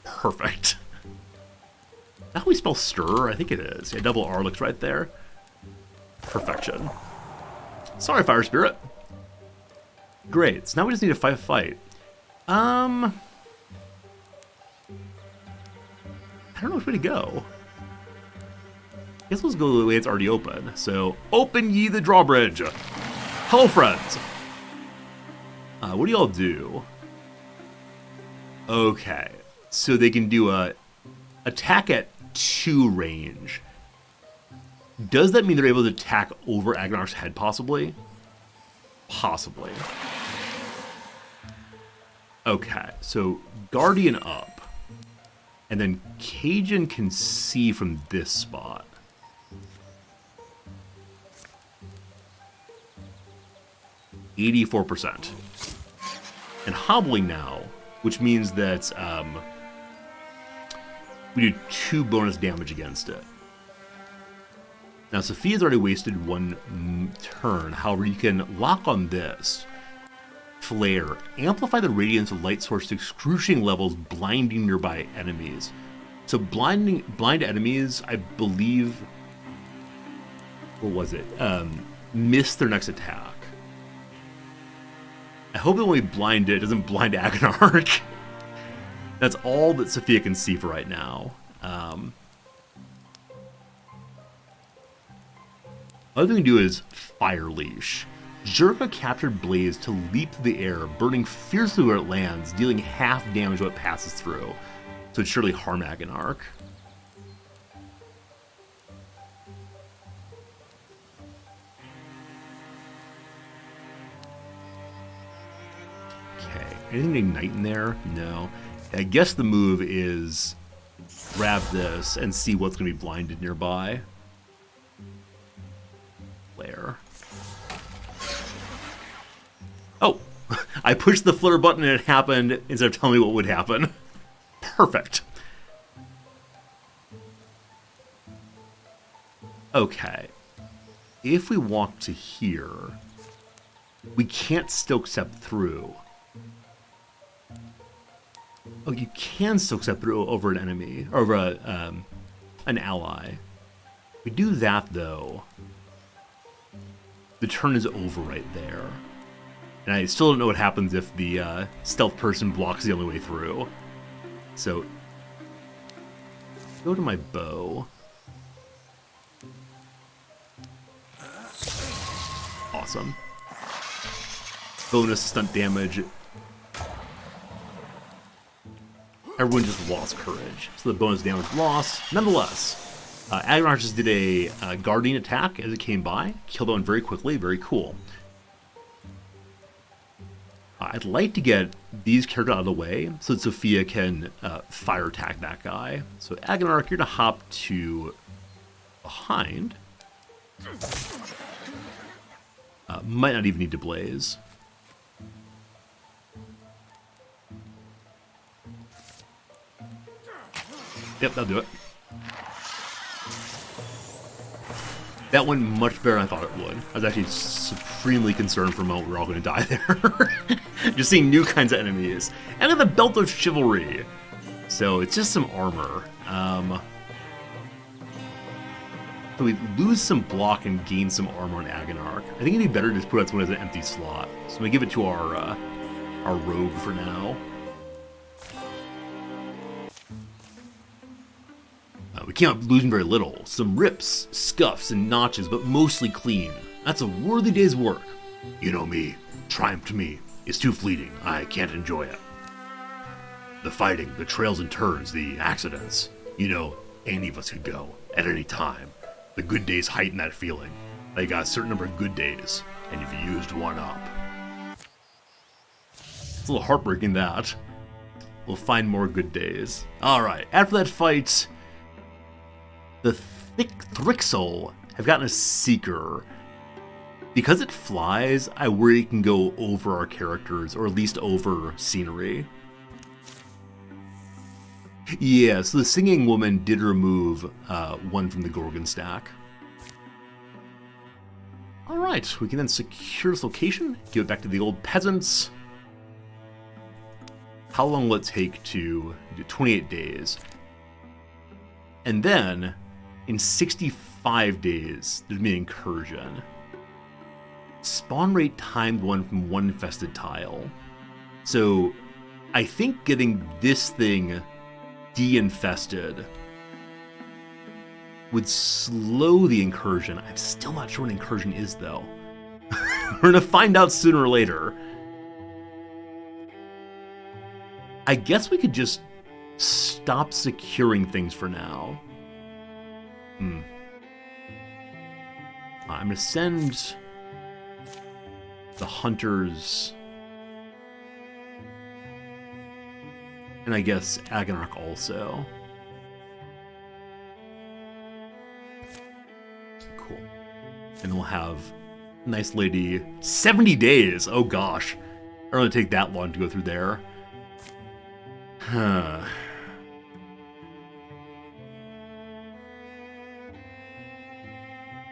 Perfect. Is that how we spell stirrer? I think it is. Yeah, double R looks right there. Perfection. Sorry, Fire Spirit. Great. So now we just need to fight a fight. I don't know which way to go. I guess let's go the way it's already open. So, open ye the drawbridge. Hello, friends. What do y'all do? Okay. So they can do a attack at 2 range. Does that mean they're able to attack over Agnar's head, possibly? Possibly. Okay, so Guardian up. And then Cajun can see from this spot. %84%. And hobbling now, which means that we do 2 bonus damage against it. Now, Sophia's already wasted 1 turn. However, you can lock on this. Flare. Amplify the radiance of light source to excruciating levels, blinding nearby enemies. So blind enemies, I believe... What was it? Miss their next attack. I hope it when we blind it doesn't blind Agnark. That's all that Sophia can see for right now. Other thing we can do is Fire Leash. Jerk a captured blaze to leap through the air, burning fiercely where it lands, dealing half damage when it passes through. So it's surely harm Agnark. Okay, anything to ignite in there? No. I guess the move is grab this and see what's going to be blinded nearby. Flare. Oh, I pushed the flare button and it happened instead of telling me what would happen. Perfect. Okay. If we walk to here, we can't still step through. Oh, you can still step through over an enemy, or over an ally. If we do that, though, the turn is over right there. And I still don't know what happens if the stealth person blocks the only way through. So, go to my bow. Awesome. Bonus stunt damage. Everyone just lost courage. So the bonus damage lost. Nonetheless, Agnarch just did a guardian attack as it came by. Killed one very quickly. Very cool. I'd like to get these characters out of the way so that Sophia can fire attack that guy. So Agnarch, you're going to hop to behind. Might not even need to blaze. Yep, that'll do it. That went much better than I thought it would. I was actually supremely concerned for a moment we were all going to die there. Just seeing new kinds of enemies. And then the Belt of Chivalry. So it's just some armor. So we lose some block and gain some armor on Agnarch. I think it'd be better to just put that one as an empty slot. So we give it to our rogue for now. We came up losing very little. Some rips, scuffs, and notches, but mostly clean. That's a worthy day's work. You know me. Triumph to me is too fleeting. I can't enjoy it. The fighting, the trails and turns, the accidents. You know, any of us could go at any time. The good days heighten that feeling. They got a certain number of good days, and you've used one up. It's a little heartbreaking that. We'll find more good days. Alright, after that fight, the Thrixel have gotten a Seeker. Because it flies, I worry it can go over our characters, or at least over scenery. Yeah, so the Singing Woman did remove one from the Gorgon stack. Alright, we can then secure this location, give it back to the old peasants. How long will it take to do 28 days? And then, in 65 days, there's an incursion. Spawn rate timed one from one infested tile. So, I think getting this thing de-infested would slow the incursion. I'm still not sure what an incursion is, though. We're gonna find out sooner or later. I guess we could just stop securing things for now. I'm gonna send the hunters, and I guess Agnarch also. Cool. And we'll have a nice lady. 70 days! Oh gosh. I don't want to take that long to go through there. Huh.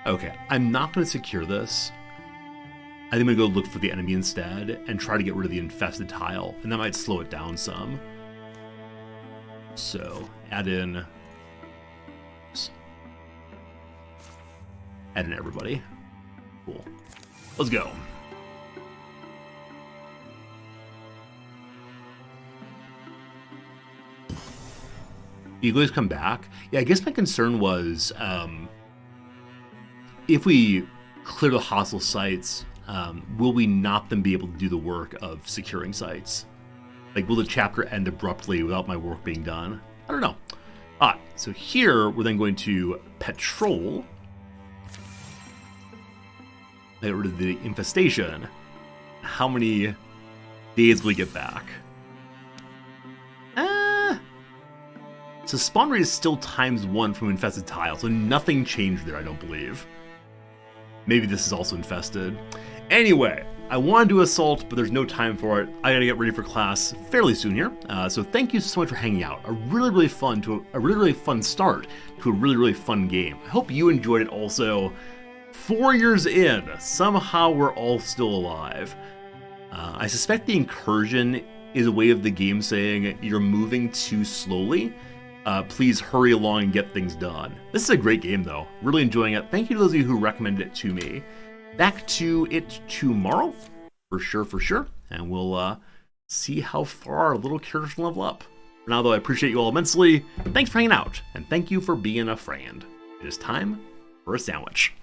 Okay, I'm not going to secure this. I think I'm going to go look for the enemy instead and try to get rid of the infested tile, and that might slow it down some. So, add in everybody. Cool. Let's go. You guys come back? Yeah, I guess my concern was if we clear the hostile sites, will we not then be able to do the work of securing sites? Like, will the chapter end abruptly without my work being done? I don't know. Alright, so here we're then going to patrol. Get rid of the infestation. How many days will we get back? So spawn rate is still ×1 from infested tile, so nothing changed there, I don't believe. Maybe this is also infested. Anyway, I want to do assault, but there's no time for it. I gotta get ready for class fairly soon here. So thank you so much for hanging out. A really fun start to a really fun game. I hope you enjoyed it also. 4 years in, somehow we're all still alive. I suspect the incursion is a way of the game saying you're moving too slowly. Please hurry along and get things done. This is a great game, though. Really enjoying it. Thank you to those of you who recommended it to me. Back to it tomorrow, for sure. And we'll see how far our little characters can level up. For now, though, I appreciate you all immensely. Thanks for hanging out, and thank you for being a friend. It is time for a sandwich.